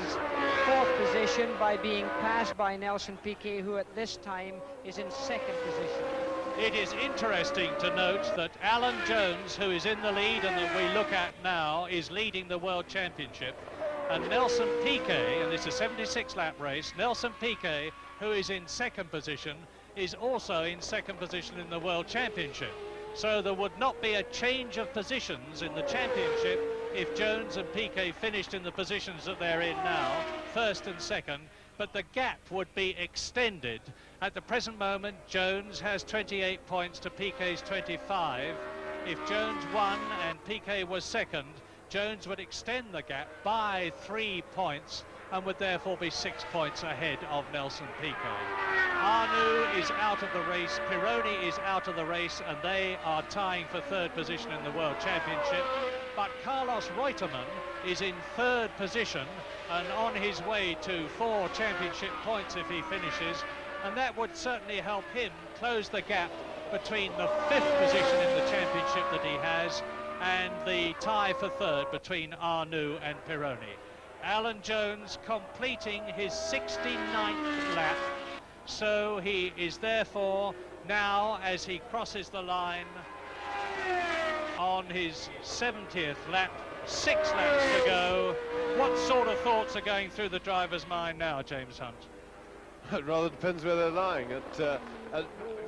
4th position by being passed by Nelson Piquet, who at this time is in 2nd position. It is interesting to note that Alan Jones, who is in the lead and that we look at now, is leading the World Championship. And Nelson Piquet, and it's a 76-lap race, Nelson Piquet, who is in 2nd position, is also in 2nd position in the World Championship. So there would not be a change of positions in the championship if Jones and Piquet finished in the positions that they're in now, 1st and 2nd, but the gap would be extended. At the present moment, Jones has 28 points to Piquet's 25. If Jones won and Piquet was 2nd, Jones would extend the gap by 3 points and would therefore be 6 points ahead of Nelson Piquet. Arnoux is out of the race, Pironi is out of the race, and they are tying for 3rd position in the World Championship. But Carlos Reutemann is in 3rd position and on his way to 4 championship points if he finishes, and that would certainly help him close the gap between the 5th position in the championship that he has and the tie for 3rd between Arnoux and Pironi. Alan Jones completing his 69th lap, so he is therefore now, as he crosses the line on his 70th lap, 6 laps to go. What sort of thoughts are going through the driver's mind now, James Hunt? It rather depends where they're lying.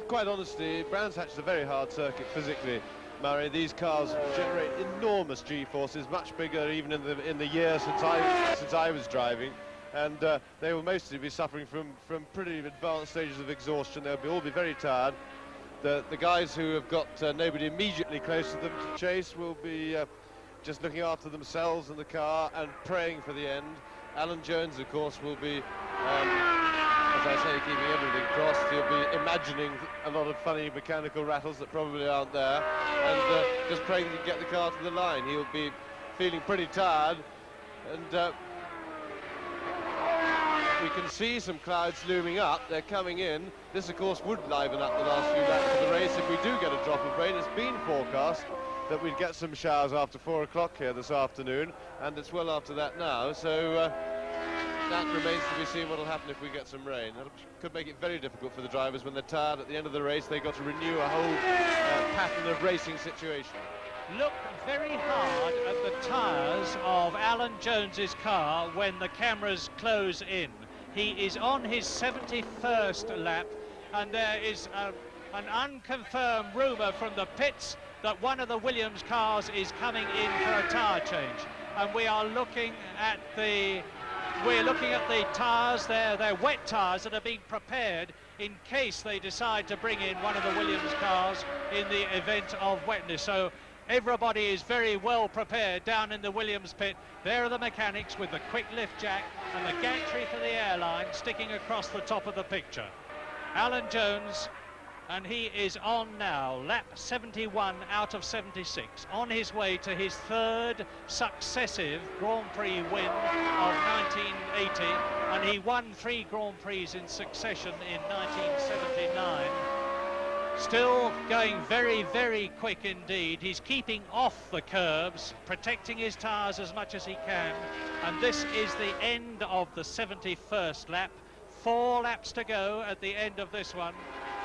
Quite honestly, Bрэnds-Hэтch is a very hard circuit physically, Murray. These cars generate enormous G-forces, much bigger even in the year since I was driving, and they will mostly be suffering from pretty advanced stages of exhaustion. They'll all be very tired. The guys who have got nobody immediately close to them to chase will be just looking after themselves in the car and praying for the end. Alan Jones, of course, will be, as I say, keeping everything crossed. He'll be imagining a lot of funny mechanical rattles that probably aren't there, and just praying to get the car to the line. He'll be feeling pretty tired, and we can see some clouds looming up. They're coming in. This, of course, would liven up the last few laps of the race if we do get a drop of rain. It's been forecast that we'd get some showers after 4 o'clock here this afternoon, and it's well after that now, so that remains to be seen what will happen if we get some rain. That could make it very difficult for the drivers when they're tired at the end of the race. They've got to renew a whole pattern of racing situation. Look very hard at the tyres of Alan Jones's car when the cameras close in. He is on his 71st lap, and there is an unconfirmed rumour from the pits that one of the Williams cars is coming in for a tyre change, and we are looking at the tyres there. They're wet tyres that are being prepared in case they decide to bring in one of the Williams cars in the event of wetness. So everybody is very well prepared down in the Williams pit. There are the mechanics with the quick lift jack and the gantry for the airline sticking across the top of the picture. Alan Jones, and he is on now, lap 71 out of 76, on his way to his 3rd successive Grand Prix win of 1980, and he won 3 Grand Prix in succession in 1979. Still going very, very quick indeed. He's keeping off the curbs, protecting his tyres as much as he can, and this is the end of the 71st lap. 4 laps to go at the end of this one.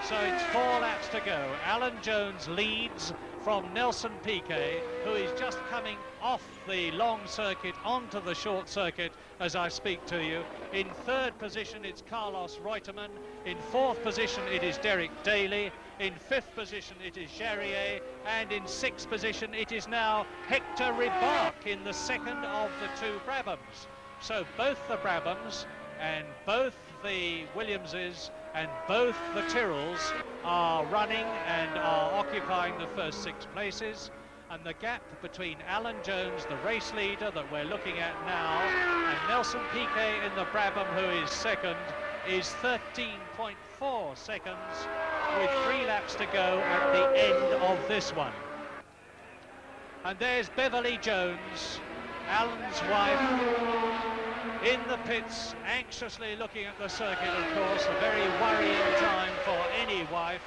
So it's 4 laps to go. Alan Jones leads from Nelson Piquet, who is just coming off the long circuit onto the short circuit as I speak to you. In 3rd position, it's Carlos Reutemann. In 4th position, it is Derek Daly. In 5th position, it is Jarier. And in 6th position, it is now Hector Ribarque in the 2nd of the 2 Brabhams. So both the Brabhams and both the Williamses and both the Tyrrells are running and are occupying the first 6 places, and the gap between Alan Jones, the race leader that we're looking at now, and Nelson Piquet in the Brabham, who is 2nd, is 13.4 seconds with 3 laps to go at the end of this one. And there's Beverly Jones, Alan's wife, in the pits, anxiously looking at the circuit, of course, a very worrying time for any wife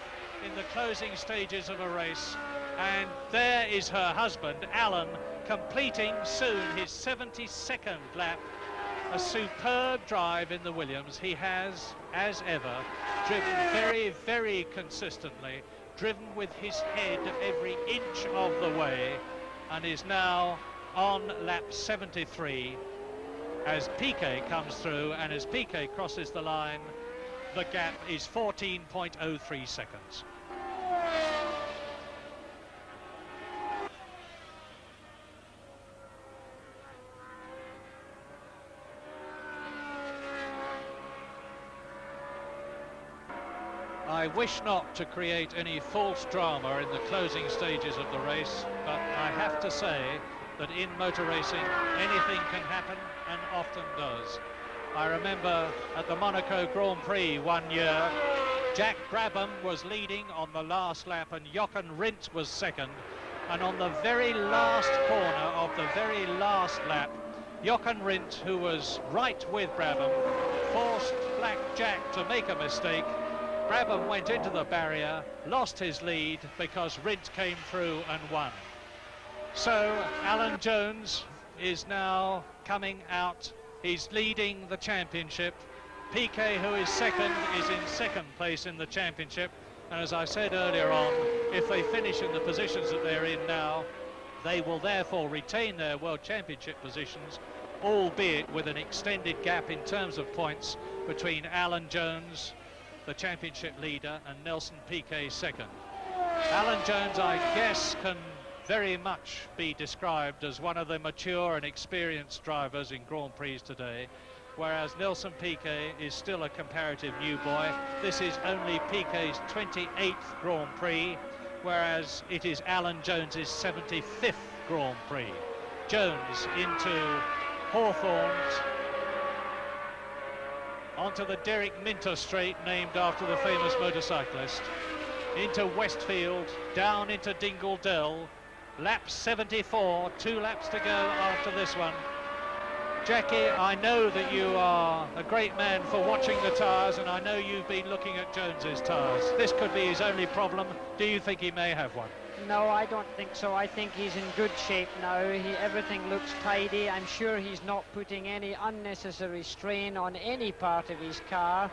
in the closing stages of a race. And there is her husband, Alan, completing soon his 72nd lap. A superb drive in the Williams. He has, as ever, driven very, very consistently, driven with his head every inch of the way, and is now on lap 73. As Piquet comes through, and as Piquet crosses the line, the gap is 14.03 seconds. I wish not to create any false drama in the closing stages of the race, but I have to say that in motor racing, anything can happen, and often does. I remember at the Monaco Grand Prix one year, Jack Brabham was leading on the last lap and Jochen Rindt was 2nd, and on the very last corner of the very last lap, Jochen Rindt, who was right with Brabham, forced Black Jack to make a mistake, Brabham went into the barrier, lost his lead because Rindt came through and won. So Alan Jones is now coming out. He's leading the championship. Piquet, who is second, is in second place in the championship. And as I said earlier on, if they finish in the positions that they're in now, they will therefore retain their World Championship positions, albeit with an extended gap in terms of points between Alan Jones, the championship leader, and Nelson Piquet second. Alan Jones, I guess, can very much be described as one of the mature and experienced drivers in Grand Prix today, whereas Nelson Piquet is still a comparative new boy. This is only Piquet's 28th Grand Prix, whereas it is Alan Jones's 75th Grand Prix. Jones into Hawthorns, onto the Derek Minter Straight, named after the famous motorcyclist, into Westfield, down into Dingle Dell, lap 74, 2 laps to go after this one. Jackie, I know that you are a great man for watching the tyres, and I know you've been looking at Jones's tyres. This could be his only problem. Do you think he may have one? No, I don't think so. I think he's in good shape now. Everything looks tidy. I'm sure he's not putting any unnecessary strain on any part of his car.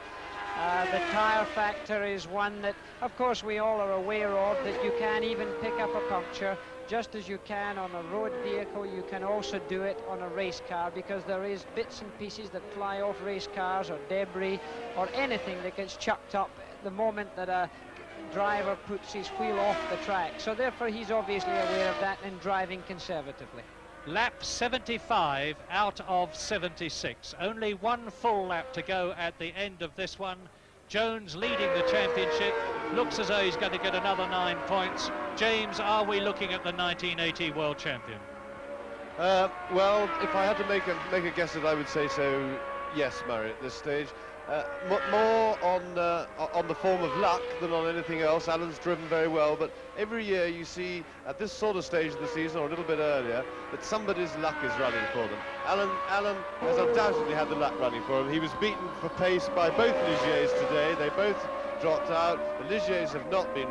The tyre factor is one that, of course, we all are aware of, that you can even pick up a puncture. Just as you can on a road vehicle, you can also do it on a race car, because there is bits and pieces that fly off race cars, or debris, or anything that gets chucked up the moment that a driver puts his wheel off the track. So therefore he's obviously aware of that and driving conservatively. Lap 75 out of 76. Only one full lap to go at the end of this one. Jones leading the championship. Looks as though he's going to get another 9 points. James, are we looking at the 1980 world champion? Well, if I had to make a guess, I would say so, yes, Murray, at this stage. More on the form of luck than on anything else. Alan's driven very well, but every year you see at this sort of stage of the season, or a little bit earlier, that somebody's luck is running for them. Alan has undoubtedly had the luck running for him. He was beaten for pace by both Ligiers today. They both dropped out. The Ligiers have not been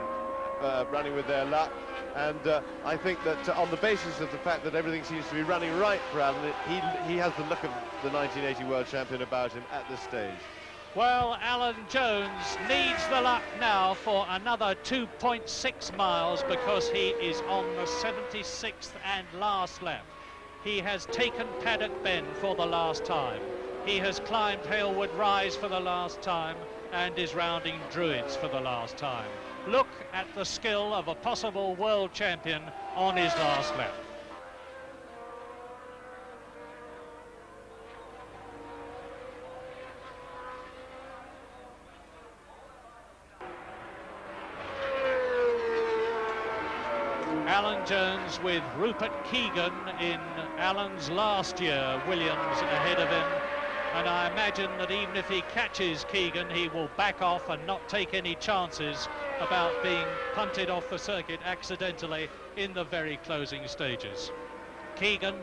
running with their luck, and I think that on the basis of the fact that everything seems to be running right for Alan, he has the look of the 1980 world champion about him at this stage. Well, Alan Jones needs the luck now for another 2.6 miles, because he is on the 76th and last lap. He has taken Paddock Bend for the last time. He has climbed Halewood Rise for the last time, and is rounding Druids for the last time. Look at the skill of a possible world champion on his last lap. Alan Jones with Rupert Keegan in Alan's last year, Williams ahead of him, and I imagine that even if he catches Keegan, he will back off and not take any chances about being punted off the circuit accidentally in the very closing stages. Keegan,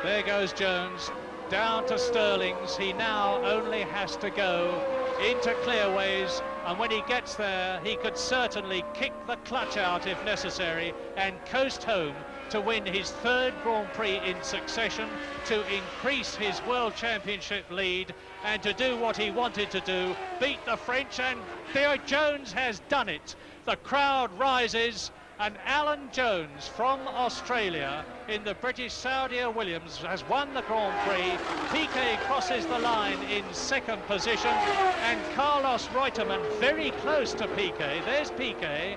there goes Jones, down to Stirling's. He now only has to go into Clearways, and when he gets there, he could certainly kick the clutch out if necessary and coast home to win his third Grand Prix in succession, to increase his World Championship lead, and to do what he wanted to do, beat the French, and Theo Jones has done it. The crowd rises, and Alan Jones from Australia in the British Saudia Williams has won the Grand Prix. Piquet crosses the line in second position, and Carlos Reutemann very close to Piquet. There's Piquet,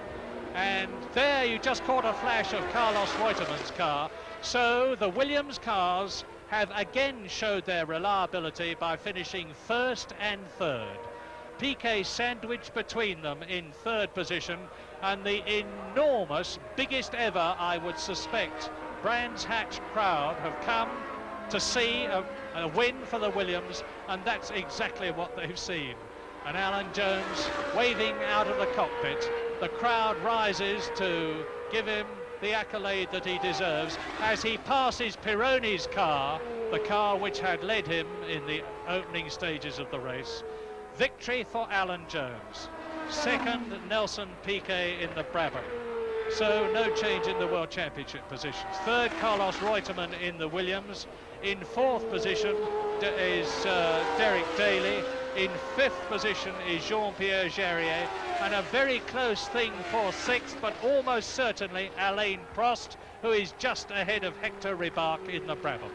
and there you just caught a flash of Carlos Reutemann's car. So the Williams cars have again showed their reliability by finishing first and third. Piquet sandwiched between them in third position, and the enormous, biggest ever, I would suspect, Bрэnds-Hэтch crowd have come to see a win for the Williams, and that's exactly what they've seen. And Alan Jones waving out of the cockpit. The crowd rises to give him the accolade that he deserves as he passes Pironi's car, the car which had led him in the opening stages of the race. Victory for Alan Jones. Second, Nelson Piquet in the Brabham. So no change in the World Championship positions. Third, Carlos Reutemann in the Williams. In fourth position is Derek Daly. In fifth position is Jean-Pierre Jarier. And a very close thing for sixth, but almost certainly Alain Prost, who is just ahead of Hector Ribach in the Brabham.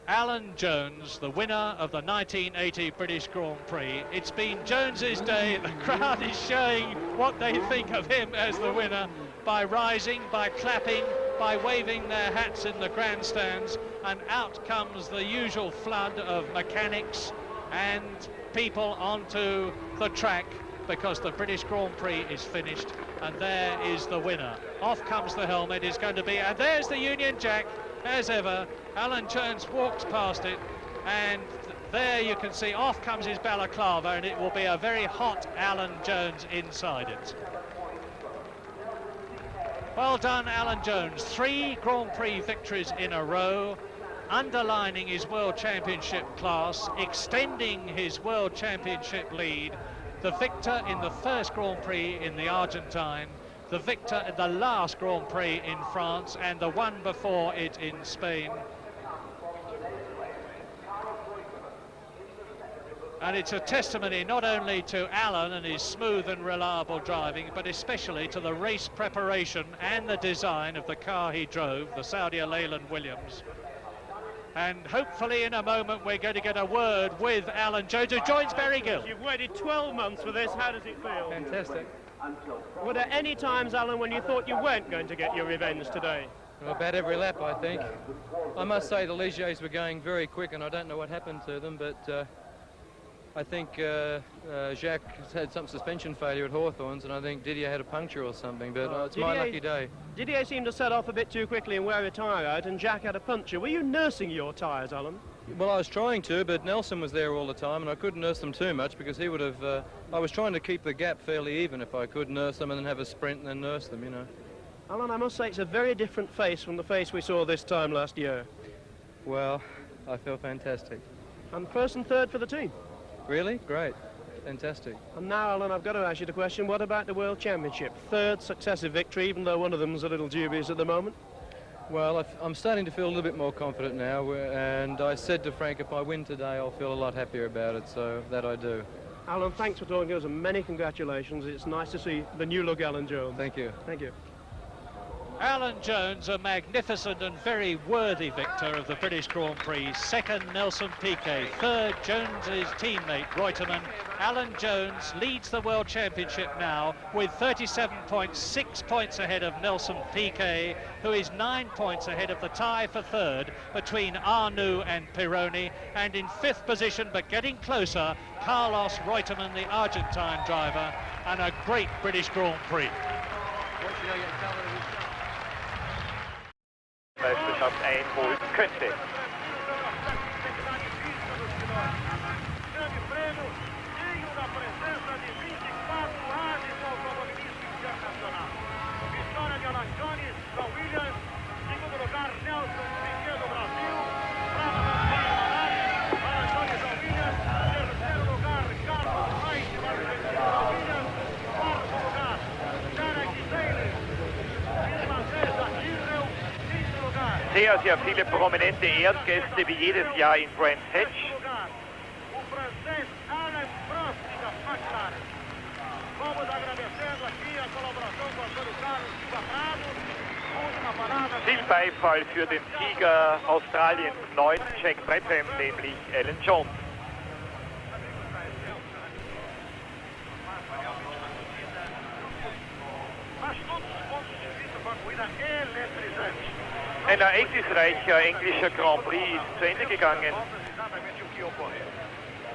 Alan Jones, the winner of the 1980 British Grand Prix. It's been Jones's day. The crowd is showing what they think of him as the winner by rising, by clapping, by waving their hats in the grandstands, and out comes the usual flood of mechanics and people onto the track because the British Grand Prix is finished, and there is the winner. Off comes the helmet, it's going to be, and there's the Union Jack. As ever, Alan Jones walks past it, and there you can see off comes his balaclava, and it will be a very hot Alan Jones inside it. Well done, Alan Jones. 3 Grand Prix victories in a row, underlining his World Championship class, extending his World Championship lead. The victor in the first Grand Prix in the Argentine, the victor in the last Grand Prix in France, and the one before it in Spain. And it's a testimony not only to Alan and his smooth and reliable driving, but especially to the race preparation and the design of the car he drove, the Saudi Leyland Williams. And hopefully in a moment we're going to get a word with Alan Jones, who joins Barry Gill. You've waited 12 months for this. How does it feel? Fantastic. Were there any times, Alan, when you thought you weren't going to get your revenge today? Well, about every lap, I think. I must say the Ligiers were going very quick, and I don't know what happened to them, but I think Jacques has had some suspension failure at Hawthorns, and I think Didier had a puncture or something, but it's my lucky day. Didier seemed to set off a bit too quickly and wear a tyre out, and Jacques had a puncture. Were you nursing your tyres, Alan? Well, I was trying to, but Nelson was there all the time, and I couldn't nurse them too much because he would have... I was trying to keep the gap fairly even if I could nurse them and then have a sprint and then nurse them, you know. Alan, I must say it's a very different face from the face we saw this time last year. Well, I feel fantastic. And first and third for the team. Really? Great. Fantastic. And now, Alan, I've got to ask you the question, what about the World Championship? Third successive victory, even though one of them's a little dubious at the moment. Well, I'm starting to feel a little bit more confident now, and I said to Frank, if I win today, I'll feel a lot happier about it, so that I do. Alan, thanks for talking to us, and many congratulations. It's nice to see the new look Alan Jones. Thank you. Thank you. Alan Jones, a magnificent and very worthy victor of the British Grand Prix. Second, Nelson Piquet. Third, Jones's teammate, Reutemann. Alan Jones leads the World Championship now with 37 points, 6 points ahead of Nelson Piquet, who is 9 points ahead of the tie for third between Arnoux and Pironi. And in fifth position, but getting closer, Carlos Reutemann, the Argentine driver, and a great British Grand Prix. Meisterschaft einholen könnte. Sehr, sehr viele prominente Ehrengäste wie jedes Jahr in Bрэnds-Hэтch. Viel Beifall für den Sieger Australiens 9, Jack Brabham, nämlich Alan Jones. Ein ereignisreicher englischer Grand Prix ist zu Ende gegangen.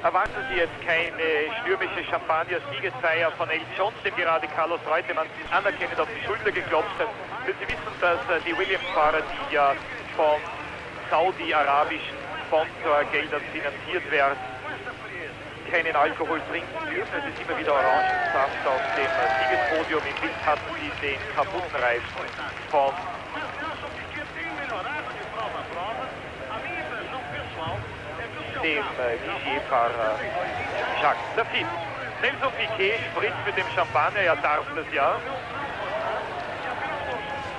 Erwarten Sie jetzt keine stürmische Champagner-Siegesfeier von Alan Jones, dem gerade Carlos Reutemann anerkennend auf die Schulter geklopft hat. Denn Sie wissen, dass die Williams-Fahrer, die ja von saudi-arabischen Sponsorgeldern finanziert werden, keinen Alkohol trinken dürfen. Es ist immer wieder Orangensaft. Auf dem Siegespodium im Bild hatten Sie den kaputten Reifen von dem Ligier-Fahrer Jacques Lafitte. Nelson Piquet spritzt mit dem Champagner, er darf das ja.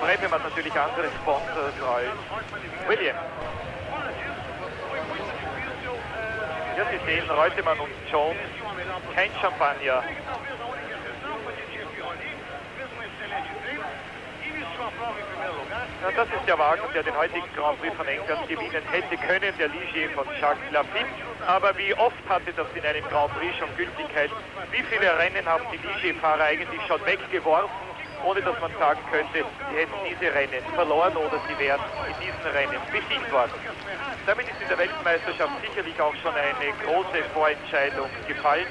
Bremse hat natürlich andere Sponsors als Williams. Ja, Sie sehen Reutemann und Jones, kein Champagner. Ja, das ist der Wagen, der den heutigen Grand Prix von England gewinnen hätte können, der Ligier von Jacques Lafitte. Aber wie oft hatte das in einem Grand Prix schon Gültigkeit? Wie viele Rennen haben die Ligier-Fahrer eigentlich schon weggeworfen, ohne dass man sagen könnte, sie hätten diese Rennen verloren oder sie wären in diesen Rennen besiegt worden. Damit ist in der Weltmeisterschaft sicherlich auch schon eine große Vorentscheidung gefallen.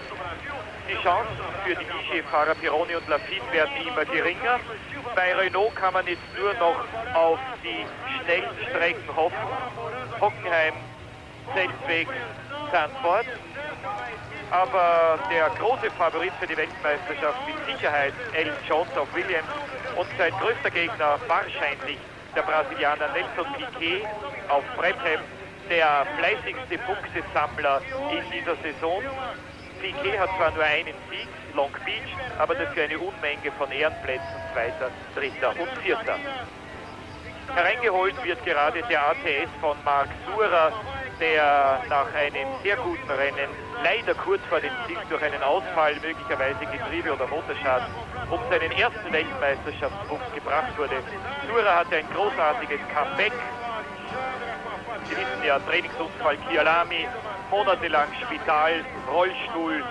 Die Chancen für die Ligier-Fahrer Pironi und Lafitte werden immer geringer. Bei Renault kann man jetzt nur noch auf die schnellen Strecken hoffen. Hockenheim, Zeltweg, Zandvoort. Aber der große Favorit für die Weltmeisterschaft mit Sicherheit Alan Jones auf Williams und sein größter Gegner wahrscheinlich der Brasilianer Nelson Piquet auf Brabham, der fleißigste Punktesammler in dieser Saison. Piquet hat zwar nur einen Sieg, Long Beach, aber dafür eine Unmenge von Ehrenplätzen, Zweiter, Dritter und Vierter. Hereingeholt wird gerade der ATS von Marc Surer, der nach einem sehr guten Rennen leider kurz vor dem Sieg durch einen Ausfall, möglicherweise Getriebe- oder Motorschaden, um seinen ersten Weltmeisterschaftspunkt gebracht wurde. Surer hatte ein großartiges Comeback. Sie wissen ja, Trainingsunfall Kyalami, monatelang Spital, Rollstuhl,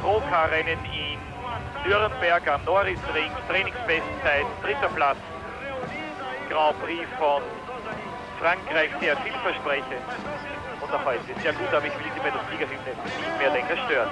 Pro-Car-Rennen in Nürnberg am Norrisring, Trainingsbestzeit, 3. Platz, Grand Prix von Frankreich, sehr vielversprechend und auch heute sehr gut, aber ich will Sie bei der Siegerhymne nicht mehr länger stören.